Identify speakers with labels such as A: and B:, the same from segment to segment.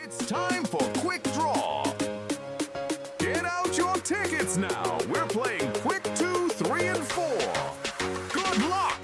A: It's time for Quick Draw. Get out your tickets now. We're playing Quick 2, 3, and 4. Good luck!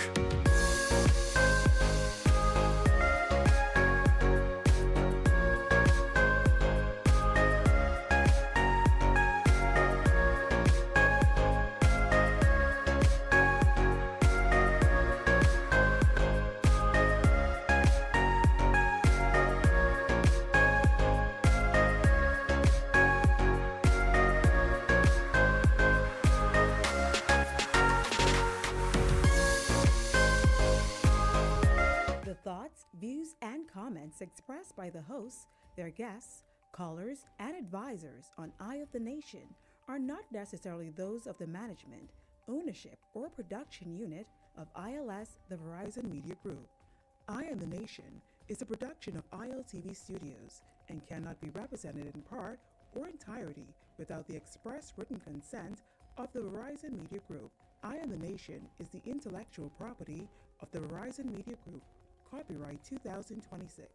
B: Thoughts, views, and comments expressed by the hosts, their guests, callers, and advisors on Eye of the Nation are not necessarily those of the management, ownership, or production unit of ILS, the Verizon Media Group. Eye of the Nation is a production of ILTV Studios and cannot be represented in part or entirety without the express written consent of the Verizon Media Group. Eye of the Nation is the intellectual property of the Verizon Media Group. Copyright 2026.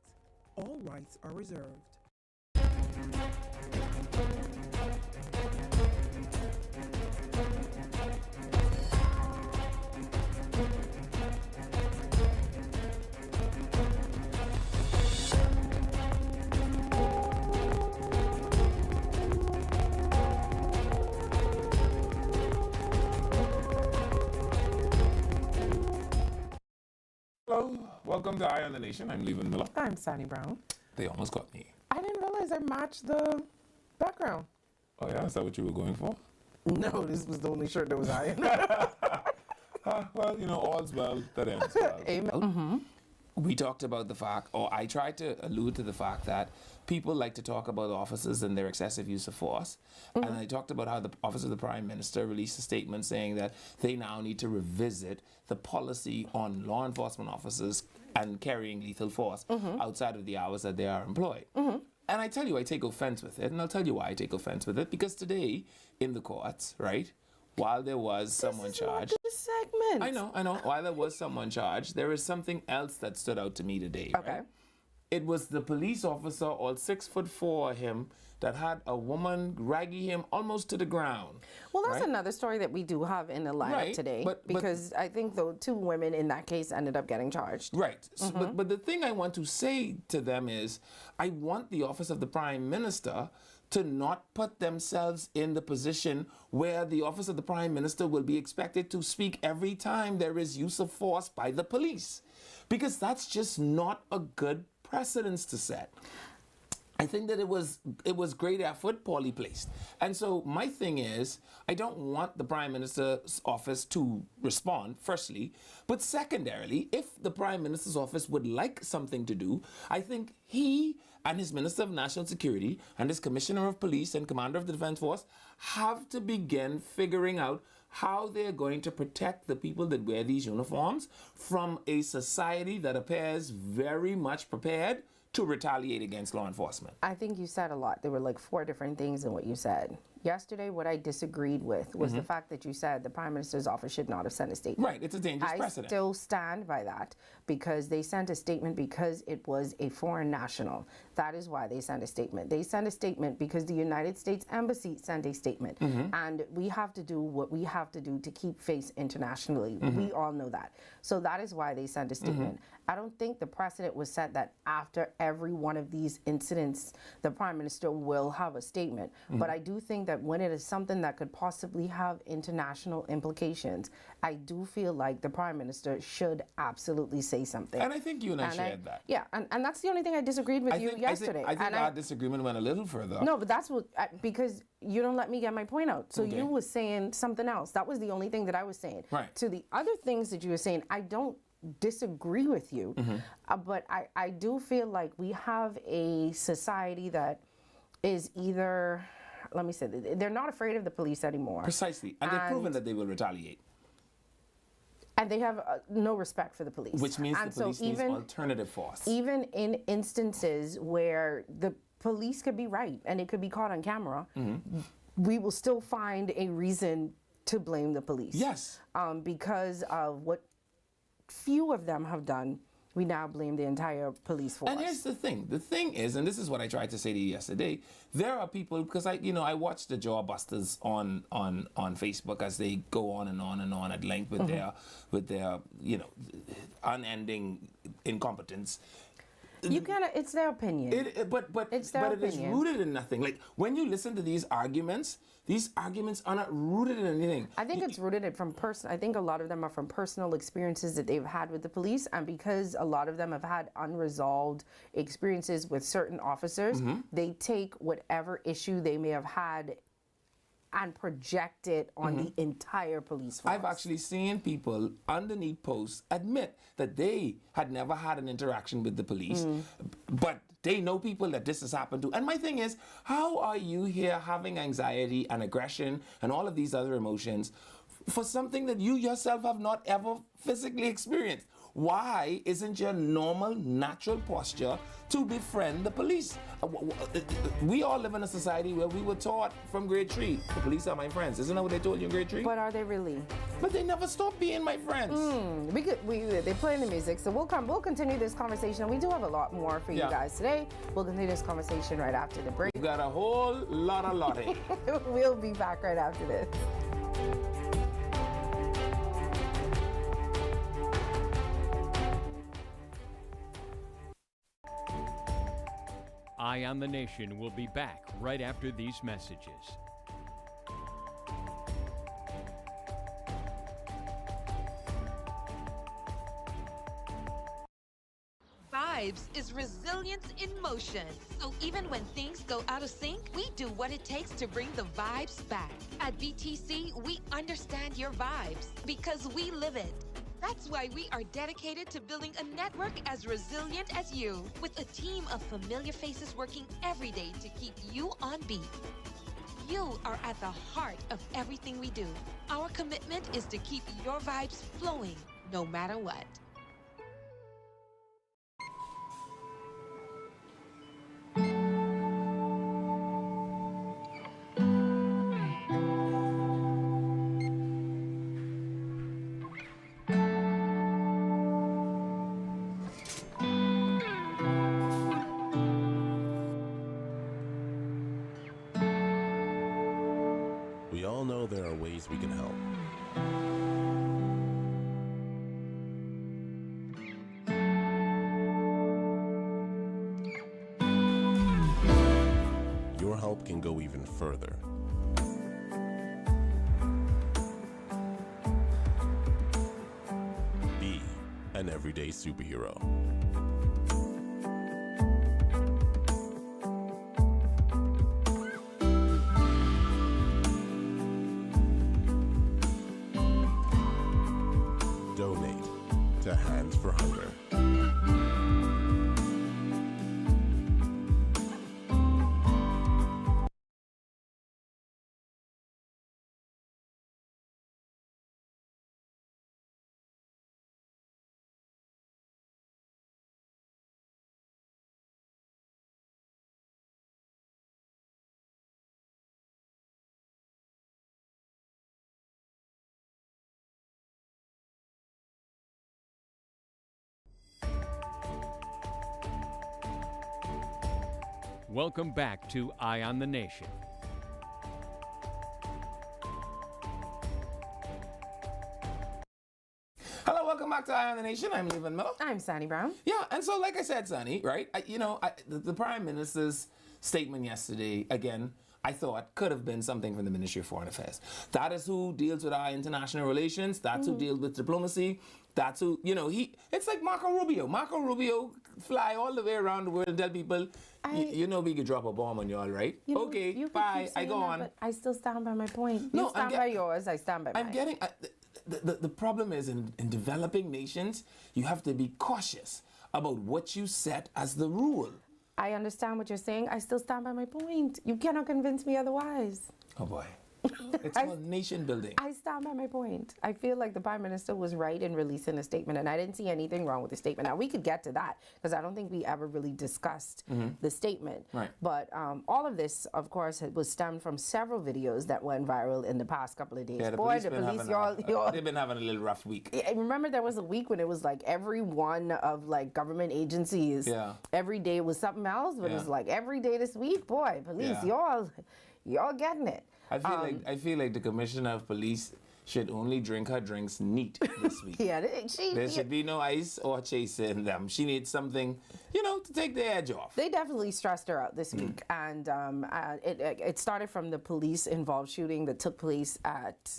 B: All rights are reserved.
C: Hello, welcome to Eye on the Nation. I'm Levan Miller.
D: I'm Sonny Brown.
C: They almost got me.
D: I didn't realize I matched the background.
C: Oh yeah, is that what you were going for?
D: No, this was the only shirt that was iron.
C: Well, you know, all's well that ends well.
D: Amen. Mm-hmm.
C: We talked about the fact, or I tried to allude to the fact that people like to talk about officers and their excessive use of force. And I talked about how the Office of the Prime Minister released a statement saying that they now need to revisit the policy on law enforcement officers and carrying lethal force outside of the hours that they are employed. And I tell you, I take offense with it, and I'll tell you why I take offense with it. Because today, in the courts, right, while there was someone charged,
D: This segment.
C: I know. While there was someone charged, there is something else that stood out to me today.
D: Okay.
C: Right? It was the police officer, all 6'4" him, that had a woman dragging him almost to the ground.
D: Well, that's
C: right?
D: another story that we do have in the lineup
C: Right,
D: today,
C: but-
D: because I think the two women in that case ended up getting charged.
C: Right. So, but the thing I want to say to them is, I want the Office of the Prime Minister to not put themselves in the position where the Office of the Prime Minister will be expected to speak every time there is use of force by the police. Because that's just not a good precedence to set. I think that it was great effort, poorly placed. And so my thing is, I don't want the Prime Minister's office to respond, firstly, but secondarily, if the Prime Minister's office would like something to do, I think he and his Minister of National Security and his Commissioner of Police and Commander of the Defense Force have to begin figuring out how they're going to protect the people that wear these uniforms from a society that appears very much prepared to retaliate against law enforcement.
D: I think you said a lot. There were like 4 different things in what you said. Yesterday, what I disagreed with was the fact that you said the Prime Minister's office should not have sent a statement.
C: Right, it's a dangerous precedent.
D: I still stand by that because they sent a statement because it was a foreign national. That is why they sent a statement. They sent a statement because the United States Embassy sent a statement. And we have to do what we have to do to keep face internationally. We all know that. So that is why they sent a statement. I don't think the precedent was set that after every one of these incidents, the Prime Minister will have a statement. But I do think that when it is something that could possibly have international implications, I do feel like the Prime Minister should absolutely say something.
C: And I think you and I shared that.
D: Yeah, and that's the only thing I disagreed with you yesterday.
C: I think our disagreement went a little further.
D: No, but that's what, because you don't let me get my point out. So you were saying something else. That was the only thing that I was saying.
C: Right.
D: To the other things that you were saying, I don't disagree with you, but I do feel like we have a society that is either, let me say, they're not afraid of the police anymore.
C: Precisely. And they've proven that they will retaliate.
D: And they have no respect for the police.
C: Which means the police needs alternative force.
D: Even in instances where the police could be right and it could be caught on camera, we will still find a reason to blame the police.
C: Yes.
D: Because of what few of them have done we now blame the entire police force.
C: And here's the thing. The thing is, and this is what I tried to say to you yesterday, there are people, because I watch the jawbusters on Facebook as they go on and on and on at length with their unending incompetence.
D: You cannot. It's their opinion.
C: But
D: it's their
C: it is rooted in nothing. Like when you listen to these arguments are not rooted in anything.
D: I think it's rooted from I think a lot of them are from personal experiences that they've had with the police, and because a lot of them have had unresolved experiences with certain officers, they take whatever issue they may have had and project it on the entire police force.
C: I've actually seen people underneath posts admit that they had never had an interaction with the police, but they know people that this has happened to. And my thing is, how are you here having anxiety and aggression and all of these other emotions for something that you yourself have not ever physically experienced? Why isn't your normal, natural posture to befriend the police? We all live in a society where we were taught from grade 3, the police are my friends. Isn't that what they told you in grade 3?
D: But are they really?
C: But they never stopped being my friends.
D: They're playing the music, so we'll continue this conversation. We do have a lot more for you guys today. We'll continue this conversation right after the break.
C: We got a whole lot of lottie.
D: We'll be back right after this.
E: Eye on the Nation will be back right after these messages.
F: Vibes is resilience in motion. So even when things go out of sync, we do what it takes to bring the vibes back. At BTC, we understand your vibes because we live it. That's why we are dedicated to building a network as resilient as you, with a team of familiar faces working every day to keep you on beat. You are at the heart of everything we do. Our commitment is to keep your vibes flowing, no matter what.
G: We all know there are ways we can help. Your help can go even further. Be an everyday superhero. Donate to Hands for Hunger.
E: Welcome back to Eye on the Nation.
C: Hello, welcome back to Eye on the Nation. I'm Lee Van Miller.
D: I'm Sandy Brown.
C: Yeah, and so like I said, Sonny, right? The Prime Minister's statement yesterday, again, I thought could have been something from the Ministry of Foreign Affairs. That is who deals with our international relations. That's who deals with diplomacy. That's who, it's like Marco Rubio. Marco Rubio fly all the way around the world and tell people, we could drop a bomb on y'all, right? Okay, bye, I go on.
D: But I still stand by my point.
C: No,
D: you stand by yours, I stand by mine.
C: I'm getting, the problem is in developing nations, you have to be cautious about what you set as the rule.
D: I understand what you're saying. I still stand by my point. You cannot convince me otherwise.
C: Oh boy. It's called nation building.
D: I stand by my point. I feel like the Prime Minister was right in releasing a statement, and I didn't see anything wrong with the statement. Now, we could get to that, because I don't think we ever really discussed the statement.
C: Right.
D: But all of this, of course, was stemmed from several videos that went viral in the past couple of days.
C: Yeah, the
D: Boy,
C: police
D: the
C: been
D: police,
C: having they've been having a little rough week.
D: I remember there was a week when it was like every one of like government agencies, every day was something else, but it was like every day this week, boy, police, y'all getting it.
C: I feel like the Commissioner of Police should only drink her drinks neat this week. There should be no ice or chasing them. She needs something, to take the edge off.
D: They definitely stressed her out this week, and it started from the police-involved shooting that took place at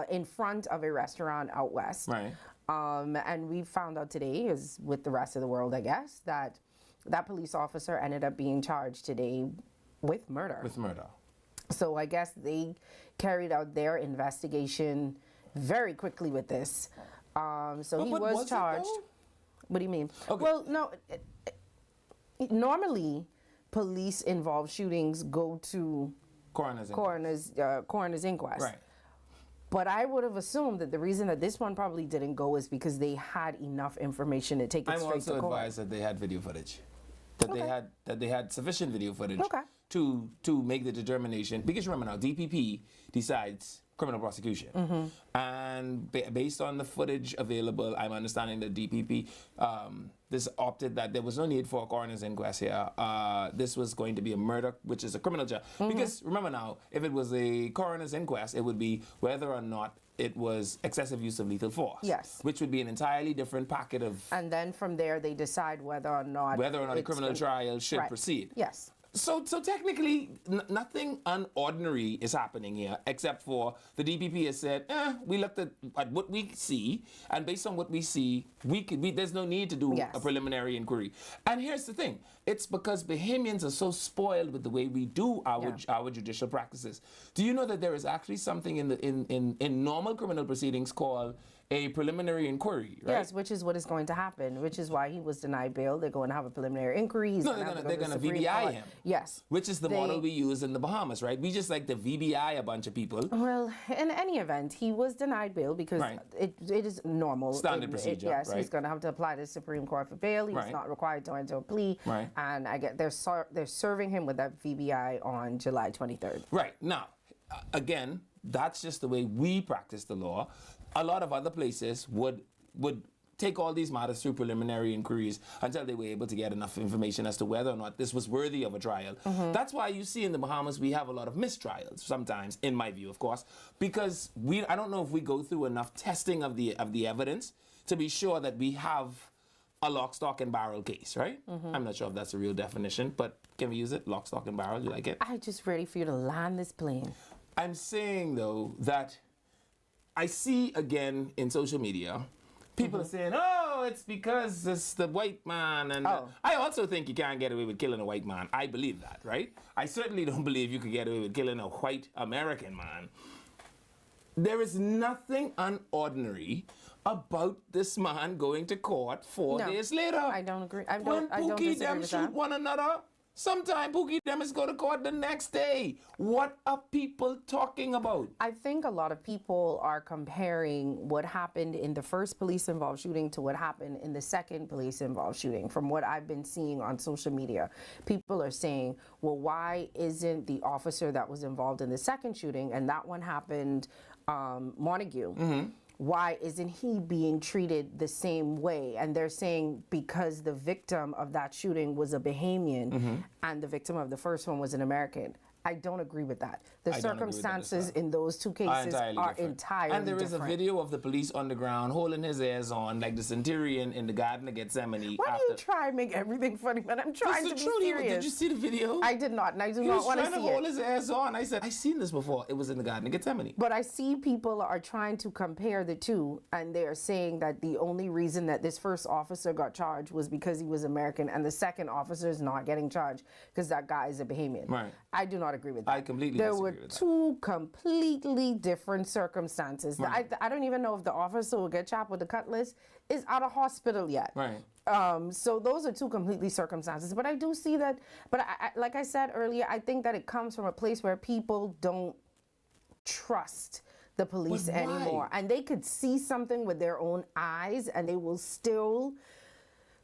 D: in front of a restaurant out west.
C: Right.
D: And we found out today, as with the rest of the world, I guess, that police officer ended up being charged today with murder. So I guess they carried out their investigation very quickly with this. So he was charged. What do you mean?
C: Okay.
D: Well, no. Normally, police-involved shootings go to coroner's inquest.
C: Right.
D: But I would have assumed that the reason that this one probably didn't go is because they had enough information to take it straight to court.
C: I'm also advised that they had video footage. That they had sufficient video footage to make the determination. Because remember now, DPP decides criminal prosecution. And based on the footage available, I'm understanding that DPP this opted that there was no need for a coroner's inquest here. This was going to be a murder, which is a criminal charge. Because remember now, if it was a coroner's inquest, it would be whether or not it was excessive use of lethal force.
D: Yes.
C: Which would be an entirely different packet of...
D: And then from there, they decide whether or not
C: a criminal trial should proceed.
D: Yes.
C: So technically, nothing unordinary is happening here, except for the DPP has said, we looked at what we see, and based on what we see, there's no need to do a preliminary inquiry. And here's the thing. It's because Bahamians are so spoiled with the way we do our judicial practices. Do you know that there is actually something in normal criminal proceedings called a preliminary inquiry, right?
D: Yes, which is what is going to happen, which is why he was denied bail. They're going to have a preliminary inquiry.
C: They're going to VBI him.
D: Yes.
C: Which is the model we use in the Bahamas, right? We just like to VBI a bunch of people.
D: Well, in any event, he was denied bail because it is normal.
C: Standard procedure,
D: yes, he's going to have to apply to the Supreme Court for bail. He's not required to enter a plea.
C: Right.
D: And I get they're serving him with that VBI on July 23rd.
C: Right. Now, again, that's just the way we practice the law. A lot of other places would take all these matters through preliminary inquiries until they were able to get enough information as to whether or not this was worthy of a trial. That's why you see in the Bahamas we have a lot of mistrials sometimes, in my view, of course, because I don't know if we go through enough testing of the evidence to be sure that we have a lock, stock, and barrel case, right? I'm not sure if that's a real definition, but can we use it? Lock, stock, and barrel, you like it?
D: I'm just ready for you to land this plane.
C: I'm saying, though, that I see again in social media, people are saying, oh, it's because it's the white man. And I also think you can't get away with killing a white man. I believe that, right? I certainly don't believe you could get away with killing a white American man. There is nothing unordinary about this man going to court 4 days later.
D: I don't agree. I
C: when
D: don't
C: Pookie
D: disagree
C: them
D: with
C: shoot
D: that.
C: one another, sometime Pookie them is go to court the next day. What are people talking about?
D: I think a lot of people are comparing what happened in the first police-involved shooting to what happened in the second police-involved shooting. From what I've been seeing on social media, people are saying, well, why isn't the officer that was involved in the second shooting, and that one happened Montague, why isn't he being treated the same way? And they're saying because the victim of that shooting was a Bahamian and the victim of the first one was an American. I don't agree with that. The circumstances in those two cases are entirely different.
C: And there is a video of the police on the ground holding his ears on, like the centurion in the Garden of Gethsemane.
D: Why do you try and make everything funny? But I'm trying to be serious.
C: Did you see the video?
D: I did not, and I do not want to see it.
C: He was trying to hold his ears on. I said, I've seen this before. It was in the Garden of Gethsemane.
D: But I see people are trying to compare the two, and they are saying that the only reason that this first officer got charged was because he was American, and the second officer is not getting charged because that guy is a Bahamian.
C: Right.
D: I do not agree with that.
C: I completely
D: There
C: disagree
D: were
C: with that.
D: two completely different circumstances.
C: Right.
D: I don't even know if the officer who get chopped with the cutlass is out of hospital yet.
C: Right.
D: So those are two completely circumstances. But I do see that. But like I said earlier, I think that it comes from a place where people don't trust the police
C: But why?
D: anymore, and they could see something with their own eyes, and they will still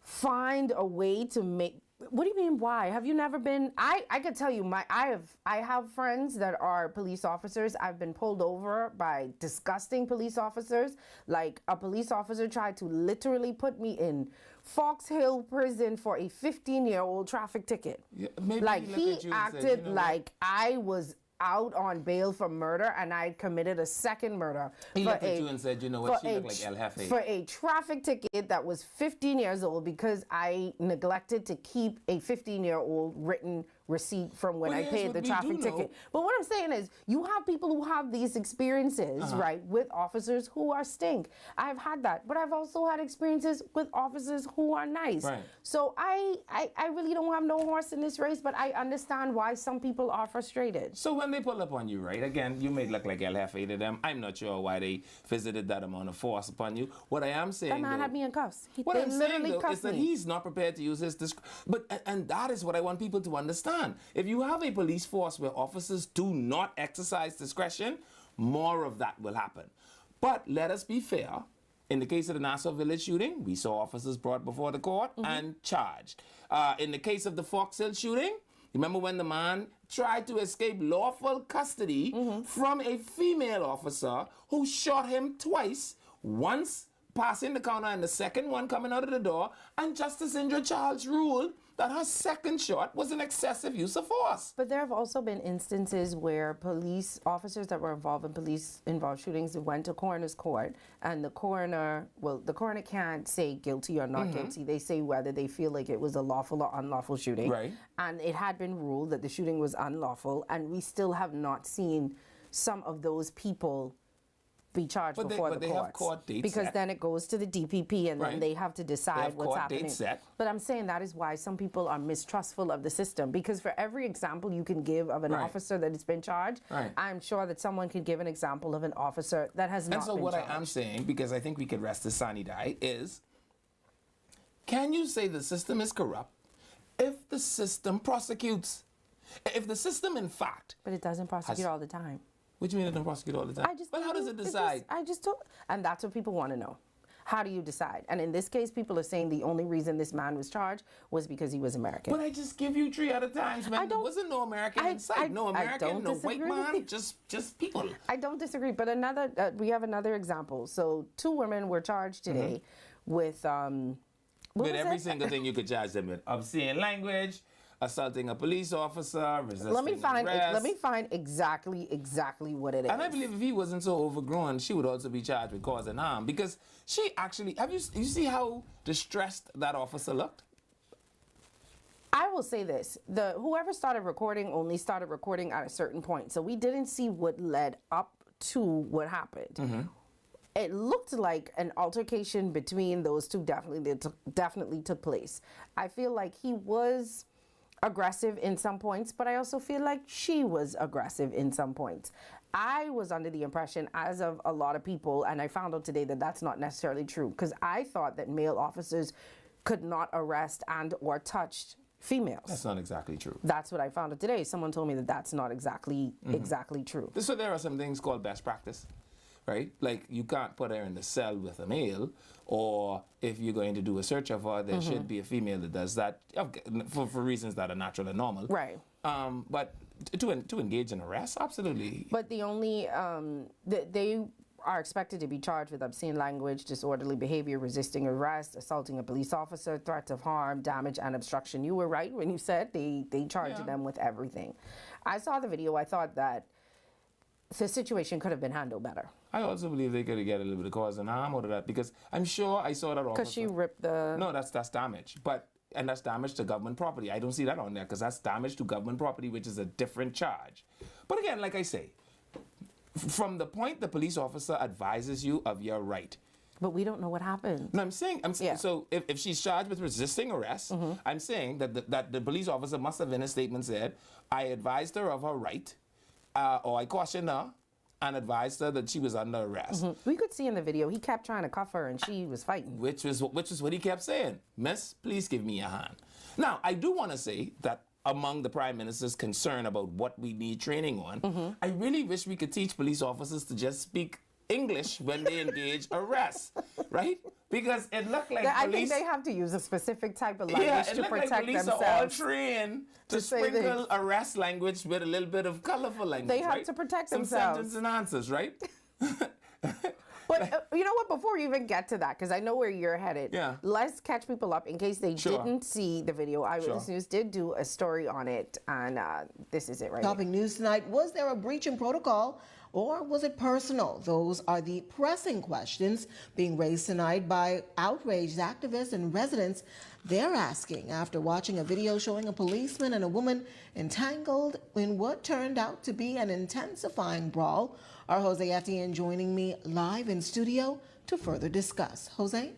D: find a way to make. What do you mean why? Have you never been? I could tell you I have friends that are police officers. I've been pulled over by disgusting police officers. Like a police officer tried to literally put me in Fox Hill prison for a 15-year-old traffic ticket.
C: Yeah, maybe
D: Like
C: he looked
D: he
C: at you and said,
D: acted
C: "You know what?"
D: like I was out on bail for murder and I committed a second murder.
C: He
D: for
C: looked at you and said, "You know what?
D: for
C: She
D: a
C: looked like El Jefe."
D: For a traffic ticket that was 15 years old because I neglected to keep a 15-year-old written receipt from when
C: Well,
D: I
C: here's
D: paid
C: what
D: the
C: we
D: traffic
C: do
D: ticket.
C: know.
D: But what I'm saying is, you have people who have these experiences, right, with officers who are stink. I've had that, but I've also had experiences with officers who are nice.
C: Right.
D: So I really don't have no horse in this race, but I understand why some people are frustrated.
C: So when they pull up on you, right? Again, you may look like El Jefe to them. I'm not sure why they visited that amount of force upon you. What I am saying,
D: That man
C: though,
D: had me in cuffs.
C: what
D: They
C: I'm saying
D: literally
C: though is
D: cuffed
C: that
D: me.
C: he's not prepared to use his and that is what I want people to understand. If you have a police force where officers do not exercise discretion, more of that will happen. But let us be fair. In the case of the Nassau Village shooting, we saw officers brought before the court and charged. In the case of the Fox Hill shooting, remember when the man tried to escape lawful custody from a female officer who shot him twice, once passing the counter and the second one coming out of the door, and Justice Indra Charles ruled that her second shot was an excessive use of force.
D: But there have also been instances where police officers that were involved in police-involved shootings went to coroner's court, and the coroner can't say guilty or not guilty. They say whether they feel like it was a lawful or unlawful shooting.
C: Right.
D: And it had been ruled that the shooting was unlawful, and we still have not seen some of those people be charged
C: But
D: before the
C: they
D: courts.
C: have court dates
D: because
C: set.
D: then it goes to the DPP, and then
C: Right.
D: they have to decide
C: have
D: what's
C: court
D: happening.
C: dates set.
D: But I'm saying that is why some people are mistrustful of the system, because for every example you can give of an
C: Right.
D: officer that has been charged,
C: Right.
D: I'm sure that someone can give an example of an officer that has not
C: And so
D: been
C: what
D: charged.
C: I am saying, because I think we could rest this sine die, is can you say the system is corrupt if the system prosecutes? If the system, in fact,
D: But it doesn't prosecute all the time.
C: what do you mean it doesn't prosecute all the time? Well, how does it decide?
D: And that's what people want to know. How do you decide? And in this case, people are saying the only reason this man was charged was because he was American.
C: But I just give you 3 other times, man. There wasn't no American in sight. No American, no white man, just people.
D: I don't disagree, but we have another example. So 2 women were charged today with what
C: With
D: was
C: every
D: it?
C: single thing you could charge them with. Obscene language, assaulting a police officer, resisting
D: Let me find
C: arrest.
D: exactly what it is.
C: And I believe if he wasn't so overgrown, she would also be charged with causing harm, because she actually, you see how distressed that officer looked?
D: I will say this: whoever started recording only started recording at a certain point, so we didn't see what led up to what happened. It looked like an altercation between those two definitely took place. I feel like he was aggressive in some points, but I also feel like she was aggressive in some points. I was under the impression, as of a lot of people, and I found out today that that's not necessarily true, because I thought that male officers could not arrest and or touch females.
C: That's not exactly true.
D: That's what I found out today. Someone told me that that's not exactly true.
C: So there are some things called best practice, right? Like you can't put her in the cell with a male, or if you're going to do a search of her, there should be a female that does that for reasons that are natural and normal.
D: Right.
C: But to engage in arrest, absolutely.
D: But the only they are expected to be charged with obscene language, disorderly behavior, resisting arrest, assaulting a police officer, threats of harm, damage, and obstruction. You were right when you said they charged them with everything. I saw the video. I thought that the situation could have been handled better.
C: I also believe they could have get a little bit of cause and harm out of that, because I'm sure I saw that officer.
D: Because she ripped the...
C: No, that's damage. And that's damage to government property. I don't see that on there, because that's damage to government property, which is a different charge. But again, like I say, from the point the police officer advises you of your right,
D: But we don't know what happened.
C: No, I'm saying,
D: Yeah.
C: so if she's charged with resisting arrest, I'm saying that the police officer must have in a statement said, I advised her of her right, or I cautioned her and advised her that she was under arrest.
D: We could see in the video, he kept trying to cuff her and she was fighting.
C: Which is what he kept saying. Miss, please give me a hand. Now, I do want to say that among the Prime Minister's concern about what we need training on, I really wish we could teach police officers to just speak English when they engage arrests, right? Because it looked like
D: I
C: police...
D: think they have to use a specific type of language to protect
C: like police
D: themselves.
C: are all trained to
D: say
C: sprinkle arrest language with a little bit of colorful language,
D: They have
C: right?
D: to protect
C: Some
D: themselves.
C: sentence and answers, right?
D: But you know what? Before you even get to that, because I know where you're headed,
C: Yeah.
D: let's catch people up in case they
C: Sure.
D: didn't see the video. Eyewitness News did do a story on it, and this is it right here.
H: Topping news tonight, was there a breach in protocol or was it personal? Those are the pressing questions being raised tonight by outraged activists and residents. They're asking after watching a video showing a policeman and a woman entangled in what turned out to be an intensifying brawl. Our Jose Etienne joining me live in studio to further discuss. Jose?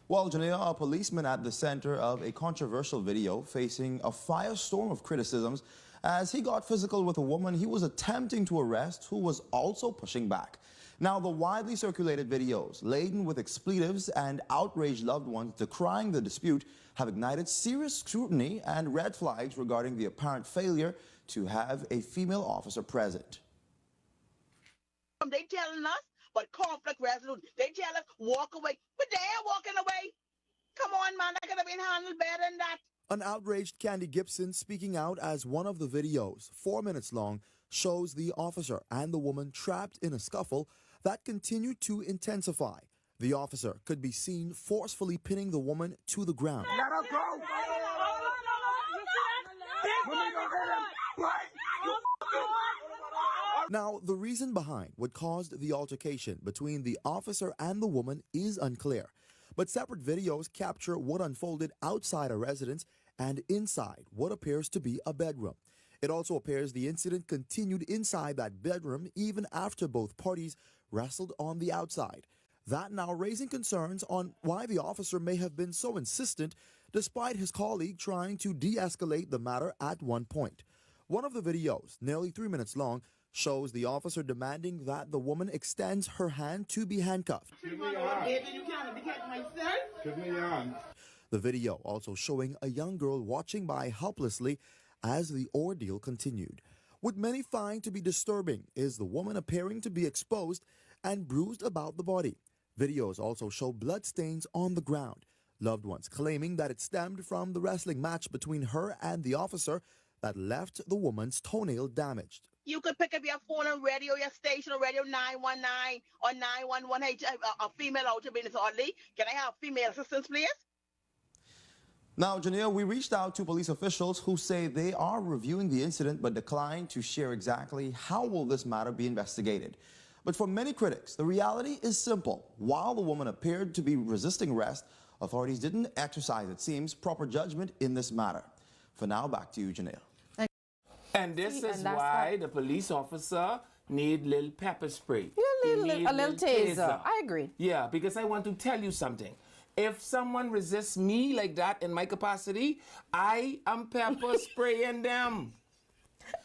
I: Well, Janelle, a policeman at the center of a controversial video facing a firestorm of criticisms as he got physical with a woman he was attempting to arrest who was also pushing back. Now, the widely circulated videos, laden with expletives and outraged loved ones decrying the dispute, have ignited serious scrutiny and red flags regarding the apparent failure to have a female officer present.
J: They telling us, but conflict resolution. They tell us walk away, but they ain't walking away. Come on, man, that could have been handled better than that.
K: An outraged Candy Gibson speaking out as one of the videos, 4 minutes long, shows the officer and the woman trapped in a scuffle that continued to intensify. The officer could be seen forcefully pinning the woman to the ground.
J: Let her go.
K: Now, the reason behind what caused the altercation between the officer and the woman is unclear, but separate videos capture what unfolded outside a residence and inside what appears to be a bedroom. It also appears the incident continued inside that bedroom even after both parties wrestled on the outside. That now raising concerns on why the officer may have been so insistent despite his colleague trying to de-escalate the matter at one point. One of the videos, nearly 3 minutes long, shows the officer demanding that the woman extends her hand to be handcuffed. The video also showing a young girl watching by helplessly as the ordeal continued. What many find to be disturbing is the woman appearing to be exposed and bruised about the body. Videos also show bloodstains on the ground, loved ones claiming that it stemmed from the wrestling match between her and the officer that left the woman's toenail damaged.
J: You could pick up your phone and radio your station or radio 919 or 911. Hey, a female out of business only. Can I have female assistance, please?
I: Now, Janelle, we reached out to police officials who say they are reviewing the incident but declined to share exactly how will this matter be investigated. But for many critics, the reality is simple. While the woman appeared to be resisting arrest, authorities didn't exercise, it seems, proper judgment in this matter. For now, back to you, Janelle.
C: And this is why the police officer need little pepper spray.
D: A little taser. I agree.
C: Yeah, because I want to tell you something. If someone resists me like that in my capacity, I am pepper spraying them.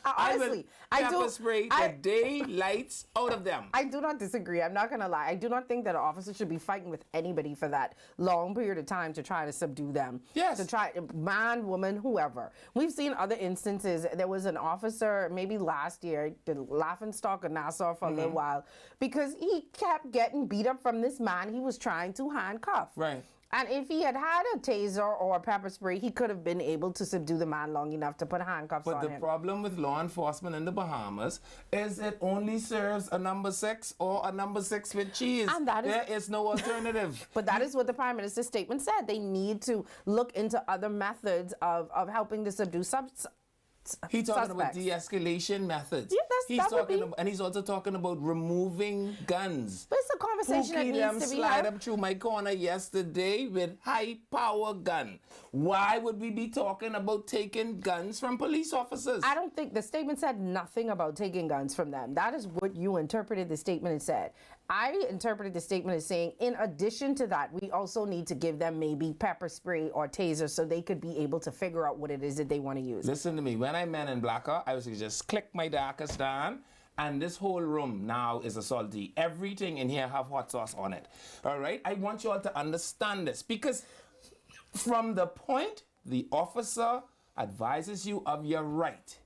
D: Honestly,
C: I will pepper spray the daylights out of them.
D: I do not disagree. I'm not going to lie. I do not think that an officer should be fighting with anybody for that long period of time to try to subdue them.
C: Yes.
D: To try, man, woman, whoever. We've seen other instances. There was an officer maybe last year, the laughingstock of Nassau for a little while, because he kept getting beat up from this man he was trying to handcuff.
C: Right.
D: And if he had had a taser or a pepper spray, he could have been able to subdue the man long enough to put handcuffs on him.
C: But the problem with law enforcement in the Bahamas is it only serves a number 6 or a number 6 with cheese.
D: And that is,
C: there is no alternative.
D: But that is what the Prime Minister's statement said. They need to look into other methods of helping to subdue
C: He talking
D: suspects.
C: about de-escalation methods.
D: Yeah,
C: He's talking about, and he's also talking about removing guns.
D: But it's a conversation that
C: Pookie
D: needs
C: them
D: to be
C: slide
D: had.
C: up through my corner yesterday with high power gun. Why would we be talking about taking guns from police officers?
D: I don't think the statement said nothing about taking guns from them. That is what you interpreted the statement as said. I interpreted the statement as saying, in addition to that, we also need to give them maybe pepper spray or taser so they could be able to figure out what it is that they want to use.
C: Listen to me. When I Men in Blacker, I was just click my darkest down, and this whole room now is assaulty. Everything in here have hot sauce on it. All right? I want you all to understand this because from the point the officer advises you of your right,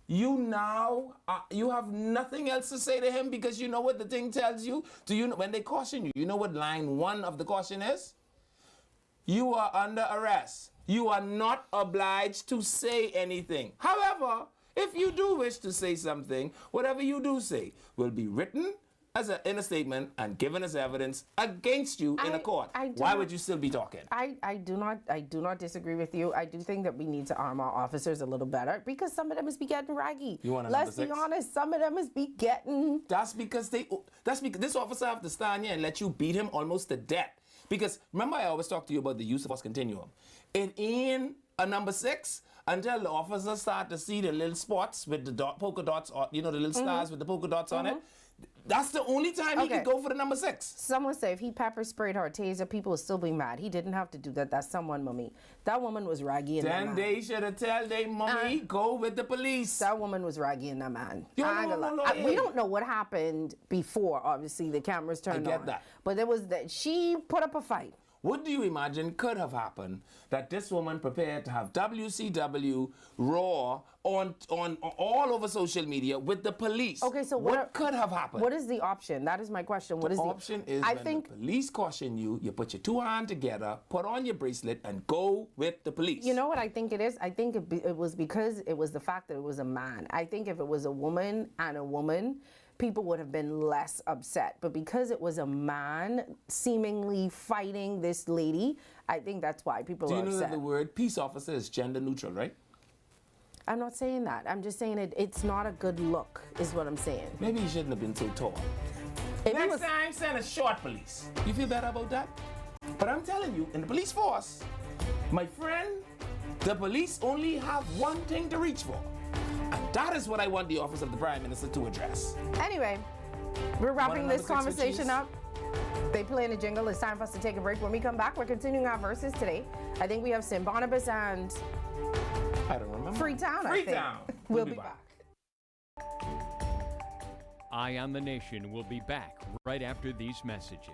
C: you now, you have nothing else to say to him because you know what the thing tells you? Do you know, when they caution you, you know what line 1 of the caution is? You are under arrest. You are not obliged to say anything. However, if you do wish to say something, whatever you do say will be written in a statement and given as evidence against you in a court. Why would you still be talking?
D: I do not disagree with you. I do think that we need to arm our officers a little better because some of them must be getting raggy.
C: You want a
D: Let's
C: number 6?
D: be honest, some of them must be getting.
C: That's because this officer have to stand here and let you beat him almost to death. Because remember I always talk to you about the use of force continuum. It ain't a number 6 until the officers start to see the little spots with the polka dots, or the little stars with the polka dots on it. That's the only time he could go for the number 6.
D: Someone say if he pepper sprayed her or taser, people would still be mad. He didn't have to do that. That's someone, mommy. That woman was raggy in that
C: Then
D: man.
C: they should have tell their mommy, go with the police.
D: That woman was raggy in that man.
C: We
D: don't know what happened before, obviously, the cameras turned on.
C: I get that.
D: But there was that she put up a fight.
C: What do you imagine could have happened that this woman prepared to have WCW Raw on all over social media with the police?
D: Okay, so
C: what could have happened?
D: What is the option? That is my question. What is the
C: option? Is when the police caution you, you put your 2 hands together, put on your bracelet, and go with the police.
D: You know what I think it is? I think it was because it was the fact that it was a man. I think if it was a woman and a woman, people would have been less upset. But because it was a man seemingly fighting this lady, I think that's why people are upset.
C: Do you know that the word peace officer is gender neutral, right?
D: I'm not saying that. I'm just saying it's not a good look, is what I'm saying.
C: Maybe he shouldn't have been so tall. Next time, send a short police. You feel better about that? But I'm telling you, in the police force, my friend, the police only have one thing to reach for. And that is what I want the office of the Prime Minister to address.
D: Anyway, we're wrapping this conversation up. They play in the jingle. It's time for us to take a break. When we come back, we're continuing our verses today. I think we have Barnabas and
C: I don't remember.
D: Freetown.
C: Freetown.
D: We'll be back.
E: Eye on the Nation will be back right after these messages.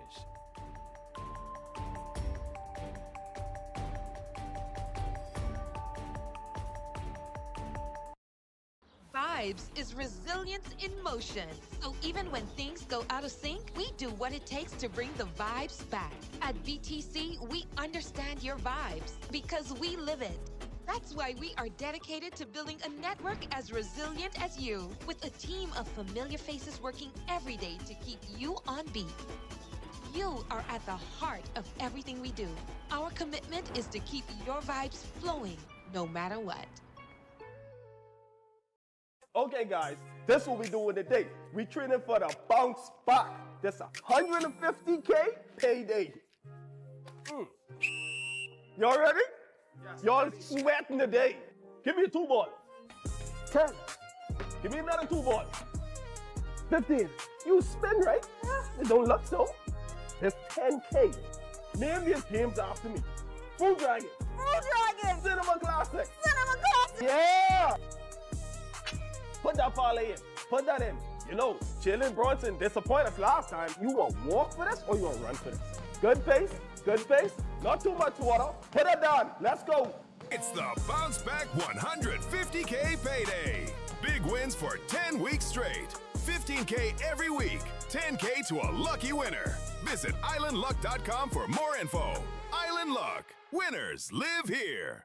F: Vibes is resilience in motion. So even when things go out of sync, we do what it takes to bring the vibes back. At BTC, we understand your vibes because we live it. That's why we are dedicated to building a network as resilient as you, with a team of familiar faces working every day to keep you on beat. You are at the heart of everything we do. Our commitment is to keep your vibes flowing, no matter what.
L: Okay, guys, this is what we doing today. We training for the bounce back. This 150K payday. Y'all ready? Yes. Y'all sweating today. Give me a 2 ball. 10. Give me another 2 ball. 15. You spin, right? It don't look so. It's 10K. Name these games after me. Full Dragon.
M: Full Dragon.
L: Cinema Classic.
M: Cinema Classic.
L: Yeah. Put that parlay in. Put that in. You know, Jalen Bronson disappointed us last time. You want to walk for this or you want to run for this? Good pace. Good pace. Not too much water. Put it down. Let's go.
A: It's the Bounce Back 150K payday. Big wins for 10 weeks straight. 15K every week. 10K to a lucky winner. Visit islandluck.com for more info. Island Luck. Winners live here.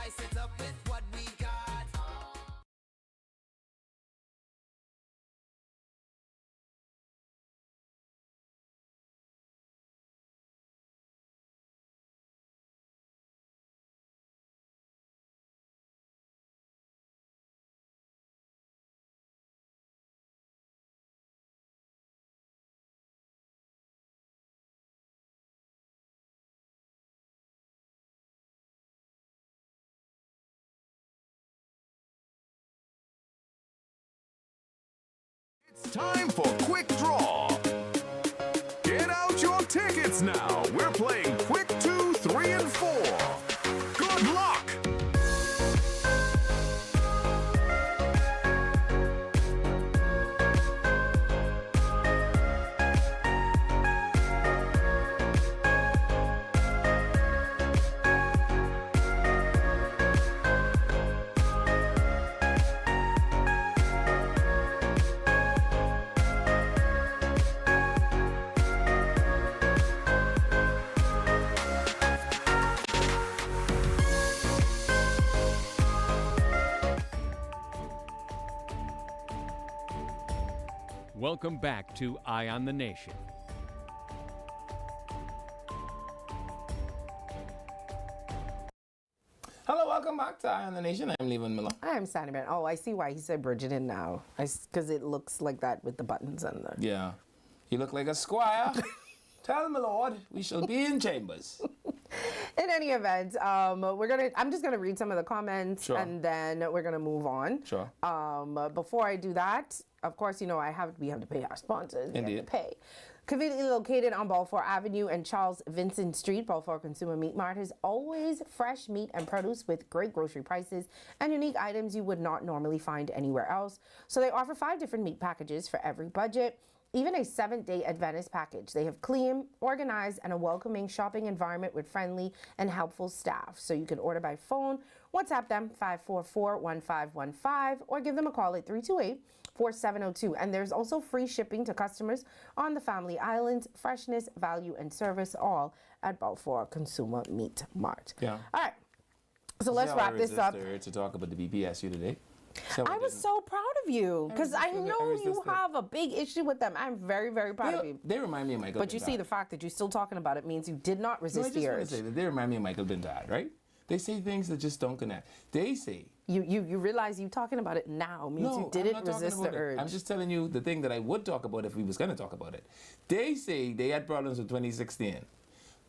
N: spice it up with what we got.
A: It's time for Quick Draw. Get out your tickets now. We're playing Quick 2, 3, and 4. Good luck!
E: Welcome back to Eye on the Nation.
C: Hello, welcome back to Eye on the Nation. I'm Levan Miller.
D: I'm Sandy Man. Oh, I see why he said Bridgerton now. Because it looks like that with the buttons and the...
C: Yeah. You look like a squire. Tell my lord, we shall be in chambers.
D: In any event, I'm just gonna read some of the comments,
C: Sure.
D: and then we're gonna move on.
C: Sure.
D: Before I do that, of course, we have to pay our sponsors. We have
C: Indeed.
D: to pay. Conveniently located on Balfour Avenue and Charles Vincent Street, Balfour Consumer Meat Mart is always fresh meat and produce with great grocery prices and unique items you would not normally find anywhere else. So they offer 5 different meat packages for every budget. Even a 7-day Adventist package. They have clean, organized, and a welcoming shopping environment with friendly and helpful staff. So you can order by phone, WhatsApp them 544-1515, or give them a call at 328-4702. And there's also free shipping to customers on the Family Islands. Freshness, value, and service, all at Balfour Consumer Meat Mart.
C: Yeah.
D: All right. So let's wrap this up.
C: To talk about the BPSU today.
D: I was so proud of you because I know you have a big issue with them. I'm very, very proud of you.
C: They remind me of Michael.
D: But you see, the fact that you're still talking about it means you did not resist the urge.
C: Say that they remind me of Michael Bintard, right? They say things that just don't connect. They say
D: you realize you talking about it now means you didn't resist the urge.
C: I'm just telling you the thing that I would talk about if we was going to talk about it. They say they had problems with 2016.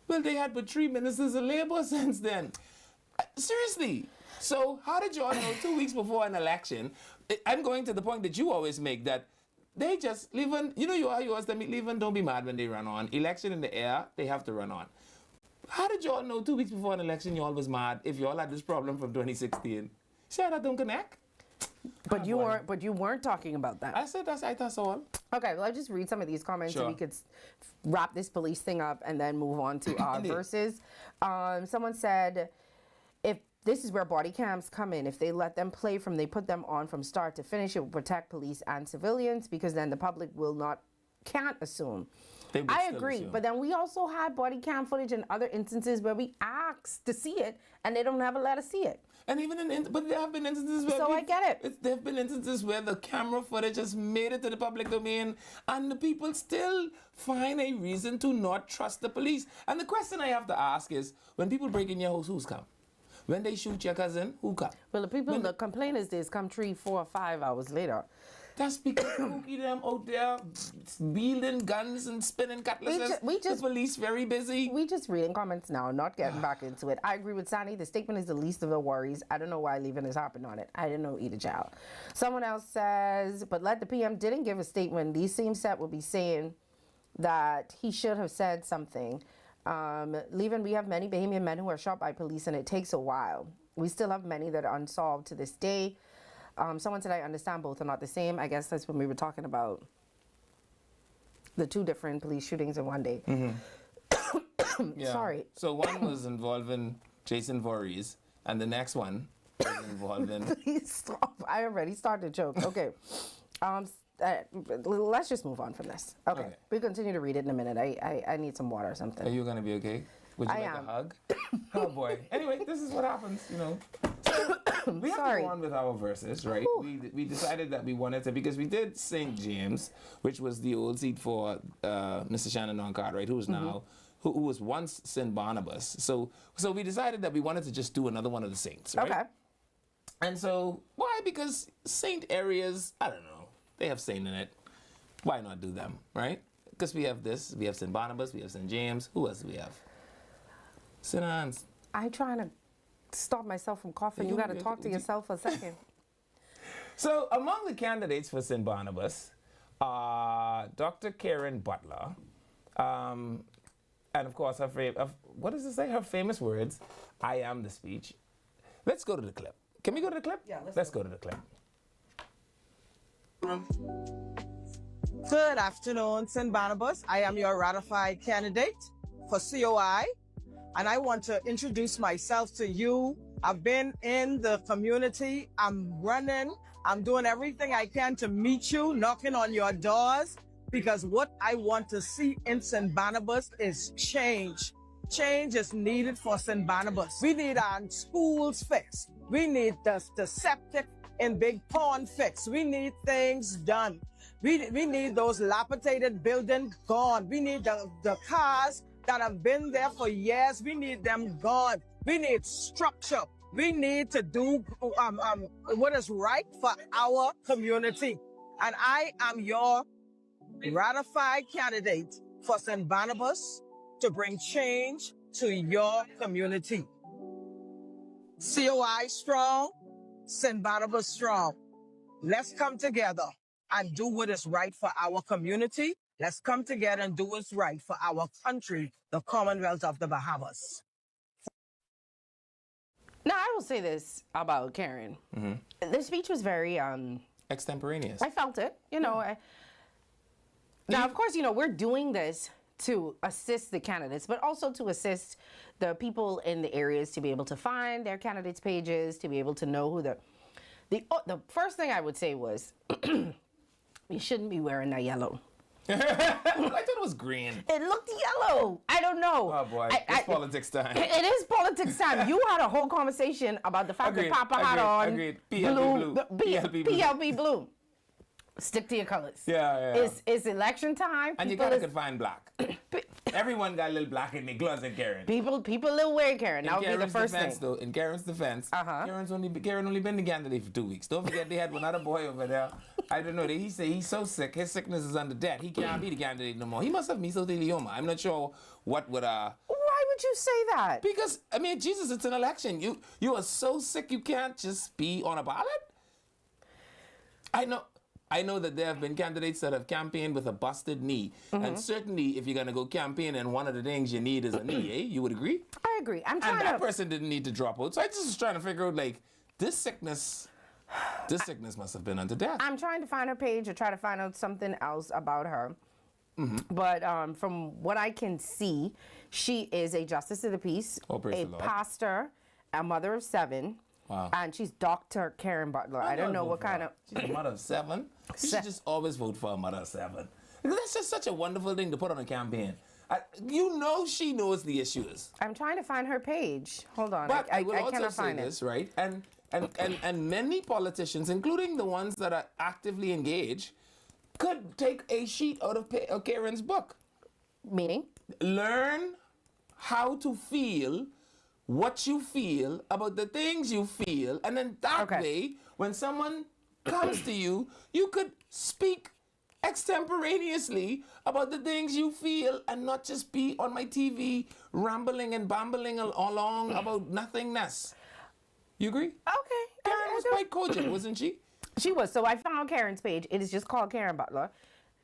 C: Well, they had but 3 ministers of labor since then. Seriously. So how did y'all know 2 weeks before an election? I'm going to the point that you always make, that they just leave on, you always tell me, leave on, don't be mad when they run on. Election in the air, they have to run on. How did y'all know 2 weeks before an election y'all was mad if y'all had this problem from 2016? See how that don't connect?
D: But you weren't talking about that.
C: I said that's all.
D: Okay, well, I'll just read some of these comments
C: Sure.
D: so we could wrap this police thing up and then move on to our verses. Someone said, if this is where body cams come in. If they let them play they put them on from start to finish, it will protect police and civilians, because then the public can't assume. I agree, but then we also had body cam footage in other instances where we asked to see it and they don't ever let us see it.
C: And even but there have been instances where
D: I get it.
C: There have been instances where the camera footage has made it to the public domain, and the people still find a reason to not trust the police. And the question I have to ask is, when people break in your house, who's come? When they shoot your cousin, who come?
D: Well, the complainers days come 3, 4, 5 hours later.
C: That's because Cookie them out there wielding guns and spinning cutlasses. The police very busy.
D: We just reading comments now, not getting back into it. I agree with Sandy. The statement is the least of the worries. I don't know why leaving is hopping on it. I didn't know either child. Someone else says, but let the PM didn't give a statement. These same set will be saying that he should have said something. Leaving, we have many Bahamian men who are shot by police, and it takes a while. We still have many that are unsolved to this day. Someone said, I understand both are not the same. I guess that's when we were talking about the 2 different police shootings in one day.
C: Mm-hmm. Yeah.
D: Sorry.
C: So one was involving Jason Voorhees, and the next one was involving...
D: Please stop. I already started to joke. Okay. Let's just move on from this. Okay. We'll continue to read it in a minute. I need some water or something.
C: Are you going to be okay? Would you like a hug? Oh, boy. Anyway, this is what happens, we have to go on with our verses, right? We decided that we wanted to, because we did St. James, which was the old seat for Mr. Shannon Doncard, right? Who is now, who was once St. Barnabas. So we decided that we wanted to just do another one of the saints, right?
D: Okay.
C: And so, why? Because saint areas, I don't know, they have saint in it. Why not do them, right? Because we have this, we have St. Barnabas, we have St. James. Who else do we have? St. Anne's.
D: I'm trying to stop myself from coughing. You got to talk to yourself for a second.
C: So, among the candidates for St. Barnabas are Dr. Karen Butler, and of course, what does it say? Her famous words, I am the speech. Let's go to the clip. Can we go to the clip?
O: Yeah,
C: let's go to the clip.
O: Good afternoon, St. Barnabas. I am your ratified candidate for COI, and I want to introduce myself to you. I've been in the community. I'm running. I'm doing everything I can to meet you, knocking on your doors, because what I want to see in St. Barnabas is change. Change is needed for St. Barnabas. We need our schools fixed. We need the septic in Big Pond fixed. We need things done. We need those dilapidated buildings gone. We need the cars that have been there for years. We need them gone. We need structure. We need to do what is right for our community. And I am your ratified candidate for St. Barnabas to bring change to your community. COI strong, St. Barnabas strong. Let's come together and do what is right for our community. Let's come together and do what's right for our country, the Commonwealth of the Bahamas.
D: Now, I will say this about Karen. The speech was very
C: extemporaneous.
D: I felt it, you know. Now, of course, you know, we're doing this to assist the candidates, but also to assist the people in the areas to be able to find their candidates' pages, to be able to know who the first thing I would say was, you shouldn't be wearing that yellow.
C: I thought it was green.
D: It looked yellow. I don't know.
C: Oh boy, it's politics time.
D: It is politics time. You had a whole conversation about the fact that Papa had on blue. PLP blue. Stick to your colors.
C: Yeah.
D: It's election time.
C: And you gotta confine black. Everyone got a little black in their closet, Karen.
D: People little wear Karen. That would be the first thing.
C: Though, in Karen's defense, Karen only been the candidate for 2 weeks. Don't forget they had one other boy over there. I don't know. He said he's so sick. His sickness is under death. He can't be the candidate no more. He must have mesothelioma. I'm not sure what would
D: Why would you say that?
C: Because I mean, Jesus, it's an election. You are so sick you can't just be on a ballot. I know that there have been candidates that have campaigned with a busted knee. And certainly, if you're going to go campaign and one of the things you need is a knee, You would agree?
D: I agree. And
C: that person didn't need to drop out. So I just was trying to figure out, like, this sickness must have been unto death.
D: I'm trying to find her page or try to find out something else about her. But from what I can see, she is a justice of the peace, a pastor, a mother of 7.
C: Wow.
D: And she's Dr. Karen Butler. I don't know what kind of...
C: She's a mother of 7? You should just always vote for a mother of 7. Because that's just such a wonderful thing to put on a campaign. You know she knows the issues.
D: I'm trying to find her page. Hold on.
C: But I will also
D: cannot
C: say
D: find
C: this,
D: it.
C: right? And many politicians, including the ones that are actively engaged, could take a sheet out of Karen's book.
D: Meaning?
C: Learn how to feel what you feel about the things you feel, and then that way, when someone comes to you, you could speak extemporaneously about the things you feel and not just be on my TV rambling and bambling along about nothingness. You agree?
D: Okay.
C: Karen was quite cogent, wasn't she?
D: She was. So I found Karen's page. It is just called Karen Butler.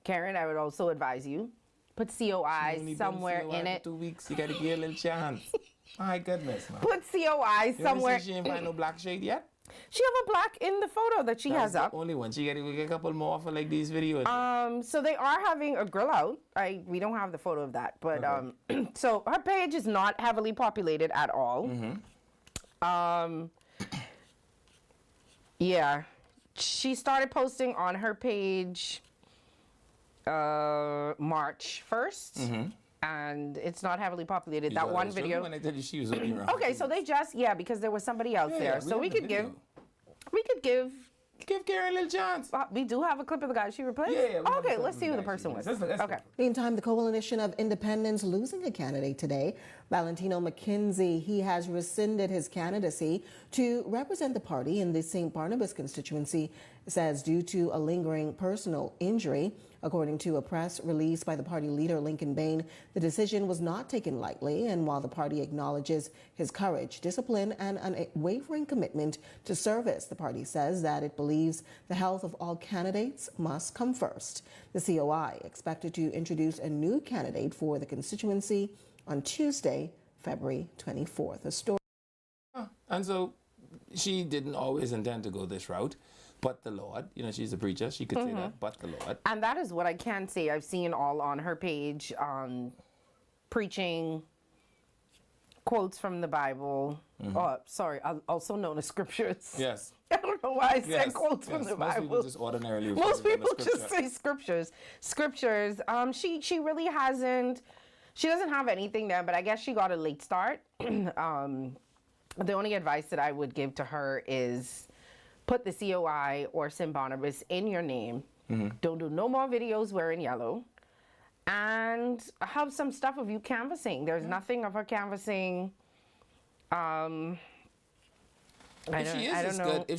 D: Karen, I would also advise you, put COI somewhere in it.
C: 2 weeks, you got to give a little chance. My goodness, man.
D: Put COI somewhere.
C: She ain't find no black shade yet?
D: She have a black in the photo that she has up.
C: Only one. She got to get a couple more for like these videos.
D: So they are having a grill out. We don't have the photo of that, but so her page is not heavily populated at all. Yeah, she started posting on her page March 1st. and it's not heavily populated.
C: You
D: That
C: thought I
D: one
C: was joking
D: video.
C: when I tell you she was only around.
D: Okay, so they just because there was somebody else there, so we could give
C: Karen a little chance.
D: We do have a clip of the guy she replaced.
C: Yeah, we have a
D: okay,
C: clip
D: let's
C: of
D: see
C: the
D: who the
C: guy she
D: person was.
C: replaced.
D: Okay.
H: Meantime, the Coalition of Independents losing a candidate today. Valentino McKenzie, he has rescinded his candidacy to represent the party in the St. Barnabas constituency, says due to a lingering personal injury. According to a press release by the party leader, Lincoln Bain, the decision was not taken lightly, and while the party acknowledges his courage, discipline, and unwavering commitment to service, the party says that it believes the health of all candidates must come first. The COI expected to introduce a new candidate for the constituency on Tuesday, February 24th. A story.
C: And so she didn't always intend to go this route. But the Lord, she's a preacher. She could say that, but the Lord.
D: And that is what I can say. I've seen all on her page, preaching quotes from the Bible. Also known as scriptures.
C: Yes.
D: I don't know why I said quotes from the
C: Most
D: Bible.
C: people just ordinarily
D: Most people just say scriptures. Scriptures. She really hasn't. She doesn't have anything there, but I guess she got a late start. The only advice that I would give to her is put the COI or St. Barnabas in your name. Don't do no more videos wearing yellow. And have some stuff of you canvassing. There's nothing of her canvassing.
C: If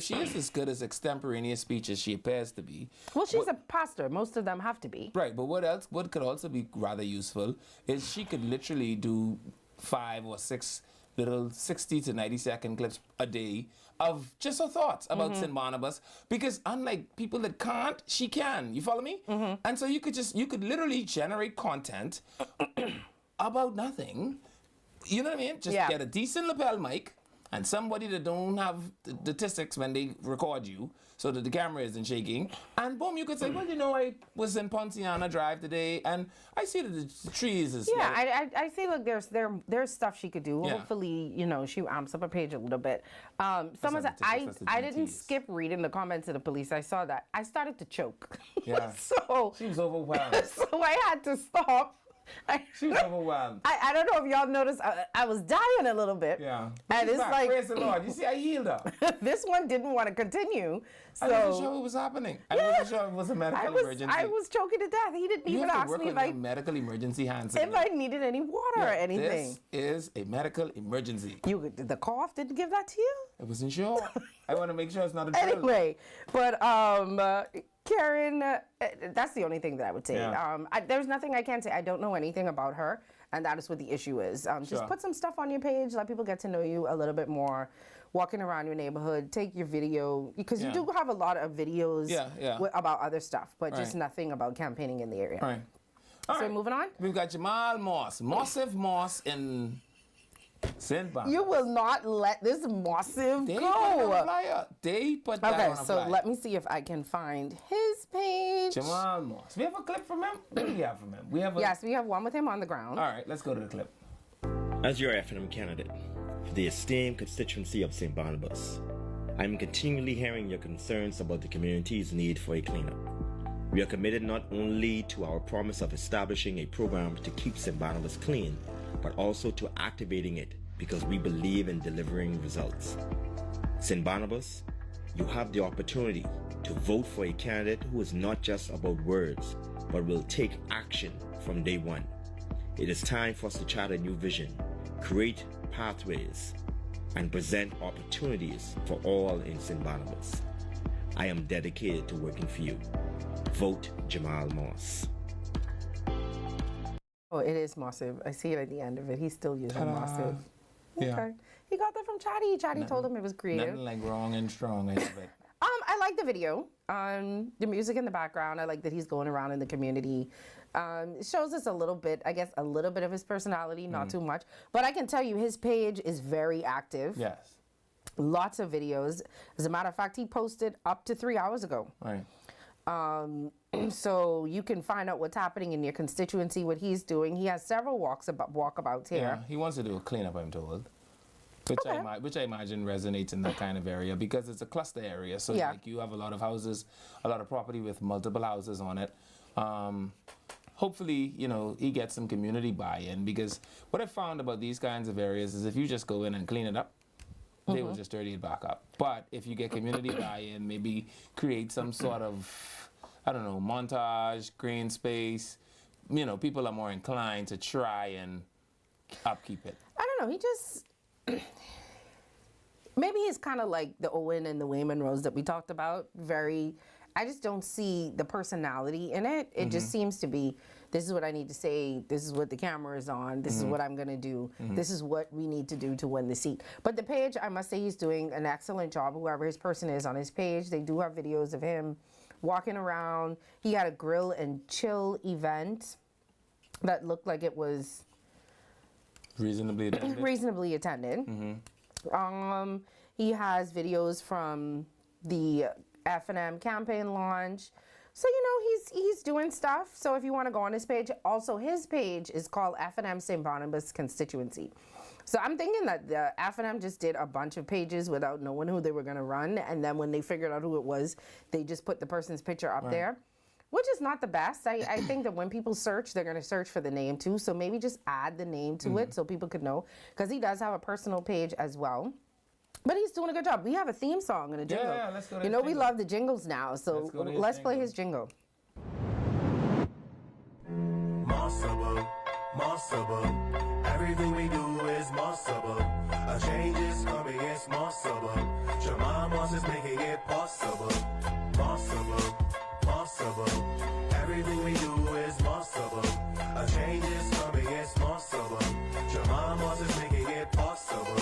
C: she is as good as extemporaneous speech as she appears to be.
D: Well, she's a pastor. Most of them have to be.
C: Right, but what could also be rather useful is she could literally do 5 or 6 little 60 to 90 second clips a day of just her thoughts about St. Barnabas, because unlike people that can't, she can. You follow me? And so you could literally generate content about nothing. You know what I mean? Just get a decent lapel mic and somebody that don't have the statistics when they record you, so that the camera isn't shaking, and boom, you could say, well, I was in Ponciana Drive today, and I see that the trees is
D: I see. Look, there's stuff she could do. Hopefully, she amps up her page a little bit. Someone said I didn't skip reading the comments of the police. I saw that. I started to choke.
C: Yeah.
D: So
C: she was overwhelmed.
D: So I had to stop.
C: She was overwhelmed.
D: I don't know if y'all noticed, I was dying a little bit.
C: Yeah.
D: And it's like,
C: praise the Lord. You see, I healed her.
D: This one didn't want to continue. So
C: I wasn't sure what was happening. I wasn't sure it was a medical emergency.
D: I was choking to death. He didn't even ask me
C: if medical emergency hands.
D: If I needed any water or anything.
C: This is a medical emergency.
D: The cough didn't give that to you?
C: I wasn't sure. I want to make sure it's not a drill.
D: Anyway, but Karen, that's the only thing that I would say.
C: Yeah.
D: There's nothing I can say. I don't know anything about her, and that is what the issue is. Just put some stuff on your page, let people get to know you a little bit more. Walking around your neighborhood, take your video, because you do have a lot of videos about other stuff, but just nothing about campaigning in the area.
C: Right.
D: So moving on?
C: We've got Jamal Moss, Mossive Moss in St. Barnabas.
D: You will not let this Mossive
C: They
D: go.
C: put that on a flyer. They put that on a flyer.
D: So let me see if I can find his page.
C: Jamal Moss. We have a clip from him? What do we have from him?
D: Yes, we have one with him on the ground.
C: All right, let's go to the clip.
P: As your FNM candidate for the esteemed constituency of St. Barnabas, I'm continually hearing your concerns about the community's need for a cleanup. We are committed not only to our promise of establishing a program to keep St. Barnabas clean, but also to activating it because we believe in delivering results. St. Barnabas, you have the opportunity to vote for a candidate who is not just about words, but will take action from day one. It is time for us to chart a new vision, create pathways, and present opportunities for all in St. Barnabas. I am dedicated to working for you. Vote Jamal Moss.
D: Oh, it is Mossive. I see it at the end of it. He's still using Mossive.
C: Yeah.
D: Okay. He got that from Chatty. Chatty told him it was creative.
C: Nothing like wrong and strong. I love it.
D: I like the video. The music in the background. I like that he's going around in the community. It shows us a little bit, I guess, a little bit of his personality, not too much. But I can tell you his page is very active.
C: Yes.
D: Lots of videos. As a matter of fact, he posted up to 3 hours ago.
C: Right.
D: So you can find out what's happening in your constituency, what he's doing. He has several walkabouts here.
C: Yeah, he wants to do a cleanup, I'm told. Which I imagine resonates in that kind of area because it's a cluster area. So like you have a lot of houses, a lot of property with multiple houses on it. hopefully, he gets some community buy-in, because what I found about these kinds of areas is if you just go in and clean it up, they will just dirty it back up. But if you get community buy-in, maybe create some sort of, I don't know, montage, green space, people are more inclined to try and upkeep it.
D: I don't know. He just, maybe he's kind of like the Owen and the Wayman Rose that we talked about. I just don't see the personality in it. It just seems to be, this is what I need to say, this is what the camera is on, this is what I'm going to do, this is what we need to do to win the seat. But the page, I must say, he's doing an excellent job, whoever his person is on his page. They do have videos of him walking around. He had a grill and chill event that looked like it was
C: reasonably attended.
D: He has videos from the F&M campaign launch. So, he's doing stuff. So if you want to go on his page, also his page is called F&M St. Barnabas Constituency. So I'm thinking that the F&M just did a bunch of pages without knowing who they were going to run. And then when they figured out who it was, they just put the person's picture up there, which is not the best. I think that when people search, they're going to search for the name too. So maybe just add the name to it so people could know, because he does have a personal page as well. But he's doing a good job. We have a theme song and a jingle.
C: Yeah, let's go to
D: his
C: jingle.
D: We love the jingles now, so let's play his jingle.
Q: Possible. Everything we do is possible. A change is coming, it's possible. Jamal Moss is making it possible. Possible, possible. Everything we do is possible. A change is coming, it's possible. Jamal Moss is making it possible.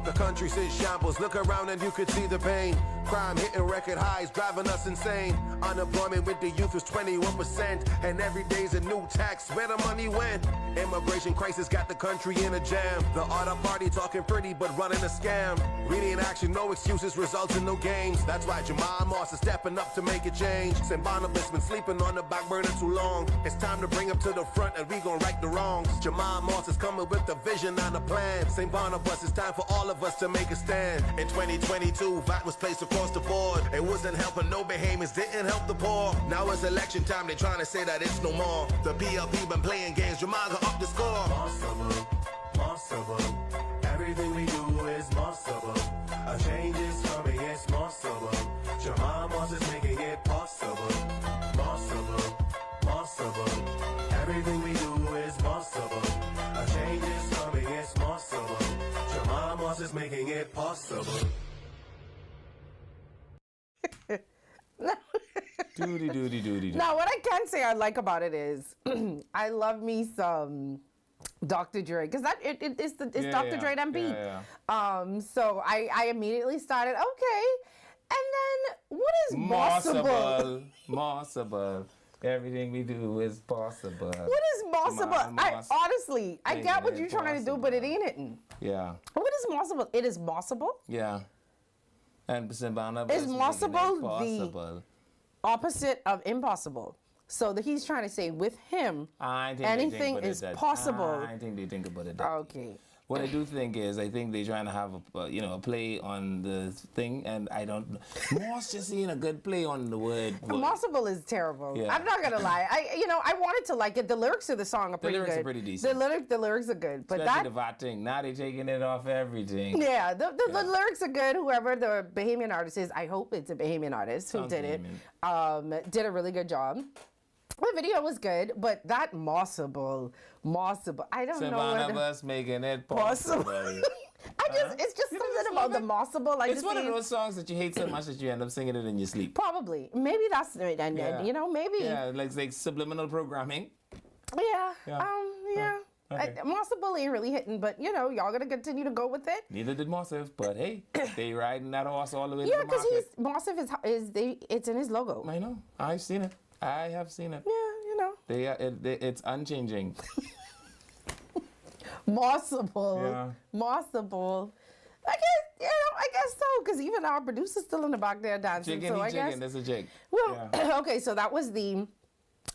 R: The country's in shambles. Look around and you could see the pain. Crime hitting record highs, driving us insane. Unemployment with the youth is 21%. And every day's a new tax. Where the money went? Immigration crisis got the country in a jam. The other party talking pretty but running a scam. Really in action, no excuses, results in no games. That's why Jamal Moss is stepping up to make a change. St. Barnabas been sleeping on the back burner too long. It's time to bring him to the front and we gon' right the wrongs. Jamal Moss is coming with a vision and a plan. St. Barnabas, it's time for all of us to make a stand. In 2022, VAT was placed across the board. It wasn't helping no behaviors, didn't help the poor. Now it's election time, they trying to say that it's no more. The PLP been playing games, Jamal gon' up the score.
Q: Possible, possible. Everything we do is possible. A change is coming, it's possible. Jamal Moss is making it possible. Possible, possible. Everything we do is possible. A change is coming, it's possible. Jamal Moss is making it possible.
C: Doody.
D: Now, what I can say I like about it is I love me some Dr. Dre, because it's Dr. Dre and beat. So I immediately started, okay. And then what is possible?
C: Possible. Everything we do is possible.
D: What is possible? Honestly, I get what you're trying to do, but it ain't it.
C: Yeah.
D: What is possible? It is possible?
C: Yeah. And St. Barnabas
D: is possible the opposite of impossible? So he's trying to say with him, anything is possible.
C: I think they think about it that
D: okay.
C: What I do think is, I think they're trying to have a play on the thing, and I don't. Moss just seeing a good play on the word.
D: Impossible is terrible. Yeah. I'm not gonna lie. I wanted to like it. The lyrics of the song are pretty good.
C: The lyrics are pretty decent.
D: The lyrics are good, but
C: especially the VAT thing. Now they're taking it off everything.
D: Yeah, the lyrics are good. Whoever the Bahamian artist is, I hope it's a Bahamian artist who did it. Did a really good job. The video was good, but that Mossable, I don't know.
C: Barnabas making it possible.
D: It's just something about the Mossable.
C: It's one of those songs that you hate so much that you end up singing it in your sleep.
D: Probably. Maybe that's it. And maybe.
C: Yeah, like subliminal programming.
D: Yeah. Okay. Mossable ain't really hitting, but y'all gonna continue to go with it.
C: Neither did Mossif, but hey, they riding that horse all the way to the market.
D: Yeah, because Mossif it's in his logo.
C: I know. I've seen it. I have seen it.
D: Yeah,
C: it's unchanging.
D: Mossable. I guess so, because even our producer's still in the back there dancing.
C: Jigging, that's a jig.
D: Well, okay, so that was the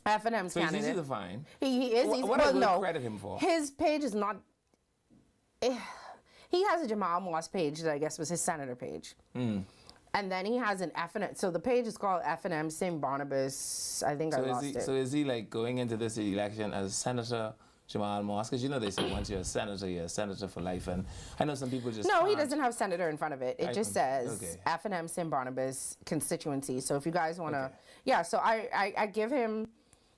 D: F&M's candidate.
C: He's easy to find.
D: He is easy.
C: What I will credit him for?
D: His page is not. He has a Jamal Moss page that I guess was his senator page. And then he has an F&M. So the page is called F&M St. Barnabas. I think I lost it.
C: So is he like going into this election as Senator Jamal Moss? Because you know they say once you're a senator for life. And I know some people just
D: No, he
C: can't.
D: doesn't have senator in front of it. It just says F&M St. Barnabas constituency. So if you guys want to, yeah. So I give him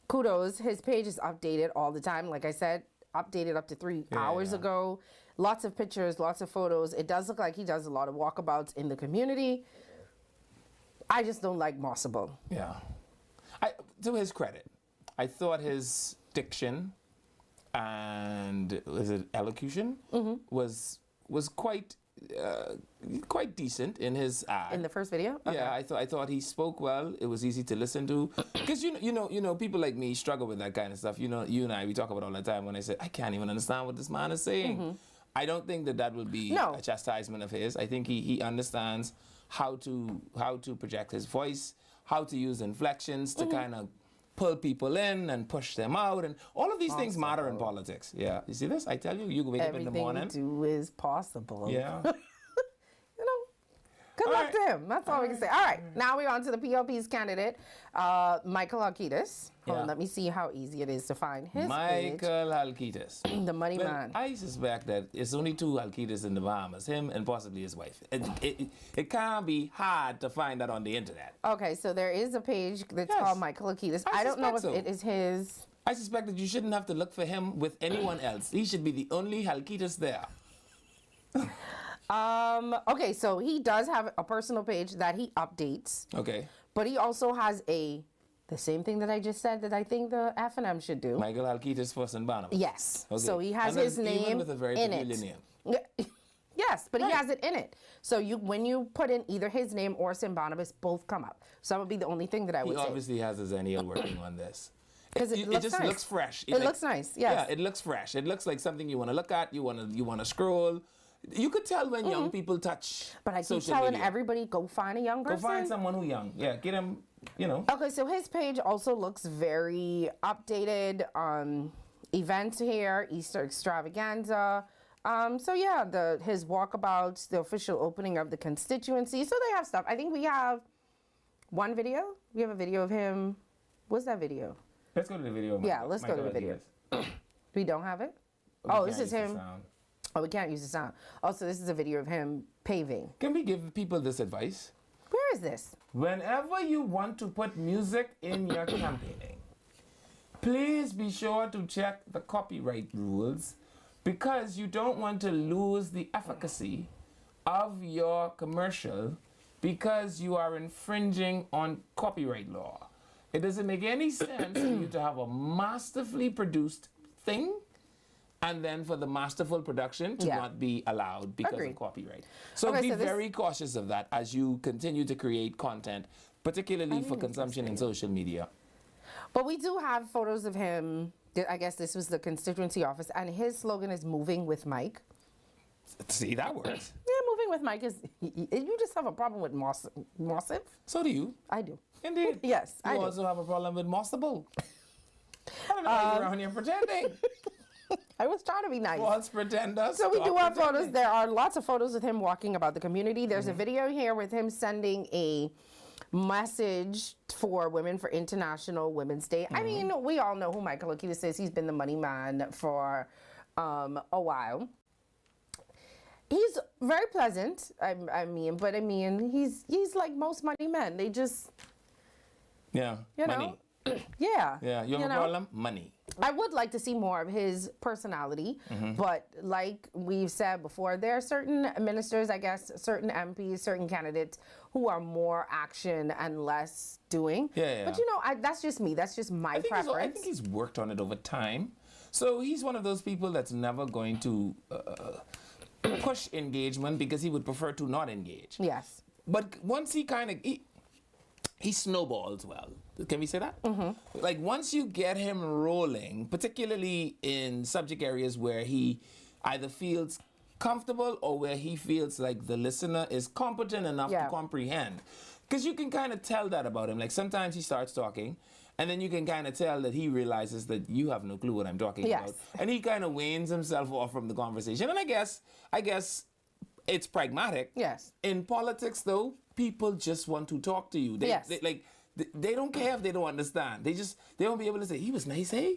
D: kudos. His page is updated all the time. Like I said, updated up to 3 hours ago. Lots of pictures, lots of photos. It does look like he does a lot of walkabouts in the community. I just don't like Mossable.
C: Yeah. To his credit, I thought his diction and was it elocution was quite decent in his ad.
D: In the first video?
C: Yeah, I thought he spoke well. It was easy to listen to. Because you know people like me struggle with that kind of stuff. You know, you and I, we talk about it all the time when I say I can't even understand what this man is saying. I don't think that will be a chastisement of his. I think he understands how to project his voice, how to use inflections to kind of pull people in and push them out, and all of these things matter in politics. Yeah, you see this? I tell you, you wake up in the morning.
D: Everything you do is possible.
C: Yeah.
D: Good luck to him. That's all we can say. All right, now we're on to the PLP's candidate, Michael Halkitis. Hold on, let me see how easy it is to find his
C: Michael Halkitis.
D: The money man.
C: I suspect that it's only 2 Halkitis in the Bahamas, him and possibly his wife. It can't be hard to find that on the internet.
D: Okay, so there is a page that's called Michael Halkitis. I don't know if it is his.
C: I suspect that you shouldn't have to look for him with anyone else. He should be the only Halkitis there.
D: Okay, so he does have a personal page that he updates.
C: Okay.
D: But he also has the same thing that I just said that I think the F&M should do.
C: Michael Halkitis for St. Barnabas.
D: Yes.
C: Okay.
D: So he has
C: and
D: his name
C: even with a very
D: in
C: peculiar
D: it.
C: name.
D: Yes, but he has it in it. So when you put in either his name or St. Barnabas, both come up. So that would be the only thing that I would say.
C: He obviously has his NEL working on this.
D: Because it
C: just
D: nice.
C: looks fresh.
D: It looks nice, yes.
C: Yeah, it looks fresh. It looks like something you want to look at, you want to scroll. You could tell when young people touch
D: But I keep
C: social
D: telling
C: media.
D: everybody, go find a young person.
C: Go find someone who's young. Yeah, get him,
D: Okay, so his page also looks very updated. Events here, Easter extravaganza. So yeah, his walkabouts, the official opening of the constituency. So they have stuff. I think we have one video. We have a video of him. What's that video?
C: Let's go to the video.
D: Yeah, let's go to the video. We don't have it? Oh, this is him. Oh, we can't use the sound. Also, this is a video of him paving.
C: Can we give people this advice?
D: Where is this?
C: Whenever you want to put music in your campaigning, please be sure to check the copyright rules because you don't want to lose the efficacy of your commercial because you are infringing on copyright law. It doesn't make any sense for you to have a masterfully produced thing and then for the masterful production to not be allowed because of copyright. So be very cautious of that as you continue to create content, particularly for consumption in social media.
D: But we do have photos of him. I guess this was the constituency office, and his slogan is "Moving with Mike."
C: See, that works.
D: Yeah, moving with Mike is. You just have a problem with Mossive.
C: So do you?
D: I do.
C: Indeed.
D: Yes,
C: I also have a problem with Mossable. I don't know why you're around here pretending.
D: I was trying to be nice.
C: False pretender.
D: So we do have photos. There are lots of photos of him walking about the community. There's a video here with him sending a message for women for International Women's Day. I mean, we all know who Michael Halkitis is. He's been the money man for a while. He's very pleasant. I mean, he's like most money men. They just,
C: money.
D: Yeah.
C: Yeah, you have a problem? Money.
D: I would like to see more of his personality, but like we've said before, there are certain ministers, I guess, certain MPs, certain candidates who are more action and less doing.
C: Yeah.
D: But that's just me. That's just my preference.
C: I think he's worked on it over time. So he's one of those people that's never going to push engagement because he would prefer to not engage.
D: Yes.
C: But once he kind of... He snowballs well. Can we say that? Like once you get him rolling, particularly in subject areas where he either feels comfortable or where he feels like the listener is competent enough to comprehend. Because you can kind of tell that about him. Like sometimes he starts talking and then you can kind of tell that he realizes that you have no clue what I'm talking about. And he kind of wanes himself off from the conversation. And I guess it's pragmatic.
D: Yes.
C: In politics, though, people just want to talk to you.
D: Yes.
C: They don't care if they don't understand. They won't be able to say, he was nice, eh?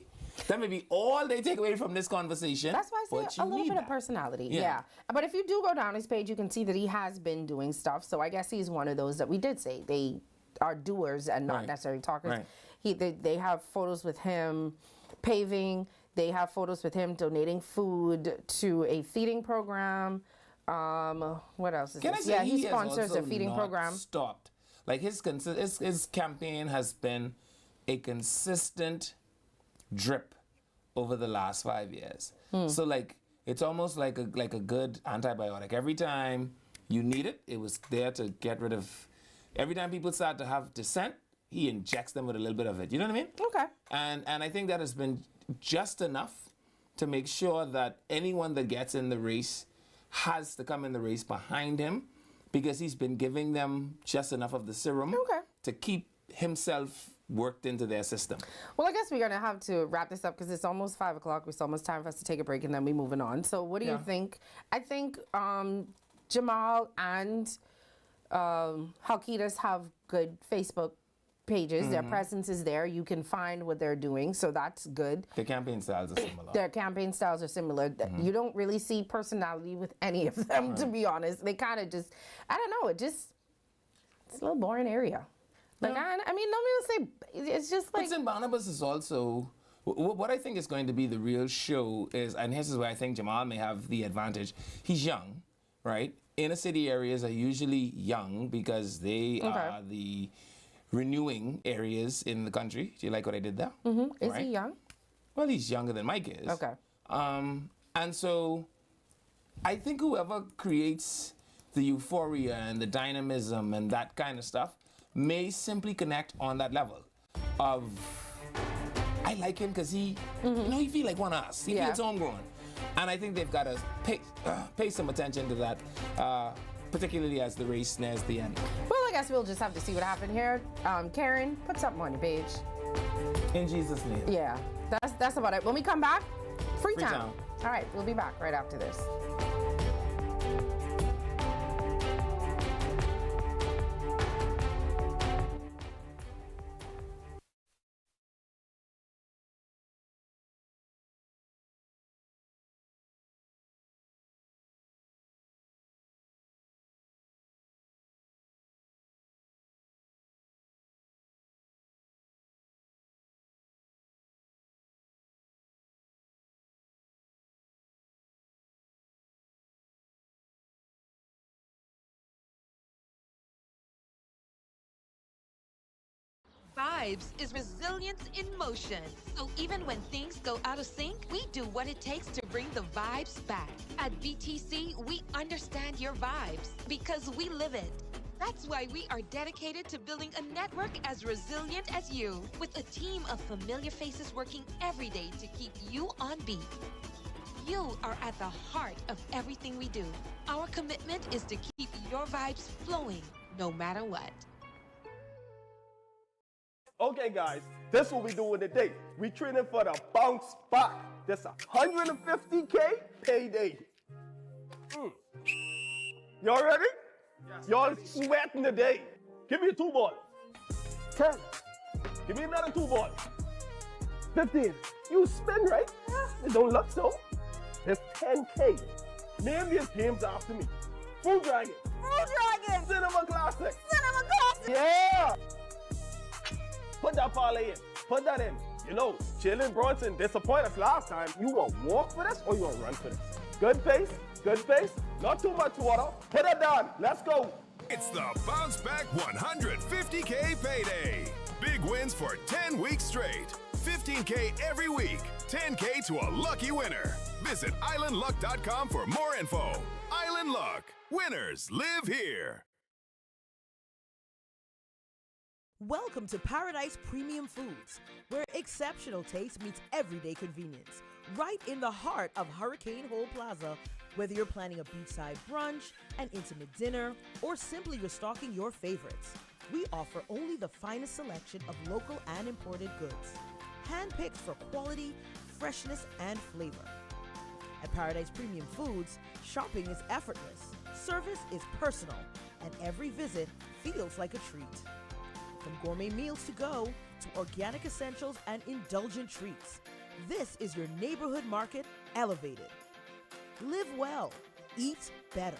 C: That may be all they take away from this conversation.
D: That's why I say a little bit of personality. Yeah. But if you do go down his page, you can see that he has been doing stuff. So I guess he's one of those that we did say they are doers and not necessarily talkers. Right. They have photos with him paving. They have photos with him donating food to a feeding program. What else is this? Yeah, he sponsors a feeding program.
C: Stopped. Like his campaign has been a consistent drip over the last 5 years. So like it's almost like a good antibiotic. Every time you need it, it was there to get rid of. Every time people start to have dissent, he injects them with a little bit of it. You know what I mean?
D: Okay.
C: And I think that has been just enough to make sure that anyone that gets in the race has to come in the race behind him, because he's been giving them just enough of the serum to keep himself worked into their system.
D: Well, I guess we're going to have to wrap this up because it's almost 5 o'clock. It's almost time for us to take a break and then we're moving on. So what do you think? I think Jamal and Halkitas have good Facebook pages. Their presence is there. You can find what they're doing, so that's good.
C: Their campaign styles are similar.
D: Their campaign styles are similar. You don't really see personality with any of them, to be honest. They kind of just, I don't know, it's a little boring area. Like, I mean, let me say, it's just like...
C: But Barnabas is also, what I think is going to be the real show is, and this is where I think Jamal may have the advantage, he's young, right? Inner city areas are usually young because they are the renewing areas in the country. Do you like what I did there?
D: Is he young?
C: Well, he's younger than Mike is.
D: Okay.
C: And so I think whoever creates the euphoria and the dynamism and that kind of stuff may simply connect on that level of, I like him because he, you know, he feel like one of us. He feels homegrown. And I think they've got to pay some attention to that, particularly as the race nears the end.
D: Well, I guess we'll just have to see what happened here. Karen, put something on your page.
C: In Jesus' name.
D: Yeah, that's about it. When we come back, Freetown. All right, we'll be back right after this.
F: Vibes is resilience in motion. So even when things go out of sync, we do what it takes to bring the vibes back. At BTC, we understand your vibes because we live it. That's why we are dedicated to building a network as resilient as you, with a team of familiar faces working every day to keep you on beat. You are at the heart of everything we do. Our commitment is to keep your vibes flowing, no matter what.
L: Okay, guys, this is what we doing today. We training for the bounce back. This a 150K payday. Y'all ready? Yes. Y'all sweating today. Give me a 2 ball. 10. Give me another 2 ball. 15. You spin, right? It don't look so. It's 10K. Name these games after me. Food Dragon.
M: Food Dragon.
L: Cinema Classic.
M: Cinema Classic.
L: Yeah. Put that parlay in. Put that in. You know, Jalen Brunson disappointed us last time. You want to walk for this or you want to run for this? Good pace. Good pace. Not too much water. Put it down. Let's go.
A: It's the Bounce Back 150K payday. Big wins for 10 weeks straight. 15K every week. 10K to a lucky winner. Visit islandluck.com for more info. Island Luck. Winners live here.
S: Welcome to Paradise Premium Foods, where exceptional taste meets everyday convenience. Right in the heart of Hurricane Hole Plaza, whether you're planning a beachside brunch, an intimate dinner, or simply restocking your favorites, we offer only the finest selection of local and imported goods, handpicked for quality, freshness, and flavor. At Paradise Premium Foods, shopping is effortless. Service is personal, and every visit feels like a treat. From gourmet meals to go to organic essentials and indulgent treats, this is your neighborhood market elevated. Live well, eat better.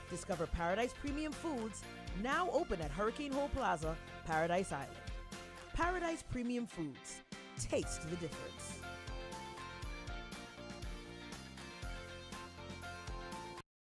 S: Discover Paradise Premium Foods, now open at Hurricane Hole Plaza, Paradise Island. Paradise Premium Foods. Taste the difference.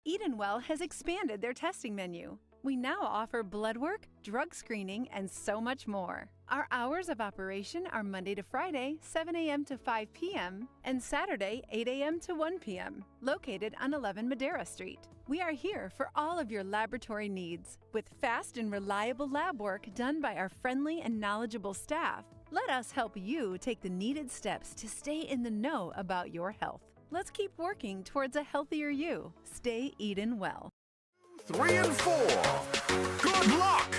T: Edenwell has expanded their testing menu. We now offer blood work, drug screening, and so much more. Our hours of operation are Monday to Friday, 7 a.m. to 5 p.m., and Saturday, 8 a.m. to 1 p.m., located on 11 Madera Street. We are here for all of your laboratory needs, with fast and reliable lab work done by our friendly and knowledgeable staff. Let us help you take the needed steps to stay in the know about your health. Let's keep working towards a healthier you. Stay Eden well.
A: 3 and 4. Good luck!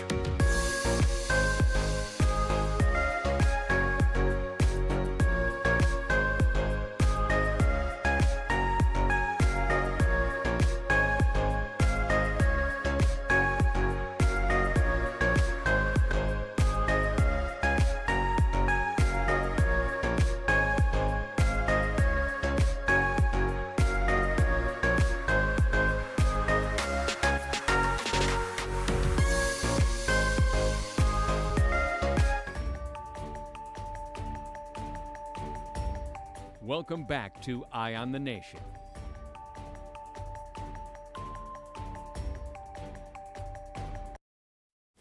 E: Welcome back to Eye on the Nation.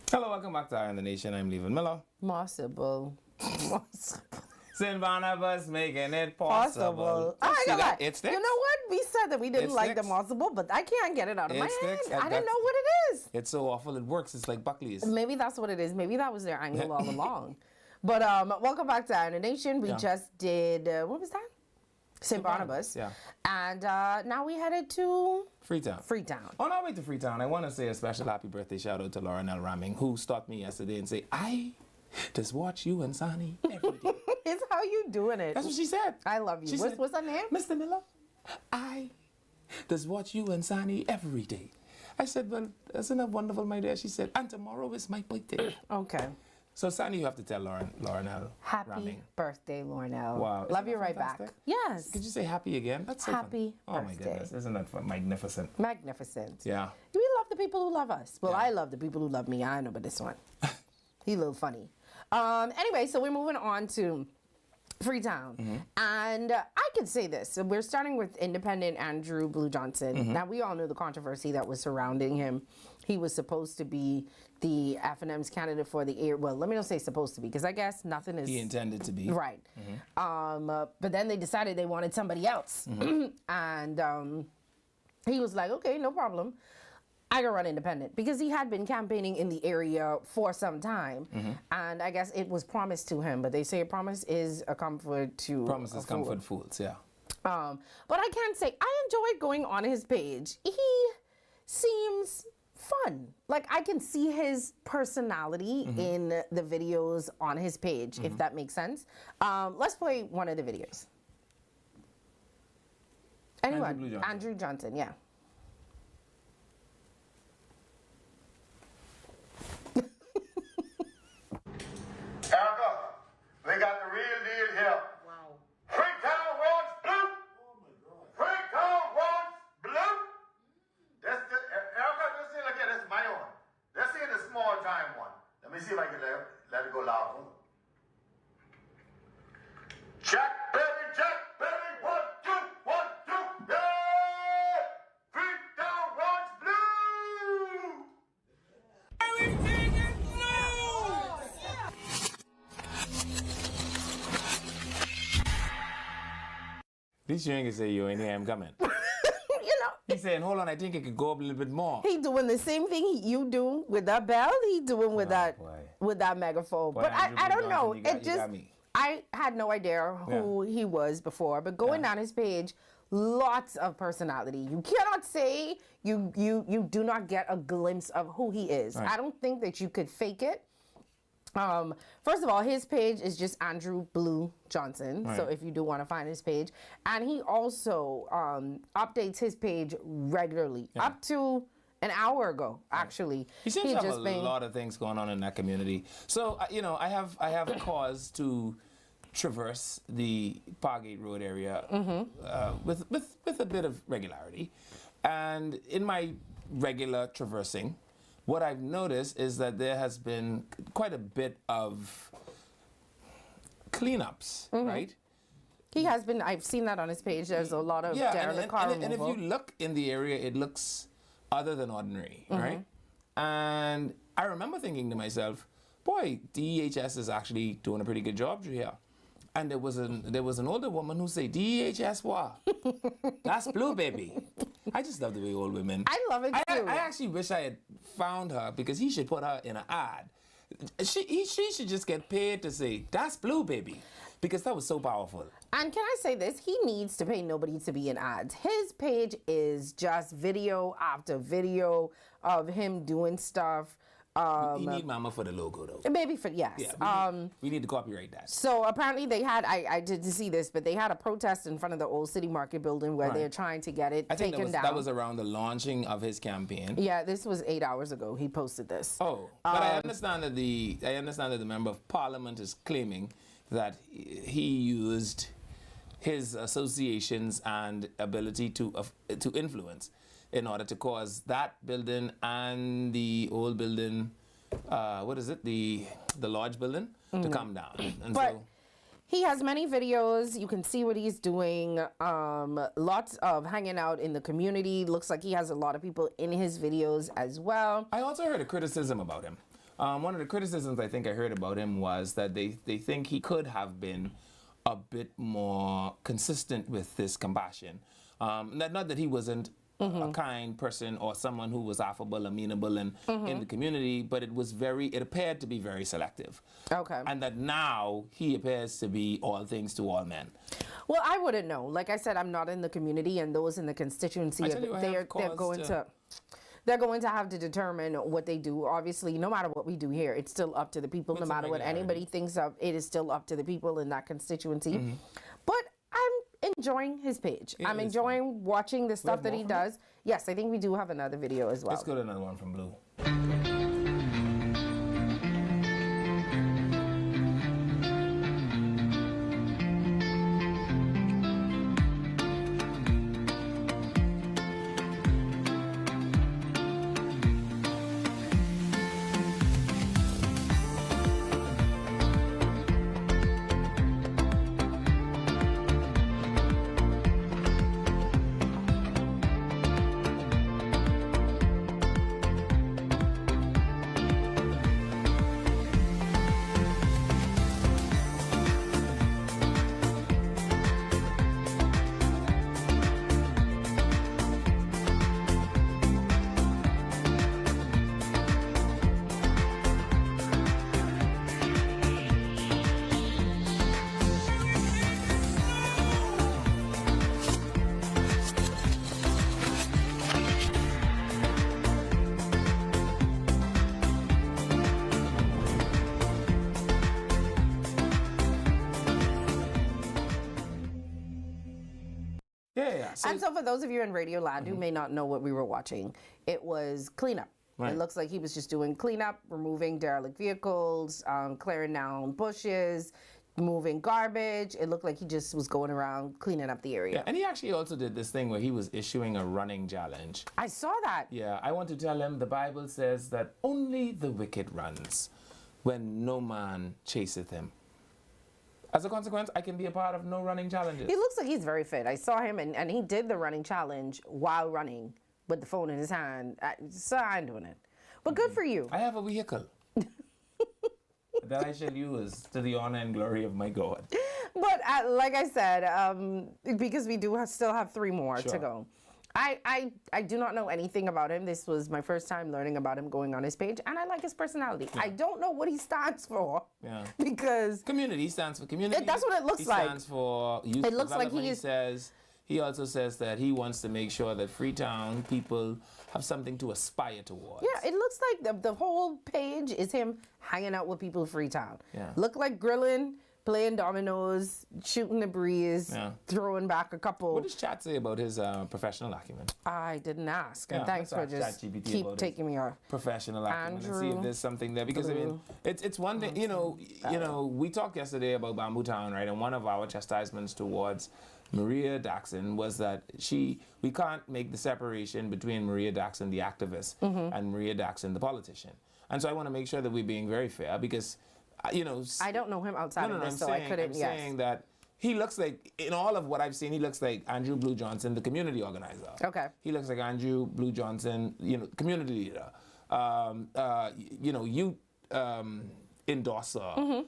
C: Hello, welcome back to Eye on the Nation. I'm Levan Miller.
D: Possible.
C: St. Barnabas making it possible.
D: Oh,
C: See
D: my
C: that?
D: God.
C: It sticks.
D: You know what? We said that we didn't
C: It
D: like the
C: sticks.
D: possible, but I can't get it out of
C: It
D: my
C: sticks.
D: head. I didn't
C: That's-
D: know what it is.
C: It's so awful it works. It's like Buckley's.
D: Maybe that's what it is. Maybe that was their angle all along. But welcome back to Eye on the Nation. We
C: Yeah.
D: just did, what was that? St. Barnabas.
C: Yeah.
D: And now we headed to
C: Freetown.
D: Freetown.
C: On our way to Freetown, I want to say a special happy birthday shout out to Lauren L. Ramming, who stopped me yesterday and say, I just watch you and Sonny every day.
D: It's how you doing it.
C: That's what she said.
D: I love you.
C: She said,
D: What's her name?
C: Mr. Miller, I just watch you and Sonny every day. I said, well, isn't that wonderful, my dear? She said, and tomorrow is my birthday.
D: Okay.
C: So, Sonny, you have to tell Lauren L.
D: Happy
C: Ramming.
D: birthday, Lornell.
C: Wow.
D: Love
C: Isn't
D: you
C: that
D: right
C: fantastic?
D: back. Yes.
C: Could you say happy again? That's so
D: Happy
C: fun. Oh, my
D: birthday.
C: goodness. Isn't that fun? Magnificent?
D: Magnificent.
C: Yeah.
D: We love the people who love us. Well, I love the people who love me. I know about this one. He a little funny. Anyway, so we're moving on to Freetown. And I could say this. So we're starting with independent Andrew Blue Johnson. Now, we all knew the controversy that was surrounding him. He was supposed to be the F&M's candidate for the air. Well, let me not say supposed to be, because I guess nothing is...
C: He intended to be.
D: Right. But then they decided they wanted somebody else. And he was like, okay, no problem. I can run independent, because he had been campaigning in the area for some time. And I guess it was promised to him, but they say a promise is a comfort to
C: Promises
D: a fool.
C: comfort fools, yeah.
D: But I can say I enjoyed going on his page. He seems fun. Like, I can see his personality in the videos on his page, if that makes sense. Let's play one of the videos. Anyone? Andrew Johnson, yeah.
U: Erica, we got the real deal here. Wow. Freetown wants blue. Freetown wants blue. That's the, Erica, just see, look at this, my own. Let's see the small time one. Let me see if I can let it go loud. Jack, baby, 1, 2, 1, 2, yeah! Freetown wants blue. Everything is blue.
C: This young can say, you ain't here, I'm coming.
D: You know.
C: He's saying, hold on, I think it could go up a little bit more.
D: He doing the same thing you do with that bell. He doing with that megaphone.
C: Boy,
D: but
C: Andrew
D: I don't
C: Blue
D: know.
C: Johnson,
D: It just I had no idea who he was before. But going down his page, lots of personality. You cannot say you do not get a glimpse of who he is.
C: Right.
D: I don't think that you could fake it. First of all, his page is just Andrew Blue Johnson.
C: Right.
D: So if you do want to find his page, and he also updates his page regularly, up to an hour ago, actually.
C: He seems to have
D: just
C: a lot of things going on in that community. So, you know, I have cause to traverse the Pargate Road area with a bit of regularity. And in my regular traversing, what I've noticed is that there has been quite a bit of cleanups, right?
D: He has been, I've seen that on his page. There's a lot of derelict car removal.
C: And if you look in the area, it looks other than ordinary, right? And I remember thinking to myself, boy, DEHS is actually doing a pretty good job here. And there was an older woman who said, DEHS what? That's blue, baby. I just love the way old women.
D: I love it too.
C: I actually wish I had found her, because he should put her in an ad. She should just get paid to say, that's blue, baby. Because that was so powerful.
D: And can I say this? He needs to pay nobody to be in ads. His page is just video after video of him doing stuff.
C: You need Mama for the logo, though.
D: Maybe for, yes.
C: Yeah, we need to copyright that.
D: So apparently they had, I did see this, but they had a protest in front of the old City Market building where they're trying to get it taken down.
C: That was around the launching of his campaign.
D: Yeah, this was 8 hours ago. He posted this.
C: Oh, but I understand that the member of parliament is claiming that he used his associations and ability to influence in order to cause that building and the old building, what is it, the lodge building, to come down. And
D: but
C: so
D: he has many videos. You can see what he's doing. Lots of hanging out in the community. Looks like he has a lot of people in his videos as well.
C: I also heard a criticism about him. One of the criticisms I think I heard about him was that they think he could have been a bit more consistent with his compassion. Not that he wasn't a kind person or someone who was affable, amenable, and in the community, but it appeared to be very selective.
D: Okay.
C: And that now he appears to be all things to all men.
D: Well, I wouldn't know. Like I said, I'm not in the community, and those in the constituency, they're going to have to determine what they do. Obviously, no matter what we do here, it's still up to the people. No matter what anybody thinks of, it is still up to the people in that constituency. But I'm enjoying his page. I'm enjoying watching the stuff that he does. Yes, I think we do have another video as well.
C: Let's go to another one from Blue.
D: And so for those of you in Radio Land who may not know what we were watching, it was cleanup. It looks like he was just doing cleanup, removing derelict vehicles, clearing down bushes, moving garbage. It looked like he just was going around cleaning up the area.
C: Yeah, and he actually also did this thing where he was issuing a running challenge.
D: I saw that.
C: Yeah, I want to tell him the Bible says that only the wicked runs when no man chaseth him. As a consequence, I can be a part of no running challenges.
D: He looks like he's very fit. I saw him, and he did the running challenge while running with the phone in his hand. So I'm doing it. But good for you.
C: I have a vehicle that I shall use to the honor and glory of my God.
D: But like I said, because we do still have 3 more to go. I do not know anything about him. This was my first time learning about him going on his page, and I like his personality. I don't know what he stands for.
C: Yeah.
D: Because
C: community stands for community.
D: That's what it looks like.
C: He stands for youth
D: it looks like
C: he also says that he wants to make sure that Freetown people have something to aspire towards.
D: Yeah, it looks like the whole page is him hanging out with people in Freetown.
C: Yeah.
D: Look like grilling, playing dominoes, shooting the breeze, throwing back a couple.
C: What does Chat say about his professional acumen?
D: I didn't ask, and thanks for
C: let's ask
D: just
C: ChatGPT
D: keep
C: about
D: taking me off.
C: Professional acumen and see if there's something there, because I mean, it's one thing. You know, we talked yesterday about Bamboo Town, right? And one of our chastisements towards Maria Daxon was that we can't make the separation between Maria Daxon, the activist, and Maria Daxon, the politician. And so I want to make sure that we're being very fair, because, you know,
D: I don't know him outside of this, so I couldn't.
C: I'm saying that he looks like, in all of what I've seen, he looks like Andrew Blue Johnson, the community organizer.
D: Okay.
C: He looks like Andrew Blue Johnson, you know, community leader, you know, youth endorser.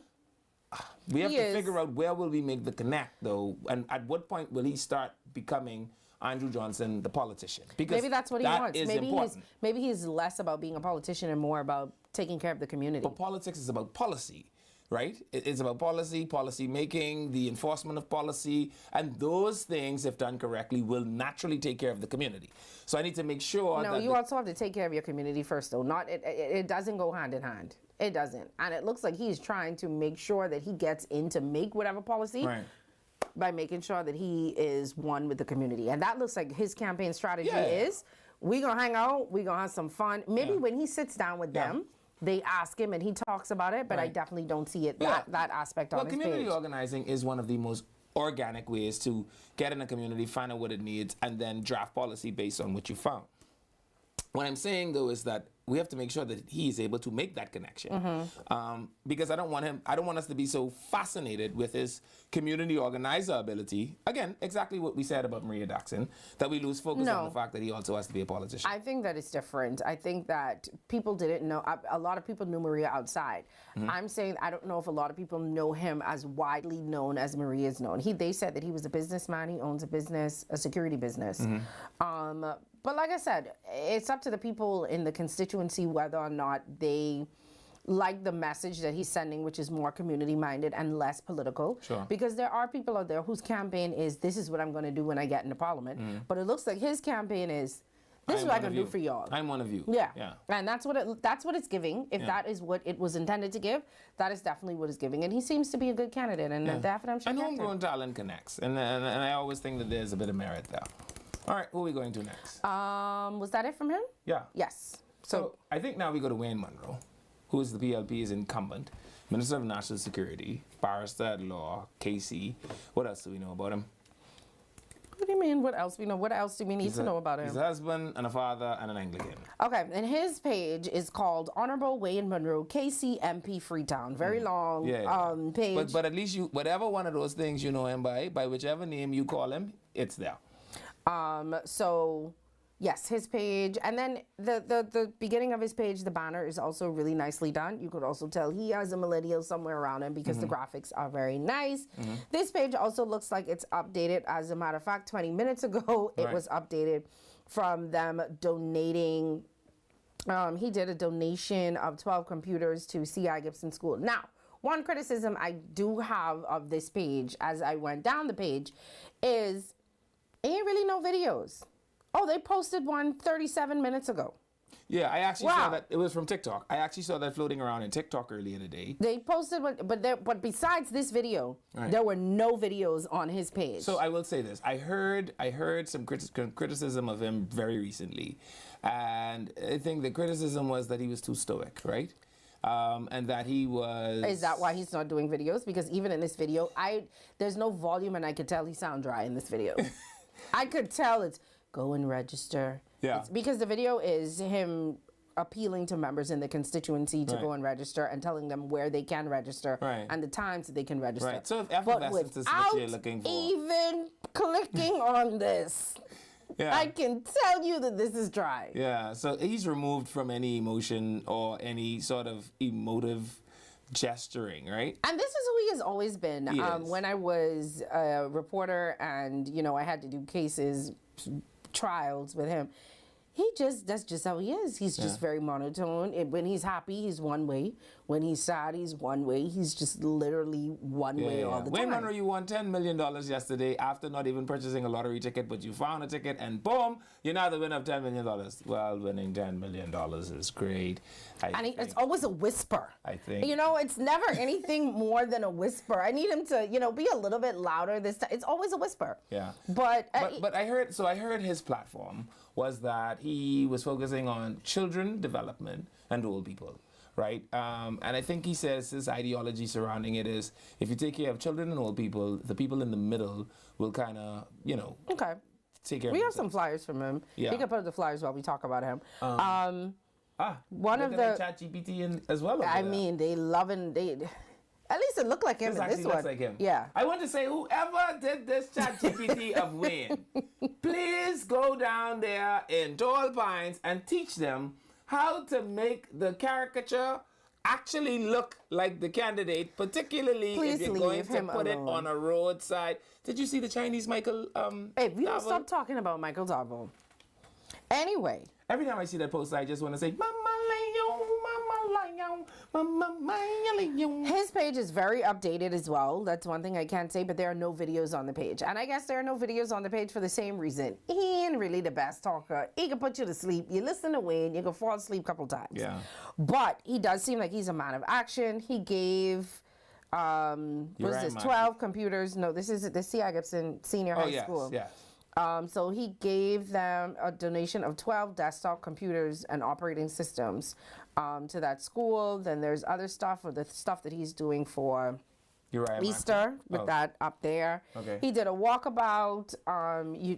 C: We have to figure out where will we make the connect, though, and at what point will he start becoming Andrew Johnson, the politician? Because
D: maybe that's what he wants.
C: Maybe
D: he's less about being a politician and more about taking care of the community.
C: But politics is about policy, right? It's about policy making, the enforcement of policy, and those things, if done correctly, will naturally take care of the community. So I need to make sure
D: No, you also have to take care of your community first, though. It doesn't go hand in hand. It doesn't. And it looks like he's trying to make sure that he gets in to make whatever policy by making sure that he is one with the community. And that looks like his campaign strategy is, we're going to hang out, we're going to have some fun. Maybe when he sits down with them, they ask him and he talks about it, but I definitely don't see it, that aspect on his page.
C: Well, community organizing is one of the most organic ways to get in a community, find out what it needs, and then draft policy based on what you found. What I'm saying, though, is that we have to make sure that he is able to make that connection. Because I don't want us to be so fascinated with his community organizer ability. Again, exactly what we said about Maria Daxon, that we lose focus on the fact that he also has to be a politician.
D: I think that it's different. I think that people didn't know, a lot of people knew Maria outside. I'm saying I don't know if a lot of people know him as widely known as Maria is known. They said that he was a businessman, he owns a business, a security business. But like I said, it's up to the people in the constituency whether or not they like the message that he's sending, which is more community-minded and less political.
C: Sure.
D: Because there are people out there whose campaign is, this is what I'm going to do when I get into Parliament. But it looks like his campaign is, this is what I'm going to do for y'all.
C: I'm one of you.
D: Yeah. And that's what it's giving. If that is what it was intended to give, that is definitely what it's giving. And he seems to be a good candidate. And definitely I'm sure.
C: And homegrown talent connects. And I always think that there's a bit of merit there. All right, who are we going to next?
D: Was that it from him?
C: Yeah.
D: Yes.
C: So I think now we go to Wayne Munro, who is the PLP's incumbent, Minister of National Security, barrister at law, KC. What else do we know about him?
D: What do you mean, what else we know? What else do we need to know about him?
C: He's a husband and a father and an Anglican.
D: Okay, and his page is called Honorable Wayne Munro, KC MP Freetown. Very long page.
C: But at least whatever one of those things you know him by whichever name you call him, it's there.
D: So yes, his page, and then the beginning of his page, the banner is also really nicely done. You could also tell he has a millennial somewhere around him because the graphics are very nice. This page also looks like it's updated. As a matter of fact, 20 minutes ago, it was updated from them donating. He did a donation of 12 computers to C.I. Gibson School. Now, one criticism I do have of this page as I went down the page is ain't really no videos. Oh, they posted one 37 minutes ago.
C: Yeah, I actually saw that. It was from TikTok. I actually saw that floating around in TikTok earlier today.
D: They posted one, but besides this video, there were no videos on his page.
C: So I will say this. I heard some criticism of him very recently. And I think the criticism was that he was too stoic, right? And that he was...
D: Is that why he's not doing videos? Because even in this video, there's no volume and I could tell he sound dry in this video. I could tell it's go and register.
C: Yeah.
D: It's because the video is him appealing to members in the constituency to go and register and telling them where they can register and the times that they can register.
C: Right. So if effervescence is what you're looking for.
D: Even clicking on this, I can tell you that this is dry.
C: Yeah. So he's removed from any emotion or any sort of emotive gesturing, right?
D: And this is who he has always been. When I was a reporter and, I had to do trials with him, that's just how he is. He's just very monotone. When he's happy, he's one way. When he's sad, he's one way. He's just literally one way all the
C: Wayne
D: time.
C: Monroe, you won $10 million yesterday after not even purchasing a lottery ticket, but you found a ticket and boom, you're now the winner of $10 million. Well, winning $10 million is great.
D: It's always a whisper.
C: I think.
D: You know, it's never anything more than a whisper. I need him to, be a little bit louder this time. It's always a whisper.
C: Yeah.
D: But
C: I heard his platform was that he was focusing on children development and old people. Right, and I think he says his ideology surrounding it is if you take care of children and old people, the people in the middle will kind of,
D: okay.
C: take care
D: We
C: of
D: have some flyers from him.
C: Yeah.
D: He can put up the flyers while we talk about him.
C: One of the ChatGPT in as well.
D: I mean, they loving they. At least it looked like him.
C: This
D: in
C: actually
D: this
C: looks
D: one.
C: like him.
D: Yeah.
C: I want to say, whoever did this ChatGPT of Wayne, please go down there in Tall Pines and teach them how to make the caricature actually look like the candidate, particularly
D: Please
C: if you're going
D: leave
C: to
D: him
C: put
D: alone.
C: it on a roadside. Did you see the Chinese Michael?
D: Hey, we don't
C: novel?
D: stop talking about Michael Darbo. Anyway.
C: Every time I see that poster, I just want to say, Mama Leon, Mama Leon, Mama Leon.
D: His page is very updated as well. That's one thing I can't say, but there are no videos on the page. And I guess there are no videos on the page for the same reason. He ain't really the best talker. He can put you to sleep. You listen to Wayne, you can fall asleep a couple times.
C: Yeah.
D: But he does seem like he's a man of action. He gave, what is this, 12 computers. No, this is the C.I. Gibson Senior High School.
C: Yes.
D: So he gave them a donation of 12 desktop computers and operating systems to that school. Then there's other stuff, or the stuff that he's doing for Easter with that up there.
C: Okay.
D: He did a walkabout.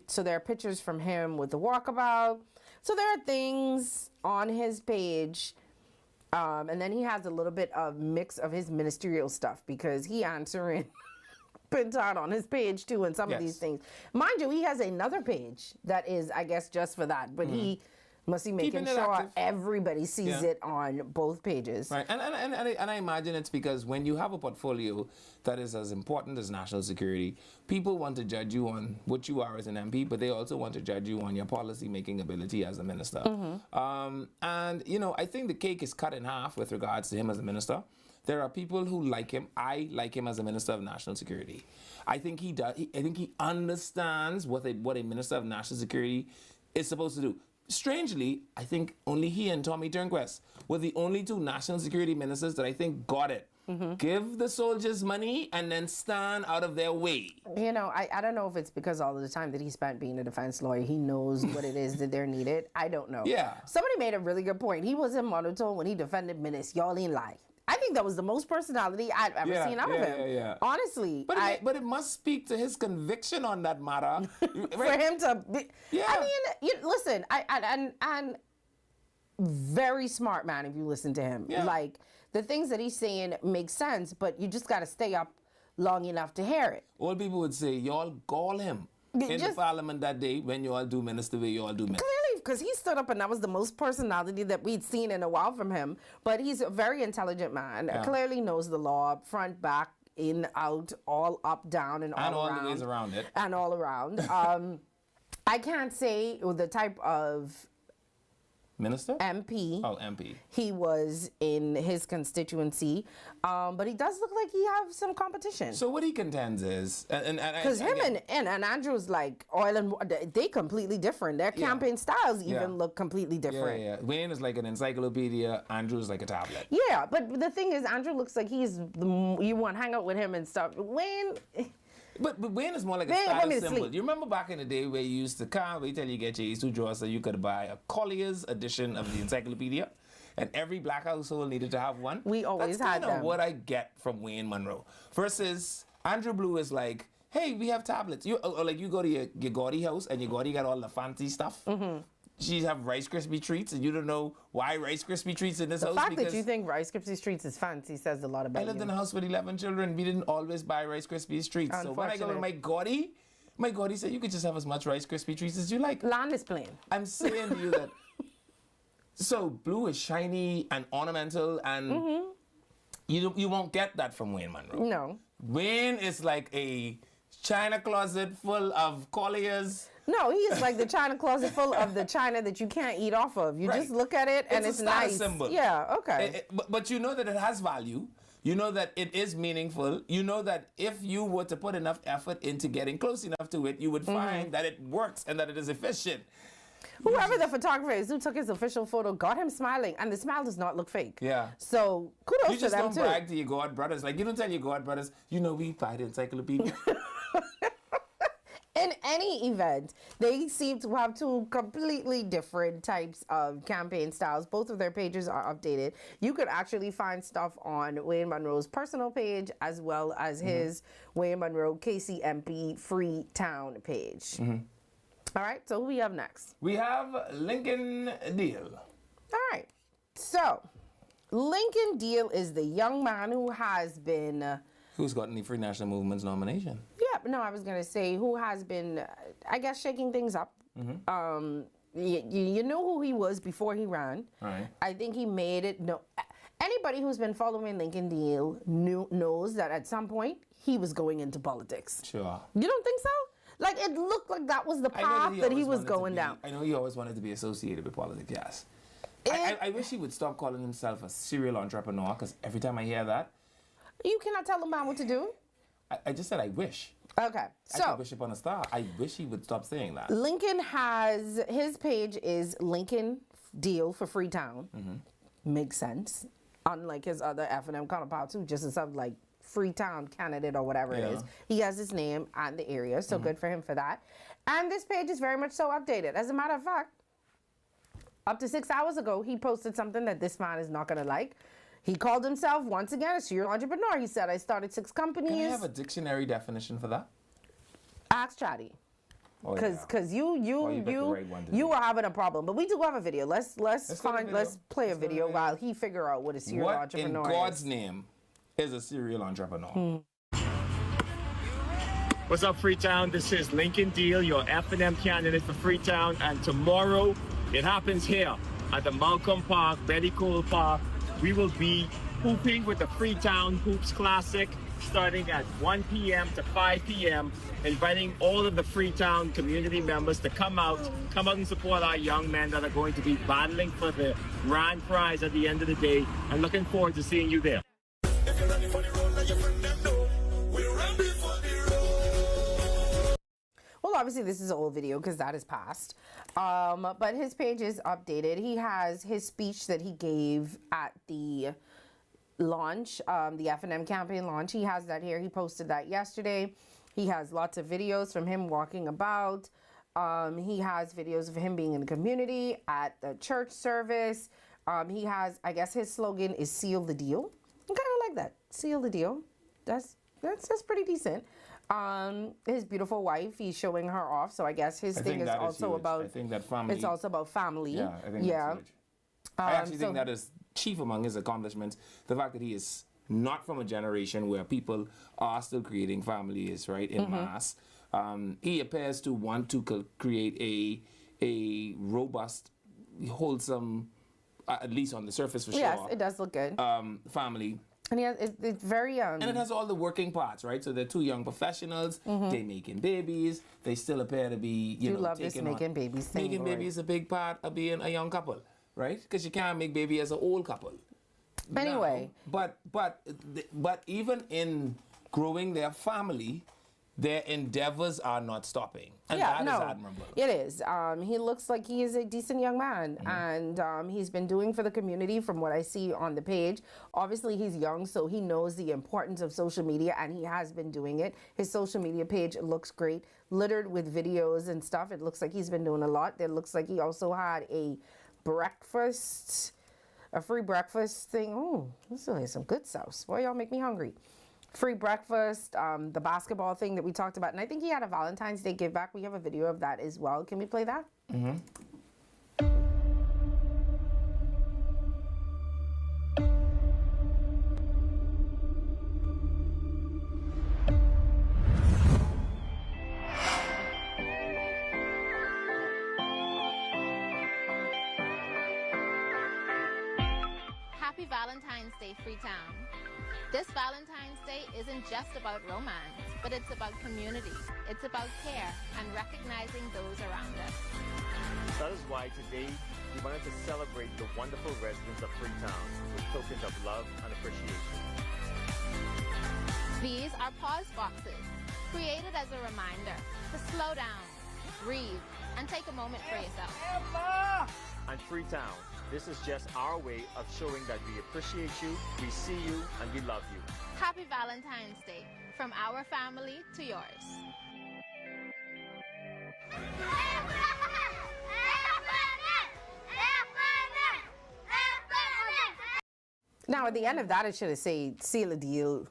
D: So there are pictures from him with the walkabout. So there are things on his page. And then he has a little bit of mix of his ministerial stuff because he answering Pintot on his page too, and some of these things. Mind you, he has another page that is, I guess, just for that. But he must be making sure everybody sees it on both pages.
C: Right, and I imagine it's because when you have a portfolio that is as important as national security, people want to judge you on what you are as an MP, but they also want to judge you on your policy-making ability as a minister. And, I think the cake is cut in half with regards to him as a minister. There are people who like him. I like him as a minister of national security. I think he does. I think he understands what a minister of national security is supposed to do. Strangely, I think only he and Tommy Turnquest were the only two national security ministers that I think got it. Give the soldiers money and then stand out of their way.
D: I don't know if it's because all of the time that he spent being a defense lawyer, he knows what it is that they're needed. I don't know.
C: Yeah.
D: Somebody made a really good point. He was in monotone when he defended Minutes. Y'all ain't lie. I think that was the most personality I've ever seen out of him. Honestly.
C: But it must speak to his conviction on that matter.
D: For him to be, I mean, listen, and very smart man if you listen to him.
C: Yeah.
D: Like, the things that he's saying make sense, but you just got to stay up long enough to hear it.
C: Old people would say, y'all call him in the parliament that day when you all do minister the way you all do minister.
D: Clearly, because he stood up and that was the most personality that we'd seen in a while from him. But he's a very intelligent man.
C: Yeah.
D: Clearly knows the law, front, back, in, out, all up, down, and all around.
C: And all the ways around it.
D: And all around. I can't say the type of
C: Minister?
D: MP.
C: Oh, MP.
D: He was in his constituency, but he does look like he have some competition.
C: So what he contends is,
D: because him and Andrew's like oil and water, they completely different. Their campaign styles even look completely different.
C: Yeah. Wayne is like an encyclopedia. Andrew's like a tablet.
D: Yeah, but the thing is, Andrew looks like you want to hang out with him and stuff. Wayne.
C: But Wayne is more like a status symbol. You remember back in the day where you used to come, wait till you get your East drawer so you could buy a Collier's edition of the encyclopedia, and every black household needed to have one.
D: We always
C: That's
D: had
C: kind of
D: them.
C: what I get from Wayne Monroe. Versus Andrew Blue is like, hey, we have tablets. You go to your Gaudy house and your Gaudy got all the fancy stuff. She have Rice Krispie treats, and you don't know why Rice Krispie treats in this house.
D: The fact that you think Rice Krispie treats is fancy says a lot about you.
C: I lived in a house with 11 children. We didn't always buy Rice Krispie treats. So when I go to my Gaudy said you could just have as much Rice Krispie treats as you like.
D: Land is plain.
C: I'm saying to you that. So blue is shiny and ornamental, and you won't get that from Wayne Monroe.
D: No.
C: Wayne is like a china closet full of Colliers
D: No, he is like the china closet full of the china that you can't eat off of. You just look at it and it's
C: a status
D: nice.
C: symbol.
D: Yeah, okay.
C: But you know that it has value. You know that it is meaningful. You know that if you were to put enough effort into getting close enough to it, you would find that it works and that it is efficient.
D: Whoever the photographer is who took his official photo got him smiling, and the smile does not look fake.
C: Yeah.
D: So kudos
C: You
D: to
C: just
D: them
C: don't
D: too.
C: brag to your God brothers. Like, you don't tell your God brothers, you know, we buy the encyclopedia.
D: In any event, they seem to have two completely different types of campaign styles. Both of their pages are updated. You could actually find stuff on Wayne Monroe's personal page as well as his Wayne Monroe KCMP Freetown page. All right, so who we have next?
C: We have Lincoln Deal.
D: All right, so Lincoln Deal is the young man who has been...
C: Who's gotten the Free National Movement's nomination?
D: Yeah, no, I was going to say who has been, I guess, shaking things up. You know who he was before he ran.
C: Right.
D: I think he made it. No, anybody who's been following Lincoln Deal knows that at some point he was going into politics.
C: Sure.
D: You don't think so? Like, it looked like that was the path that he was going down.
C: I know he always wanted to be associated with politics, yes. I wish he would stop calling himself a serial entrepreneur, because every time I hear that...
D: You cannot tell a man what to do.
C: I just said I wish.
D: Okay,
C: I could wish upon a star. I wish he would stop saying that.
D: Lincoln has, his page is Lincoln Deal for Freetown. Makes sense. Unlike his other F&M counterparts who just is like Freetown candidate or whatever it is. He has his name and the area, so good for him for that. And this page is very much so updated. As a matter of fact, up to 6 hours ago, he posted something that this man is not going to like. He called himself, once again, a serial entrepreneur. He said, I started 6 companies.
C: Can I have a dictionary definition for that?
D: Ask Chatty. Because you are having a problem. But we do have a video. Let's play a video while he figure out what a serial entrepreneur is.
C: What in God's name is a serial entrepreneur?
B: What's up, Freetown? This is Lincoln Deal, your F&M candidate for Freetown. And tomorrow, it happens here at the Malcolm Park, Betty Cole Park. We will be hooping with the Freetown Hoops Classic starting at 1 p.m. to 5 p.m. Inviting all of the Freetown community members to come out and support our young men that are going to be battling for the grand prize at the end of the day. And looking forward to seeing you there.
D: Well, obviously this is an old video because that is past. But his page is updated. He has his speech that he gave at the launch, the F&M campaign launch. He has that here. He posted that yesterday. He has lots of videos from him walking about. He has videos of him being in the community at the church service. He has, I guess his slogan is seal the deal. I kind of like that. Seal the deal. That's pretty decent. His beautiful wife, he's showing her off. So I guess his thing is also about,
C: I think that family.
D: It's also about family.
C: Yeah, I think that's huge. I actually think that is chief among his accomplishments. The fact that he is not from a generation where people are still creating families, right, in mass. He appears to want to create a robust, wholesome, at least on the surface for sure.
D: Yes, it does look good.
C: Family.
D: And it's very
C: and it has all the working parts, right? So they're 2 young professionals. They're making babies. They still appear to be, you know,
D: love this making babies thing.
C: Making babies is a big part of being a young couple, right? Because you can't make baby as an old couple.
D: Anyway,
C: no, but even in growing their family, their endeavors are not stopping, and that is admirable.
D: It is. He looks like he is a decent young man, and he's been doing for the community from what I see on the page. Obviously, he's young, so he knows the importance of social media, and he has been doing it. His social media page looks great, littered with videos and stuff. It looks like he's been doing a lot. It looks like he also had a free breakfast thing. Oh, this is some good sauce. Boy, y'all make me hungry. Free breakfast, the basketball thing that we talked about. And I think he had a Valentine's Day give back. We have a video of that as well. Can we play that?
V: Happy Valentine's Day, Freetown.
G: This Valentine's Day isn't just about romance, but it's about community. It's about care and recognizing those around us.
B: That is why today we wanted to celebrate the wonderful residents of Freetown with tokens of love and appreciation.
G: These are pause boxes, created as a reminder to slow down, breathe, and take a moment for yourself.
B: And Freetown, this is just our way of showing that we appreciate you, we see you, and we love you.
G: Happy Valentine's Day, from our family to yours.
D: Now, at the end of that, it should have said seal a deal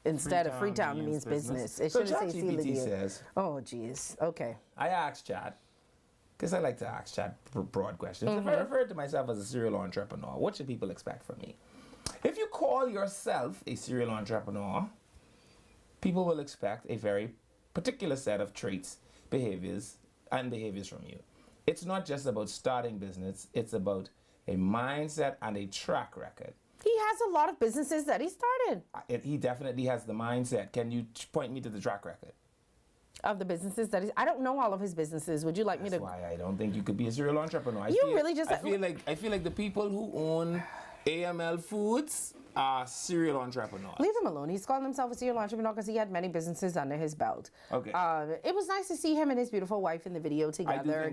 D: instead of Freetown means business. It should have said seal a deal.
C: Says,
D: oh, geez. Okay.
C: I asked Chad, because I like to ask Chad broad questions. If I refer to myself as a serial entrepreneur, what should people expect from me? If you call yourself a serial entrepreneur, people will expect a very particular set of traits, behaviors from you. It's not just about starting business, it's about a mindset and a track record.
D: He has a lot of businesses that he started.
C: He definitely has the mindset. Can you point me to the track record?
D: Of the businesses that I don't know all of his businesses. Would you like me to?
C: That's why I don't think you could be a serial entrepreneur. I feel like the people who own AML Foods are serial entrepreneurs.
D: Leave him alone. He's calling himself a serial entrepreneur because he had many businesses under his belt.
C: Okay.
D: It was nice to see him and his beautiful wife in the video together,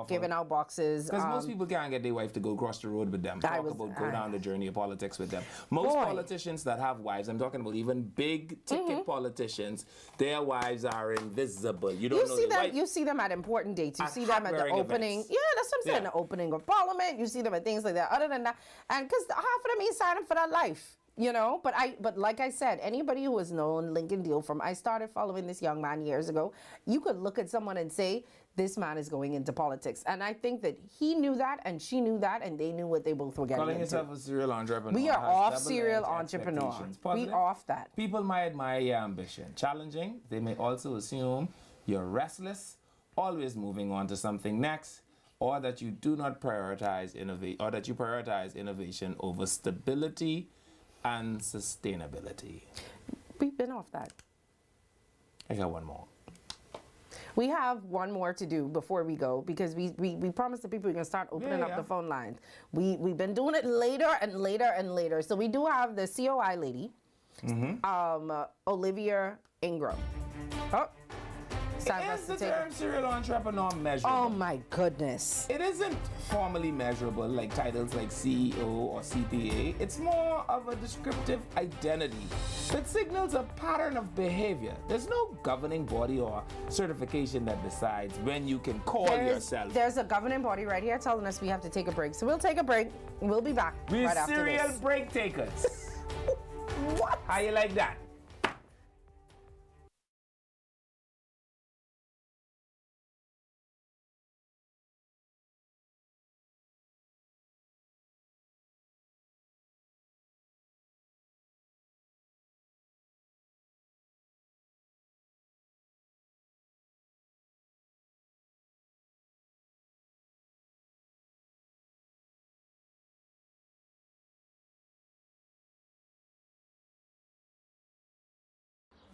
D: giving out boxes.
C: Because most people can't get their wife to go across the road with them, go down the journey of politics with them. Most politicians that have wives, I'm talking about even big ticket politicians, their wives are invisible. You don't know them.
D: You see them at important dates. You see them at the opening.
C: Events.
D: Yeah, that's what I'm saying. The opening of Parliament. You see them at things like that. Other than that, and because half of them ain't signing for that life. You know, but like I said, anybody who has known Lincoln Deal from I started following this young man years ago, you could look at someone and say, this man is going into politics. And I think that he knew that and she knew that and they knew what they both were getting
C: Calling
D: into.
C: yourself a serial entrepreneur.
D: We are off serial entrepreneur. We off that.
C: People might admire your ambition. Challenging, they may also assume you're restless, always moving on to something next, or that you do not prioritize innovation over stability and sustainability.
D: We've been off that.
C: I got one more.
D: We have one more to do before we go because we promised the people we're gonna start opening up the phone lines. We've been doing it later and later and later. So we do have the COI lady, Olivia Ingram. Oh.
C: Is the term serial entrepreneur measurable?
D: Oh my goodness.
C: It isn't formally measurable like titles like CEO or CPA. It's more of a descriptive identity that signals a pattern of behavior. There's no governing body or certification that decides when you can call yourself.
D: There's a governing body right here telling us we have to take a break. So we'll take a break. We'll be back right after this.
C: We're serial break takers.
D: What?
C: How you like that?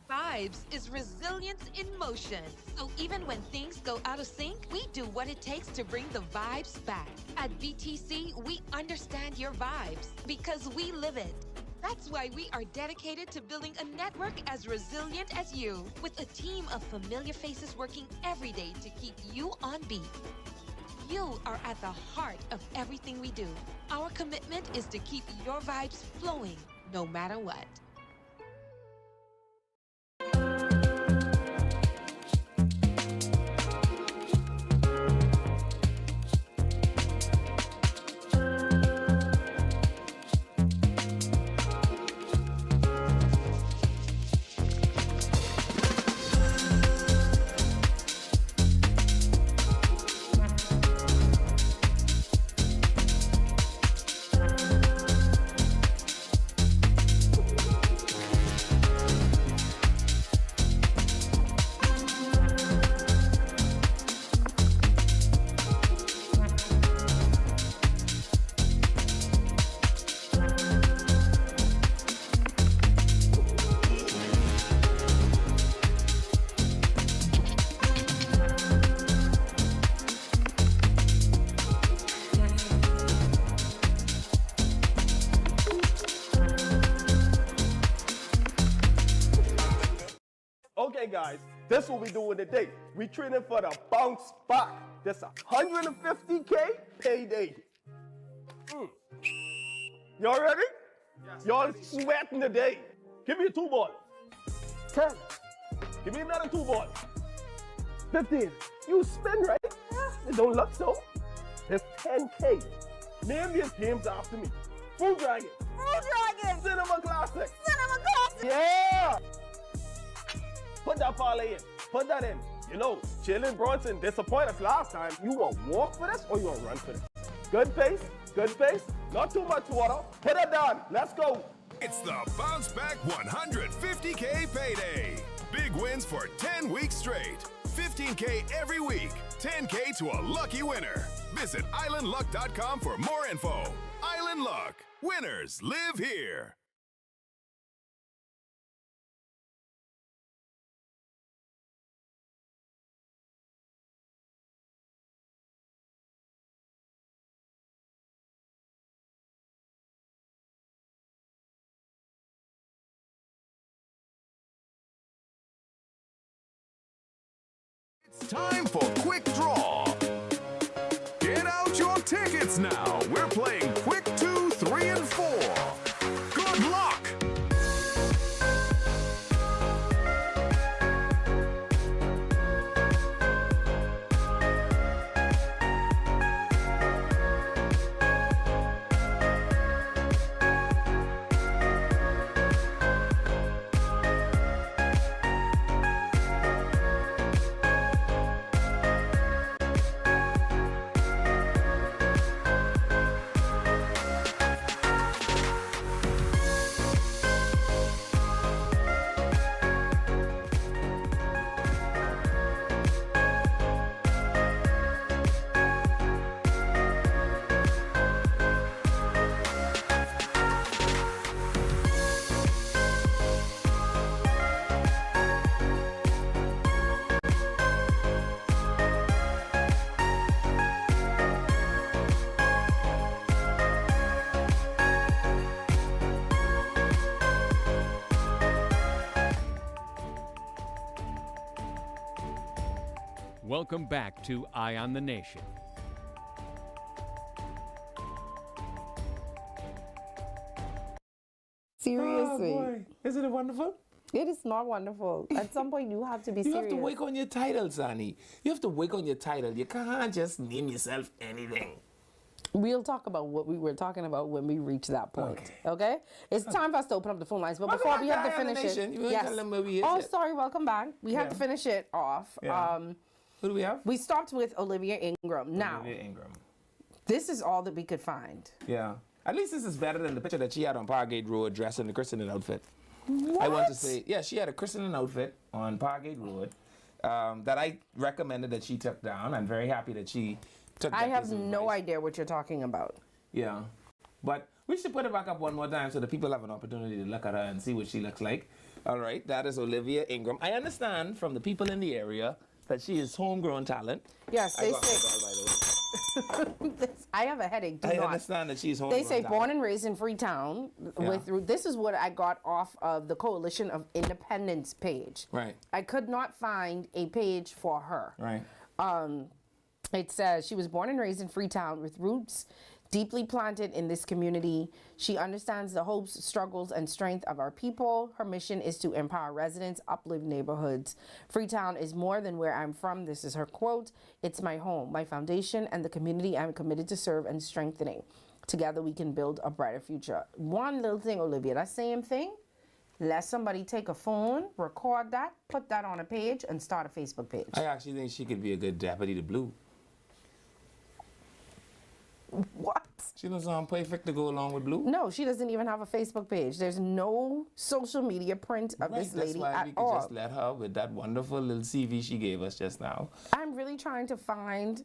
F: Vibes is resilience in motion. So even when things go out of sync, we do what it takes to bring the vibes back. At BTC, we understand your vibes because we live it. That's why we are dedicated to building a network as resilient as you, with a team of familiar faces working every day to keep you on beat. You are at the heart of everything we do. Our commitment is to keep your vibes flowing, no matter what.
L: Okay, guys, this is what we doing today. We training for the bounce back. This 150K payday. Y'all ready? Yes. Y'all sweating today. Give me a 2 ball. 10. Give me another 2 ball. 15. You spin, right? It don't look so. It's 10K. Name these games after me. Food Dragon.
M: Food Dragon.
L: Cinema Classic.
M: Cinema Classic.
L: Yeah. Put that parlay in. Put that in. You know, Jalen Brunson disappointed us last time. You want to walk for this or you want to run for this? Good pace. Good pace. Not too much water. Put it down. Let's go.
A: It's the Bounce Back 150K payday. Big wins for 10 weeks straight. 15K every week. 10K to a lucky winner. Visit islandluck.com for more info. Island Luck. Winners live here. It's time for Quick Draw. Get out your tickets now. We're playing Quick 2, 3, and 4. Good luck.
E: Welcome back to Eye on the Nation.
D: Seriously.
C: Oh boy, isn't it wonderful?
D: It is not wonderful. At some point, you have to be
C: You
D: serious.
C: have to work on your title, Sonny. You have to work on your title. You can't just name yourself anything.
D: We'll talk about what we were talking about when we reach that point. Okay? It's time for us to open up the phone lines. But
C: Welcome
D: before
C: back
D: we
C: to
D: have to
C: Eye on the
D: finish it.
C: Nation. You ain't tell them where we is
D: Oh,
C: yet.
D: sorry. Welcome back. We have
C: Yeah.
D: to finish it off.
C: Yeah. Who do we have?
D: We stopped with Olivia Ingram. Now,
C: Olivia Ingram.
D: this is all that we could find.
C: Yeah. At least this is better than the picture that she had on Pargate Road dressed in the christening outfit.
D: What?
C: I want to say, yeah, she had a christening outfit on Pargate Road that I recommended that she took down. I'm very happy that she took
D: I
C: that
D: have
C: piece of
D: no
C: advice.
D: idea what you're talking about.
C: Yeah. But we should put it back up one more time so the people have an opportunity to look at her and see what she looks like. All right, that is Olivia Ingram. I understand from the people in the area that she is homegrown talent.
D: Yes,
C: I
D: they
C: got
D: say.
C: my ball, by the way.
D: I have a headache. Do
C: I
D: not.
C: understand that she's homegrown
D: They say
C: talent.
D: born and raised in Freetown. This is what I got off of the Coalition of Independence page.
C: Right.
D: I could not find a page for her.
C: Right.
D: It says she was born and raised in Freetown with roots deeply planted in this community. She understands the hopes, struggles, and strength of our people. Her mission is to empower residents, uplift neighborhoods. Freetown is more than where I'm from. This is her quote. It's my home, my foundation, and the community I'm committed to serve and strengthening. Together we can build a brighter future. One little thing, Olivia, that same thing, let somebody take a phone, record that, put that on a page, and start a Facebook page.
C: I actually think she could be a good deputy to Blue.
D: What?
C: She doesn't sound perfect to go along with Blue.
D: No, she doesn't even have a Facebook page. There's no social media print of this
C: That's
D: lady
C: why
D: at
C: we could
D: all.
C: just let her with that wonderful little CV she gave us just now.
D: I'm really trying to find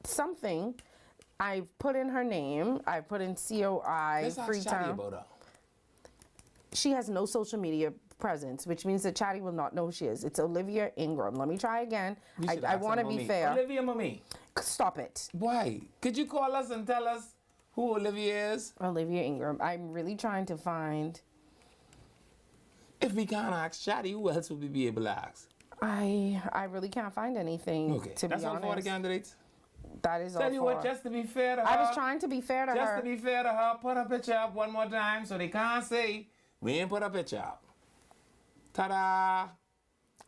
D: something. I've put in her name. I put in COI,
C: Let's ask Chatty
D: Freetown.
C: about her.
D: She has no social media presence, which means that Chatty will not know who she is. It's Olivia Ingram. Let me try again.
C: We should
D: I
C: ask
D: want to
C: her
D: be
C: mommy.
D: fair.
C: Olivia Mommy.
D: Stop it.
C: Why? Could you call us and tell us who Olivia is?
D: Olivia Ingram. I'm really trying to find.
C: If we can't ask Chatty, who else would we be able to ask?
D: I really can't find anything,
C: Okay,
D: to be
C: that's all
D: honest.
C: for the candidates.
D: That is all
C: Tell you
D: for.
C: what, just to be fair to her.
D: I was trying to be fair to her.
C: Just to be fair to her, put her picture up one more time so they can't say we ain't put her picture up. Ta-da!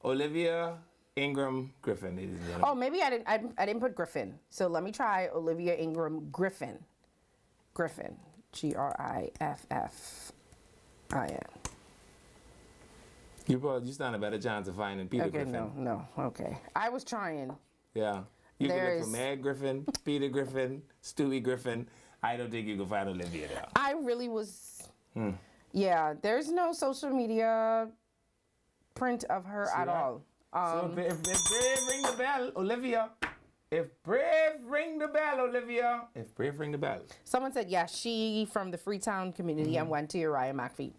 C: Olivia Ingram Griffin, ladies and gentlemen.
D: Oh, maybe I didn't put Griffin. So let me try Olivia Ingram Griffin. Griffin. Griffin.
C: You stand a better chance of finding Peter
D: Okay,
C: Griffin.
D: no. Okay. I was trying.
C: Yeah. You can look
D: There's-
C: for Meg Griffin, Peter Griffin, Stewie Griffin. I don't think you can find Olivia there.
D: I really was. Yeah, there's no social media print of her
C: See
D: at
C: that?
D: all.
C: So if Brave ring the bell, Olivia. If Brave ring the bell, Olivia. If Brave ring the bell.
D: Someone said, yeah, she from the Freetown community and went to Uriah McPhee.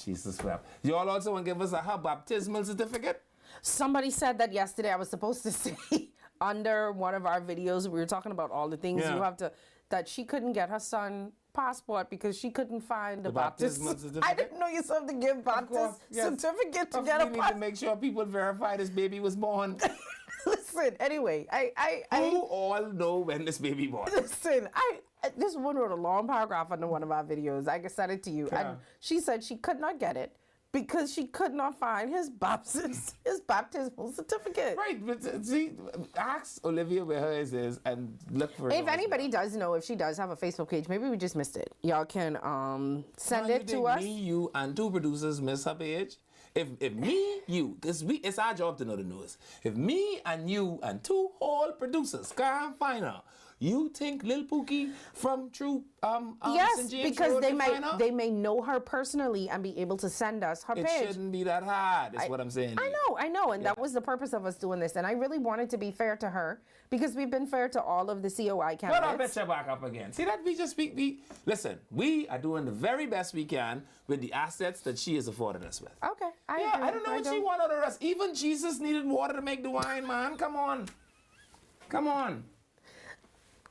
C: Jesus, well. You all also want to give us her baptismal certificate?
D: Somebody said that yesterday. I was supposed to say under one of our videos, we were talking about all the things
C: Yeah.
D: you have to, that she couldn't get her son passport because she couldn't find the Baptist.
C: baptismal certificate?
D: I didn't know you still have to give Baptist certificate to get a
C: We need to
D: passport.
C: make sure people verify this baby was born.
D: Listen, anyway,
C: Who all know when this baby born?
D: Listen, this woman wrote a long paragraph under one of our videos. I can send it to you.
C: Yeah.
D: And she said she could not get it because she could not find his baptismal certificate.
C: Right, but see, ask Olivia where hers is and look for it.
D: If anybody does know, if she does have a Facebook page, maybe we just missed it. Y'all can send
C: You
D: it to
C: think
D: us.
C: Me, you, and two producers miss her page. If me, you, because it's our job to know the news. If me and you and two whole producers can't find her, you think Lil Pookie from True
D: Yes,
C: St. James
D: because
C: Road
D: they
C: can
D: may
C: find her?
D: they may know her personally and be able to send us her
C: It
D: page.
C: shouldn't be that hard, is what I'm saying.
D: I know, and that was the purpose of us doing this. And I really wanted to be fair to her because we've been fair to all of the COI
C: Put our
D: candidates.
C: picture back up again. See that we just speak. Listen, we are doing the very best we can with the assets that she has afforded us with.
D: Okay, I
C: Yeah,
D: agree.
C: I don't know what she want out of us. Even Jesus needed water to make the wine, man. Come on.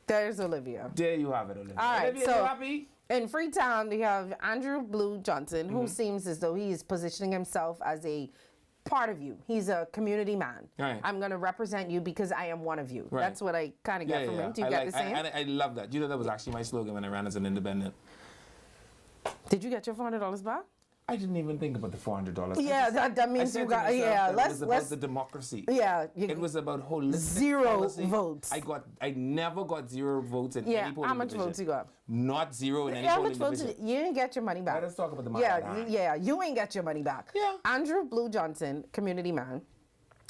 D: There's Olivia.
C: There you have it, Olivia.
D: All right,
C: Olivia,
D: so
C: you happy?
D: in Freetown, we have Andrew Blue Johnson, who seems as though he is positioning himself as a part of you. He's a community man.
C: Right.
D: I'm going to represent you because I am one of you.
C: Right.
D: That's what I kind of get from him. Do you get the same?
C: I love that. You know, that was actually my slogan when I ran as an independent.
D: Did you get your $400 back?
C: I didn't even think about the $400.
D: Yeah, that means you got. Yeah,
C: it was about the democracy.
D: Yeah,
C: it was about holistic
D: zero
C: policy.
D: votes.
C: I never got 0 votes in any polling
D: how much
C: division.
D: votes you got?
C: Not 0 in any
D: How
C: polling
D: much votes?
C: division.
D: You didn't get your money back.
C: Let us talk about the money.
D: Yeah, you ain't get your money back.
C: Yeah.
D: Andrew Blue Johnson, community man.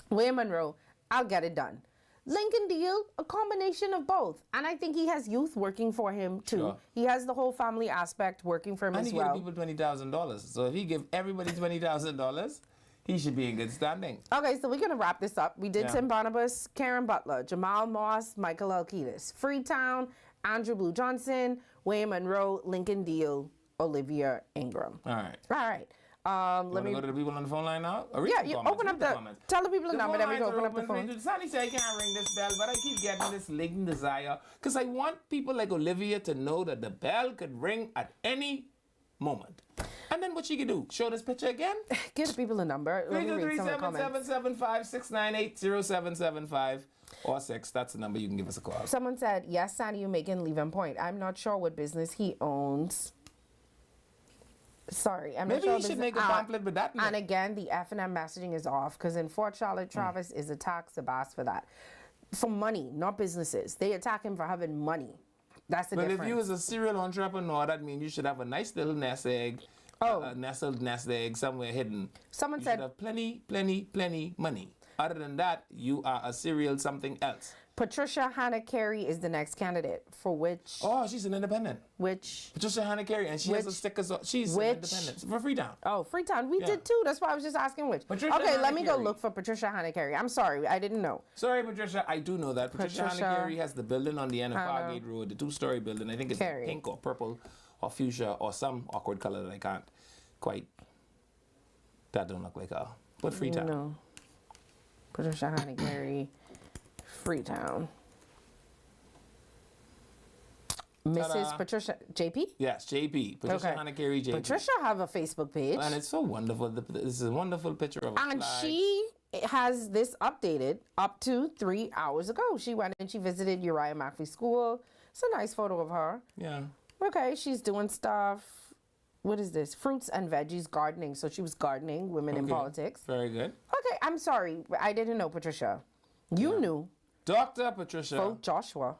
D: William Monroe, I'll get it done. Lincoln Deal, a combination of both. And I think he has youth working for him too.
C: Sure.
D: He has the whole family aspect working for him
C: And
D: as
C: he
D: well.
C: gave people $20,000. So if he give everybody $20,000, he should be in good standing.
D: Okay, so we're going to wrap this up. We did
C: Yeah.
D: Tim Barnabas, Karen Butler, Jamal Moss, Michael Alkitis, Freetown, Andrew Blue Johnson, William Monroe, Lincoln Deal, Olivia Ingram.
C: All right.
D: All right.
C: Let me go to the people on the phone line now? Or read
D: Yeah,
C: the
D: you
C: comments,
D: open
C: read
D: up
C: the
D: the,
C: comments.
D: tell the people the number, then we
C: phone
D: can
C: lines
D: open up
C: are
D: the phone.
C: Sonny said I can't ring this bell, but I keep getting this latent desire because I want people like Olivia to know that the bell could ring at any moment. And then what she can do? Show this picture again?
D: Give the people the number. Let me read some of the comments.
C: 323-775-698-0775 or 6. That's the number you can give us a call.
D: Someone said, yes, Sandy, you make an even point. I'm not sure what business he owns. Sorry, I'm
C: Maybe
D: not sure.
C: he should make a pamphlet with that.
D: And again, the F&M messaging is off because in Fort Charlotte, Travis is attacked Sebas for that. For money, not businesses. They attack him for having money. That's the
C: But
D: difference.
C: if you was a serial entrepreneur, that means you should have a nice little nest egg, nestled nest egg somewhere hidden.
D: Someone
C: You
D: said
C: should have plenty money. Other than that, you are a serial something else.
D: Patricia Hannah Carey is the next candidate for which?
C: Oh, she's an independent.
D: Which?
C: Patricia Hannah Carey, and she has a sticker. She's an independent for Freetown.
D: Oh, Freetown. We did too. That's why I was just asking which.
C: Patricia
D: okay,
C: Hannah
D: let me go
C: Carey.
D: look for Patricia Hannah Carey. I'm sorry, I didn't know.
C: Sorry, Patricia. I do know that. Patricia Hannah Carey has the building on the end of
D: Hannah
C: Fargate Road, the 2-story building. I think it's
D: Carey.
C: pink or purple or fuchsia or some awkward color that I can't quite. That don't look like her. But Freetown.
D: No. Patricia Hannah Carey, Freetown. Mrs.
C: Ta-da.
D: Patricia JP?
C: Yes, JP. Patricia
D: Okay.
C: Hannah Carey, JP.
D: Patricia have a Facebook page.
C: And it's so wonderful. This is a wonderful picture of a
D: And
C: flag.
D: she it has this updated up to 3 hours ago. She went and she visited Uriah McAfee School. It's a nice photo of her.
C: Yeah.
D: Okay, she's doing stuff. What is this? Fruits and veggies gardening. So she was gardening, women in politics.
C: Very good.
D: Okay, I'm sorry. I didn't know, Patricia. You knew.
C: Dr. Patricia.
D: Vote Joshua.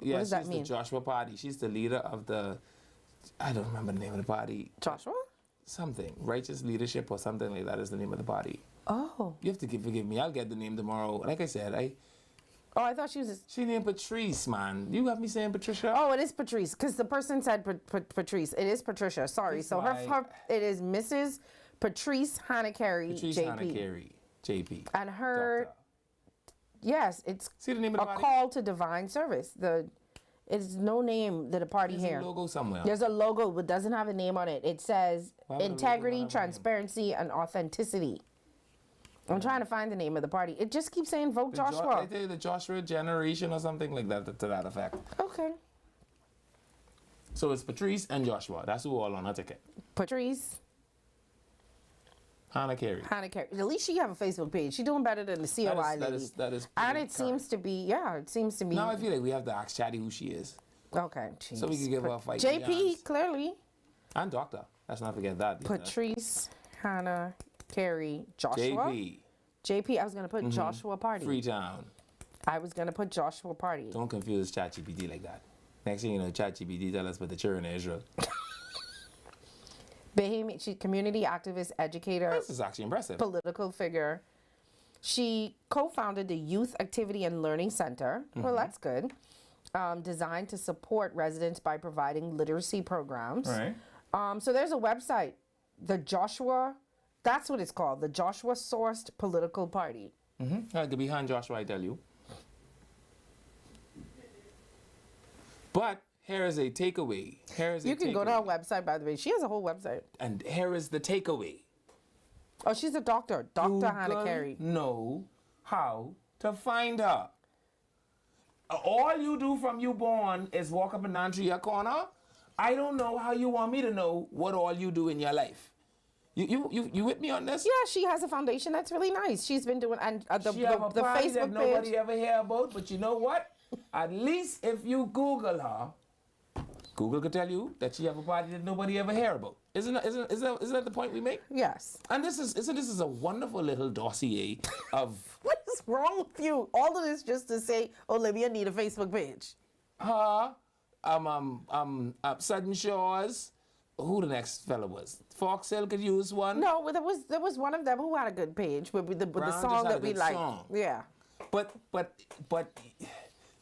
C: Yeah,
D: what does that
C: she's
D: mean?
C: the Joshua Party. She's the leader of the, I don't remember the name of the party.
D: Joshua?
C: Something. Righteous Leadership or something like that is the name of the party.
D: Oh.
C: You have to forgive me. I'll get the name tomorrow. Like I said,
D: I thought she was...
C: She named Patrice, man. You have me saying Patricia?
D: Oh, it is Patrice, because the person said Patrice. It is Patricia. Sorry. So it is Mrs. Patrice Hannah Carey,
C: Patrice
D: JP.
C: Hannah Carey, JP.
D: And her...
C: Doctor.
D: Yes, it's
C: See the name of the
D: a
C: party?
D: call to divine service. It's no name to the party
C: There's
D: here.
C: a logo somewhere.
D: There's a logo, but doesn't have a name on it. It says
C: Why would a logo
D: integrity,
C: not have a
D: transparency, and authenticity. I'm trying to find the name of the party. It just keeps saying vote Joshua.
C: I tell you, the Joshua Generation or something like that, to that effect.
D: Okay.
C: So it's Patrice and Joshua. That's who all on her ticket.
D: Patrice
C: Hannah Carey.
D: Hannah Carey. At least she have a Facebook page. She's doing better than the COI lady.
C: That is
D: and
C: pretty
D: it seems to be, it seems to be.
C: Now I feel like we have to ask Chatty who she is.
D: Okay,
C: so we can give her a fight.
D: JP, clearly.
C: And Doctor. Let's not forget that.
D: Patrice Hannah Carey Joshua.
C: JP.
D: I was going to put Joshua Party.
C: Freetown.
D: I was going to put Joshua Party.
C: Don't confuse ChatGPT like that. Next thing you know, ChatGPT tell us about the children of Israel.
D: Bahamian, she's community activist, educator.
C: This is actually impressive.
D: Political figure. She co-founded the Youth Activity and Learning Center. Well, that's good. Designed to support residents by providing literacy programs.
C: Right.
D: So there's a website, the Joshua, that's what it's called, the Joshua Sourced Political Party.
C: Behind Joshua, I tell you. But here is a takeaway.
D: You can go to her website, by the way. She has a whole website.
C: And here is the takeaway.
D: Oh, she's a doctor. Dr. Hannah Carey.
C: Know how to find her. All you do from you born is walk up and down to your corner. I don't know how you want me to know what all you do in your life. You with me on this?
D: Yeah, she has a foundation that's really nice. She's been doing the
C: party
D: Facebook
C: that nobody
D: page.
C: ever hear about. But you know what? At least if you Google her, Google could tell you that she have a party that nobody ever hear about. Isn't that the point we make?
D: Yes.
C: And this is a wonderful little dossier of.
D: What is wrong with you? All of this just to say Olivia need a Facebook page.
C: Sudden Shores. Who the next fella was? Fox Hill could use one.
D: No, there was one of them who had a good page with the song that we like. Yeah.
C: But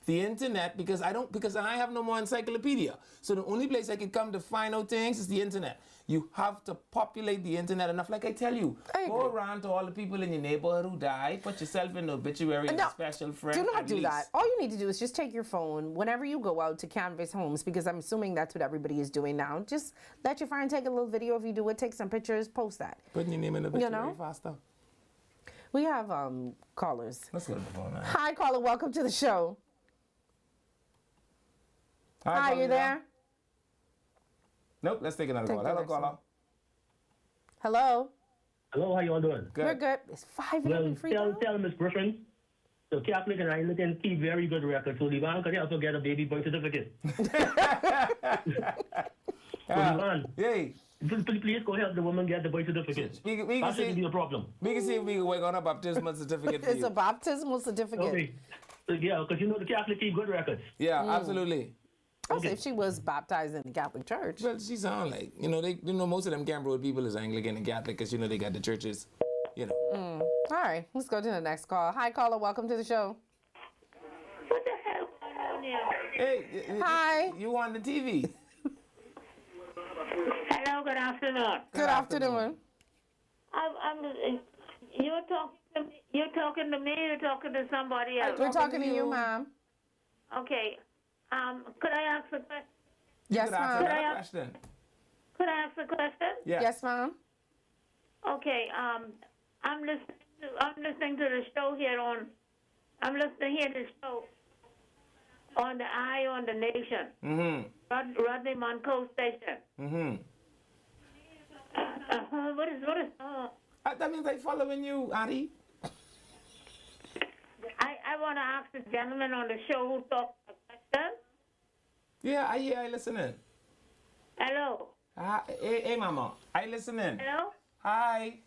C: the internet, because I have no more encyclopedia. So the only place I can come to find out things is the internet. You have to populate the internet enough. Like I tell you, go around to all the people in your neighborhood who died, put yourself in the obituary as a special friend.
D: Do not do that. All you need to do is just take your phone whenever you go out to canvas homes, because I'm assuming that's what everybody is doing now. Just let your friend take a little video if you do it, take some pictures, post that.
C: Putting your name in the obituary faster.
D: We have callers.
C: Let's go to the phone now.
D: Hi, caller. Welcome to the show. Hi, you there?
C: Nope, let's take another call. Hello, caller.
D: Hello.
K: Hello, how you all doing?
C: Good.
D: We're good. It's 5 minutes free.
K: Tell Miss Griffin, the Catholic and Anglican keep very good records. So Levan can also get a baby birth certificate. Levan, please go help the woman get the birth certificate. That shouldn't be a problem.
C: We can see if we can work on a baptismal certificate for you.
D: It's a baptismal certificate.
K: Okay. Yeah, because you know the Catholic keep good records.
C: Yeah, absolutely.
D: Also, if she was baptized in the Catholic Church.
C: Well, she sound like, most of them Camp Road people is Anglican and Catholic because, they got the churches,
D: All right, let's go to the next call. Hi, caller. Welcome to the show.
V: What the hell going on here?
C: Hey.
D: Hi.
C: You on the TV?
V: Hello, good afternoon.
D: Good afternoon.
V: You're talking to me, you're talking to somebody else?
D: We're talking to you, ma'am.
V: Okay. Could I ask a question?
D: Yes, ma'am.
V: Could I ask a question?
D: Yes, ma'am.
V: Okay. I'm listening to the show here on. I'm listening here to the show on the Eye on the Nation.
C: Mm-hmm.
V: Rodney Monco station.
C: Mm-hmm.
V: What is?
C: That means they following you, Addie.
V: I want to ask the gentleman on the show who talked a question.
C: Yeah, I listening.
V: Hello.
C: Hey, Mama. I listening.
V: Hello.
C: Hi.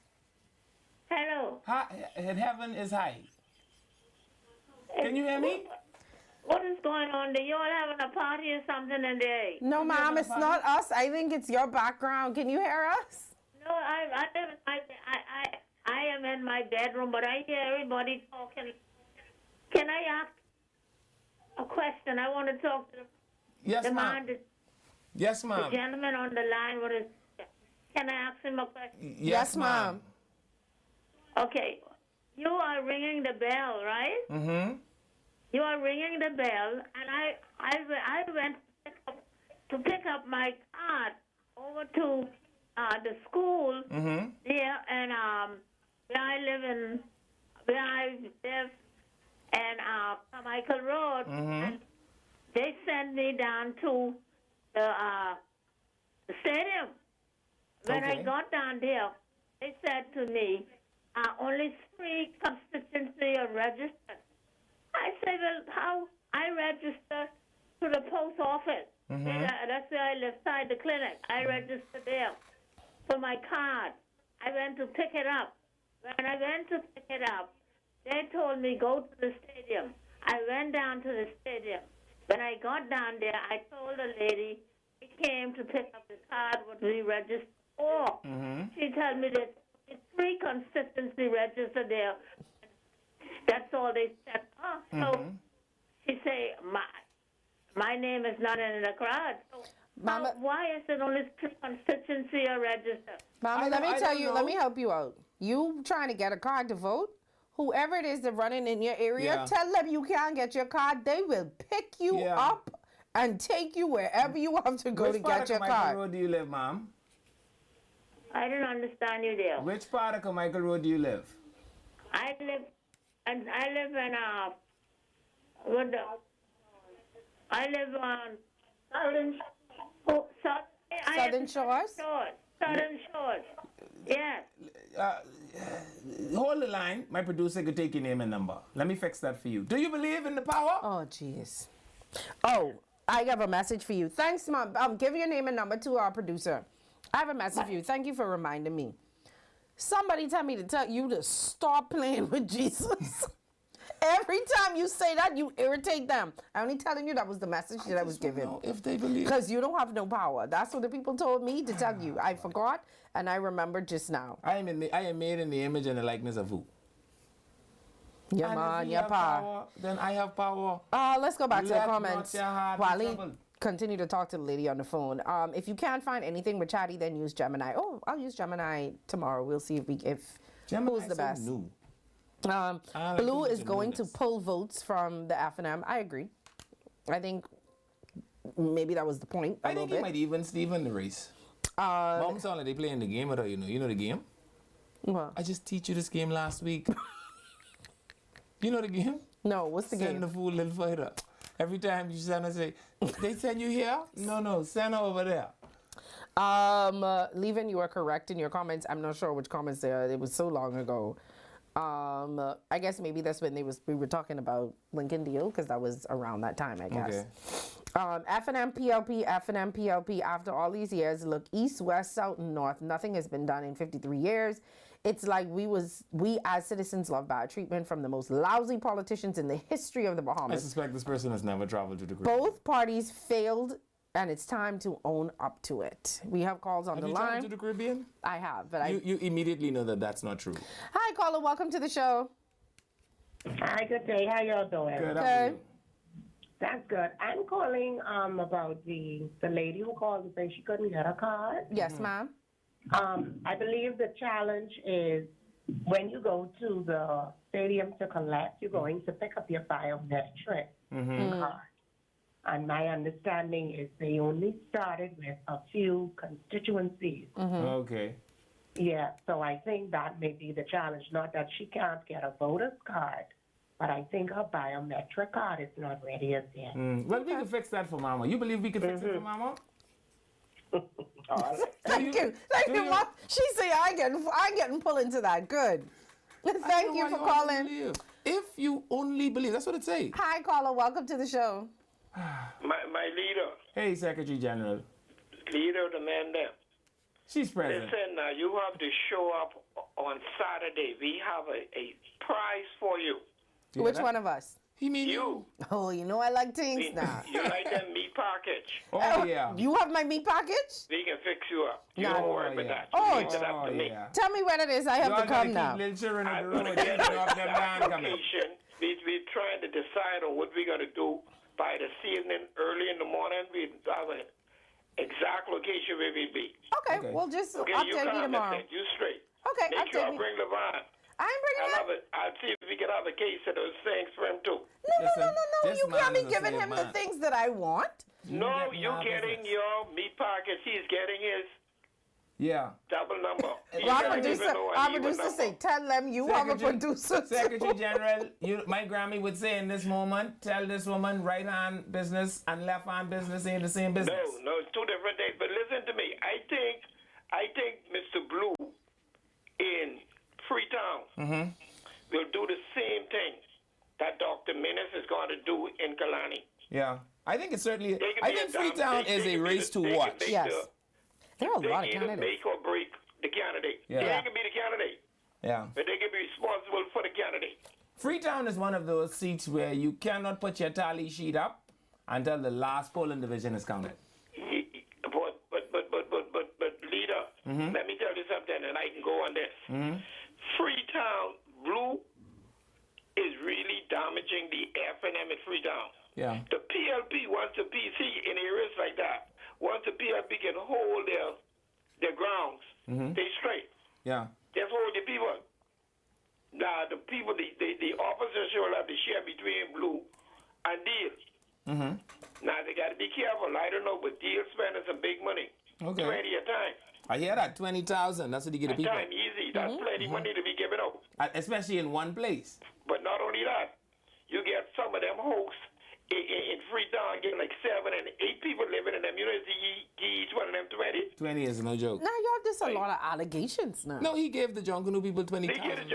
V: Hello.
C: Hi. Heaven is high. Can you hear me?
V: What is going on? Are you all having a party or something in there?
D: No, Mom, it's not us. I think it's your background. Can you hear us?
V: No, I am in my bedroom, but I hear everybody talking. Can I ask a question? I want to talk to
C: Yes, ma'am. Yes, ma'am.
V: The gentleman on the line. Can I ask him a question?
C: Yes, ma'am.
V: Okay. You are ringing the bell, right?
C: Mm-hmm.
V: You are ringing the bell, and I went to pick up my card over to the school there, and where I live and Michael Road, and they sent me down to the stadium. When I got down there, they said to me, only 3 constituencies are registered. I said, well, how? I registered to the post office. That's where I live, beside the clinic. I registered there for my card. I went to pick it up. When I went to pick it up, they told me, go to the stadium. I went down to the stadium. When I got down there, I told the lady, we came to pick up the card, what we registered for. She told me that 3 constituencies registered there. That's all they said. So she say, my name is not in the crowd. So
D: Mama,
V: why is it only 3 constituencies are registered?
D: Mama, let me tell you, let me help you out. You trying to get a card to vote? Whoever it is that's running in your area, tell them you can't get your card. They will pick you up and take you wherever you have to go to get your card.
C: Which part of Michael Road do you live, Mom?
V: I didn't understand you there.
C: Which part of Michael Road do you live?
V: I live in
D: Southern Shores.
V: Southern Shores. Yes.
C: Hold the line. My producer could take your name and number. Let me fix that for you. Do you believe in the power?
D: Oh, jeez. Oh, I have a message for you. Thanks, Mom. Give your name and number to our producer. I have a message for you. Thank you for reminding me. Somebody tell me to tell you to stop playing with Jesus. Every time you say that, you irritate them. I'm only telling you that was the message that I was given.
C: If they believe.
D: Because you don't have no power. That's what the people told me to tell you. I forgot, and I remembered just now.
C: I am made in the image and the likeness of who?
D: Your man, your power.
C: Then I have power.
D: Let's go back to the comments.
C: Wally,
D: continue to talk to the lady on the phone. If you can't find anything with Chatty, then use Gemini. Oh, I'll use Gemini tomorrow. We'll see if who's the best.
C: New.
D: Blue is going to pull votes from the F&M. I agree. I think maybe that was the point.
C: I think he might even Steven the race. Mom sound like they playing the game without you know. You know the game?
D: What?
C: I just teach you this game last week. You know the game?
D: No, what's the game?
C: Send the fool little fighter. Every time you send her say, they send you here? No, send her over there.
D: Levin, you are correct in your comments. I'm not sure which comments they are. It was so long ago. I guess maybe that's when we were talking about Lincoln Deal, because that was around that time, I guess. Okay. F&M PLP, after all these years, look east, west, south, and north. Nothing has been done in 53 years. It's like we as citizens love bad treatment from the most lousy politicians in the history of the Bahamas.
C: I suspect this person has never traveled to the Caribbean.
D: Both parties failed, and it's time to own up to it. We have calls on the line.
C: Have you traveled to the Caribbean?
D: I have, but
C: you immediately know that that's not true.
D: Hi, caller. Welcome to the show.
I: Hi, good day. How y'all doing?
C: Good. How are you?
I: That's good. I'm calling about the lady who called and said she couldn't get a card.
D: Yes, ma'am.
I: I believe the challenge is when you go to the stadium to collect, you're going to pick up your biometric card. And my understanding is they only started with a few constituencies.
C: Okay.
I: Yeah, so I think that may be the challenge. Not that she can't get a voter's card, but I think her biometric card is not ready as yet.
C: Well, we can fix that for Mama. You believe we can fix it for Mama?
D: Thank you, Mom. She say I getting pulled into that. Good. Thank you for calling.
C: If you only believe, that's what it say.
D: Hi, caller. Welcome to the show.
J: My leader.
C: Hey, Secretary General.
J: Leader of the man there.
C: She's present.
J: Listen, you have to show up on Saturday. We have a prize for you.
D: Which one of us?
C: He mean
J: you.
D: Oh, you know I like things now.
J: You like that meat package?
C: Oh, yeah.
D: You have my meat package?
J: We can fix you up. You
D: No.
J: don't worry about that.
D: Oh,
J: Leave it up to me.
D: Tell me when it is. I have to come now.
J: I'm going to get the exact location. We're trying to decide on what we're going to do by this evening, early in the morning. We have an exact location where we'll be.
D: Okay, we'll just
J: Okay, you
D: update me
J: calm
D: tomorrow.
J: it. You straight.
D: Okay,
J: Make sure I
D: update me.
J: bring LeVon.
D: I'm bringing him.
J: I'll see if we can have a case of those things for him too.
D: No, you can't be giving him the things that I want.
J: No, you getting your meat package. He's getting his
C: Yeah.
J: double number.
D: Our producer say, tell them you have a producer.
C: Secretary General, my Grammy would say in this moment, tell this woman right hand business and left hand business ain't the same business.
J: No, it's two different things. But listen to me. I think Mr. Blue in Freetown will do the same thing that Dr. Menace is going to do in Kalani.
C: Yeah. I think it's certainly, I think Freetown is a race to watch.
D: Yes. There are a lot of
J: They can
D: candidates.
J: make or break the candidate.
C: Yeah.
J: They can be the candidate,
C: Yeah.
J: but they can be responsible for the candidate.
C: Freetown is one of those seats where you cannot put your tally sheet up until the last polling division is counted.
J: But leader, let me tell you something, and I can go on this. Freetown Blue is really damaging the F&M at Freetown.
C: Yeah.
J: The PLP wants a PC in areas like that. Once the PLP can hold their grounds, they straight.
C: Yeah.
J: Just hold the people. Now the people, the opposition will have to share between Blue and Deal. Now they got to be careful. I don't know, but Deal spending some big money.
C: Okay.
J: 20 a time.
C: I hear that, 20,000. That's what you get the
J: A
C: people.
J: time, easy. That's plenty money to be given out.
C: Especially in one place.
J: But not only that, you get some of them hosts in Freetown getting like 7 and 8 people living in them. You know, each one of them 20.
C: 20 is no joke.
D: Now, y'all, there's a lot of allegations now.
C: No, he gave the Junkanoo people 20,000.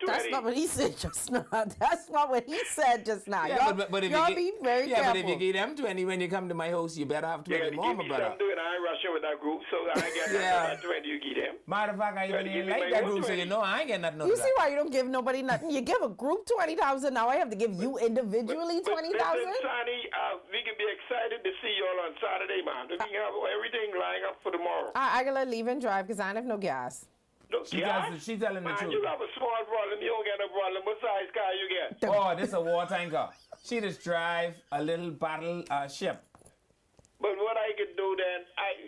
D: That's not what he said just now. That's not what he said just now.
C: Yeah,
D: y'all,
C: but if
D: y'all
C: you
D: be very careful.
C: but if you give them 20 when you come to my house, you better have 20 more, my brother.
J: I'm doing. I ain't rushing with that group, so I ain't getting that 20 you give them.
C: Matter of fact, I even didn't like that group, so you know I ain't getting nothing.
D: You see why you don't give nobody nothing? You give a group 20,000. Now I have to give you individually 20,000.
J: Listen, Sonny, we can be excited to see y'all on Saturday, man. We can have everything lined up for tomorrow.
D: I gotta leave and drive because I don't have no gas.
J: No,
C: She's telling the truth.
J: You have a small problem. You don't get no problem. What size car you get?
C: Oh, this is a war tanker. She just drive a little battle ship.
J: But what I can do then,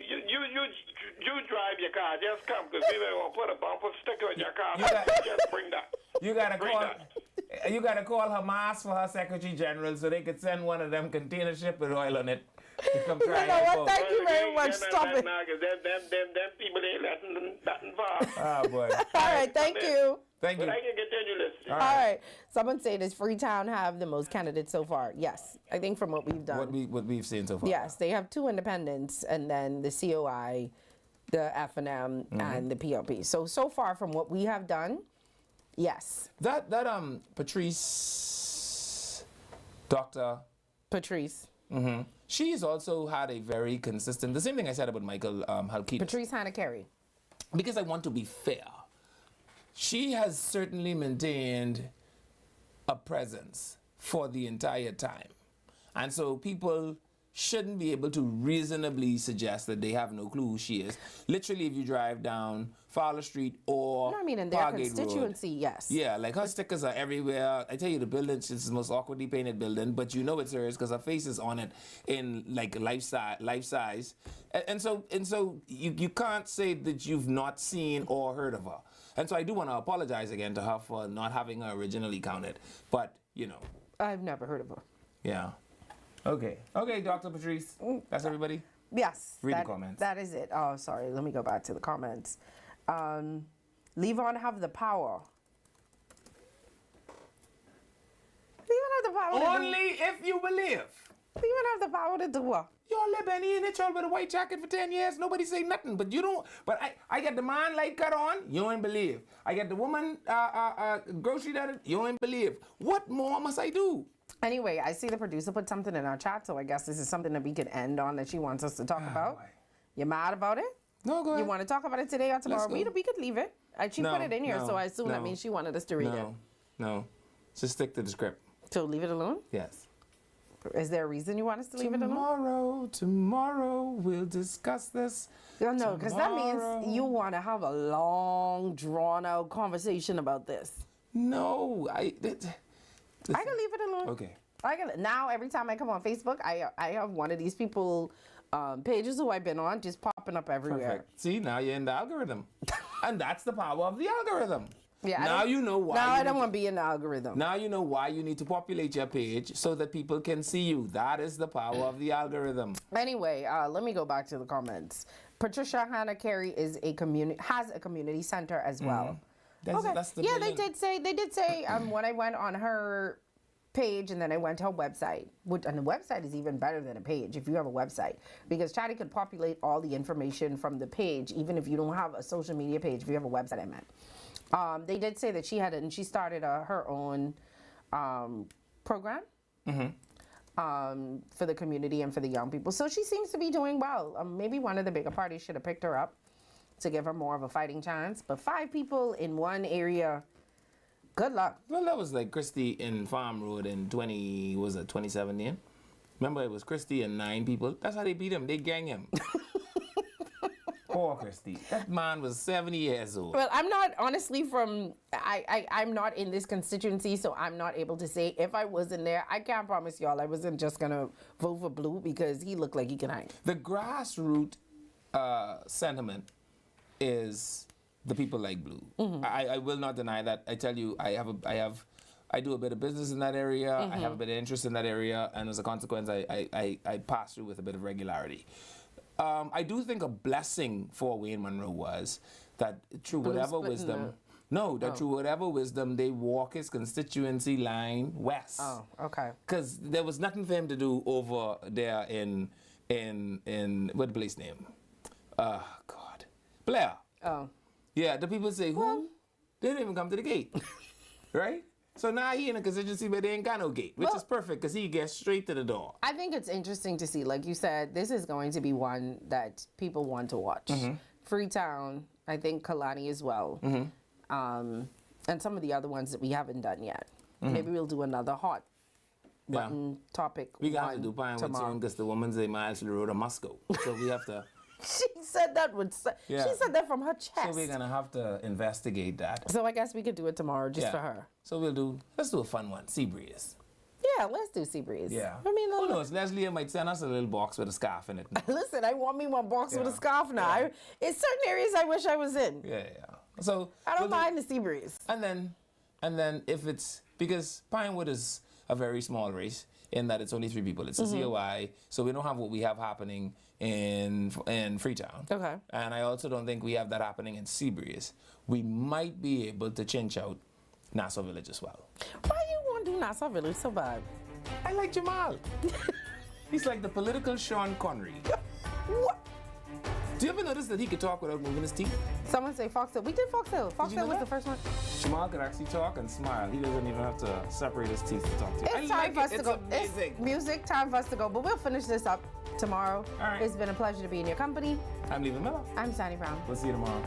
J: you drive your car. Just come because we may want to put a bumper sticker on your car. Just bring that.
C: You gotta call Hamas for her Secretary General so they could send one of them container ship with oil on it to come try.
D: You know what? Thank you very much. Stop it.
J: Them people ain't letting nothing far.
C: Oh boy.
D: All right, thank you.
C: Thank you.
J: But I can continue listening.
D: All right. Someone say, does Freetown have the most candidates so far? Yes. I think from what we've done.
C: What we've seen so far.
D: Yes, they have 2 independents and then the COI, the F&M, and the PLP. So far from what we have done, yes.
C: That Patrice, Dr.
D: Patrice.
C: She's also had a very consistent, the same thing I said about Michael Halkitis.
D: Patrice Hannah Carey.
C: Because I want to be fair. She has certainly maintained a presence for the entire time. And so people shouldn't be able to reasonably suggest that they have no clue who she is. Literally, if you drive down Fowler Street or
D: in their
C: Pargate
D: constituency,
C: Road,
D: yes.
C: Yeah, like her stickers are everywhere. I tell you, the building is the most awkwardly painted building, but you know it's hers because her face is on it in like life size. And so you can't say that you've not seen or heard of her. And so I do want to apologize again to her for not having her originally counted. But, you know.
D: I've never heard of her.
C: Yeah. Okay, Dr. Patrice. That's everybody?
D: Yes.
C: Read the comments.
D: That is it. Oh, sorry. Let me go back to the comments. Levon have the power. Levon have the power.
C: Only if you believe.
D: Levon have the power to do what?
C: Y'all let Benny in it, y'all with a white jacket for 10 years, nobody say nothing. But you don't, but I get the man light cut on, you ain't believe. I get the woman grocery done, you ain't believe. What more must I do?
D: Anyway, I see the producer put something in our chat, so I guess this is something that we could end on that she wants us to talk about. You mad about it?
C: No, go ahead.
D: You want to talk about it today or tomorrow? We could leave it. She put it in here, so I assume that means she wanted us to read it.
C: No, just stick to the script.
D: So leave it alone?
C: Yes.
D: Is there a reason you want us to leave it alone?
C: Tomorrow we'll discuss this.
D: No, because that means you want to have a long, drawn-out conversation about this.
C: No,
D: I can leave it alone.
C: Okay.
D: Now, every time I come on Facebook, I have one of these people pages who I've been on just popping up everywhere.
C: Perfect. See, now you're in the algorithm. And that's the power of the algorithm.
D: Yeah.
C: Now you know why.
D: Now I don't want to be in the algorithm.
C: Now you know why you need to populate your page so that people can see you. That is the power of the algorithm.
D: Anyway, let me go back to the comments. Patricia Hannah Carey has a community center as well.
C: That's the
D: they did say when I went on her page and then I went to her website, and the website is even better than a page if you have a website, because Chatty could populate all the information from the page even if you don't have a social media page. If you have a website, I meant. They did say that she started her own program for the community and for the young people. So she seems to be doing well. Maybe one of the bigger parties should have picked her up to give her more of a fighting chance. But 5 people in one area, good luck.
C: Well, that was like Christie in Farm Road in 2017. Remember, it was Christie and 9 people. That's how they beat him. They gang him. Poor Christie. That man was 70 years old.
D: Well, I'm not, honestly, I'm not in this constituency, so I'm not able to say if I wasn't there. I can't promise y'all I wasn't just going to vote for Blue because he looked like he can hang.
C: The grassroots sentiment is the people like Blue. I will not deny that. I tell you, I do a bit of business in that area. I have a bit of interest in that area, and as a consequence, I pass through with a bit of regularity. I do think a blessing for Wayne Monroe was that through whatever wisdom, through whatever wisdom, they walk his constituency line west.
D: Oh, okay.
C: Because there was nothing for him to do over there in what the place name? God, Blair.
D: Oh.
C: Yeah, the people say, who? They didn't even come to the gate, right? So now he in a constituency where they ain't got no gate, which is perfect because he gets straight to the door.
D: I think it's interesting to see, like you said, this is going to be one that people want to watch. Freetown, I think Kalani as well, and some of the other ones that we haven't done yet. Maybe we'll do another hot button topic.
C: We got to do Pinewood soon because the woman's a miles to the road of Moscow, so we have to.
D: She said that she said that from her chest.
C: So we're gonna have to investigate that.
D: So I guess we could do it tomorrow just for her.
C: So let's do a fun one, Sea Breeze.
D: Yeah, let's do Sea Breeze.
C: Yeah.
D: I mean,
C: who knows? Leslie might send us a little box with a scarf in it.
D: Listen, I want me one box with a scarf now. In certain areas I wish I was in.
C: Yeah. So
D: I don't mind the Sea Breeze.
C: And then if it's because Pinewood is a very small race in that it's only 3 people. It's a COI, so we don't have what we have happening in Freetown.
D: Okay.
C: And I also don't think we have that happening in Seabreeze. We might be able to chinch out Nassau Village as well.
D: Why you want to do Nassau Village so bad?
C: I like Jamal. He's like the political Sean Connery.
D: What?
C: Do you ever notice that he could talk without moving his teeth?
D: Someone say Fox Hill. We did Fox Hill. Fox Hill was the first one.
C: Jamal could actually talk and smile. He doesn't even have to separate his teeth to talk to you.
D: It's time for us to go.
C: Amazing.
D: It's music, time for us to go. But we'll finish this up tomorrow.
C: All right.
D: It's been a pleasure to be in your company.
C: I'm Leland Miller.
D: I'm Sandy Brown.
C: We'll see you tomorrow.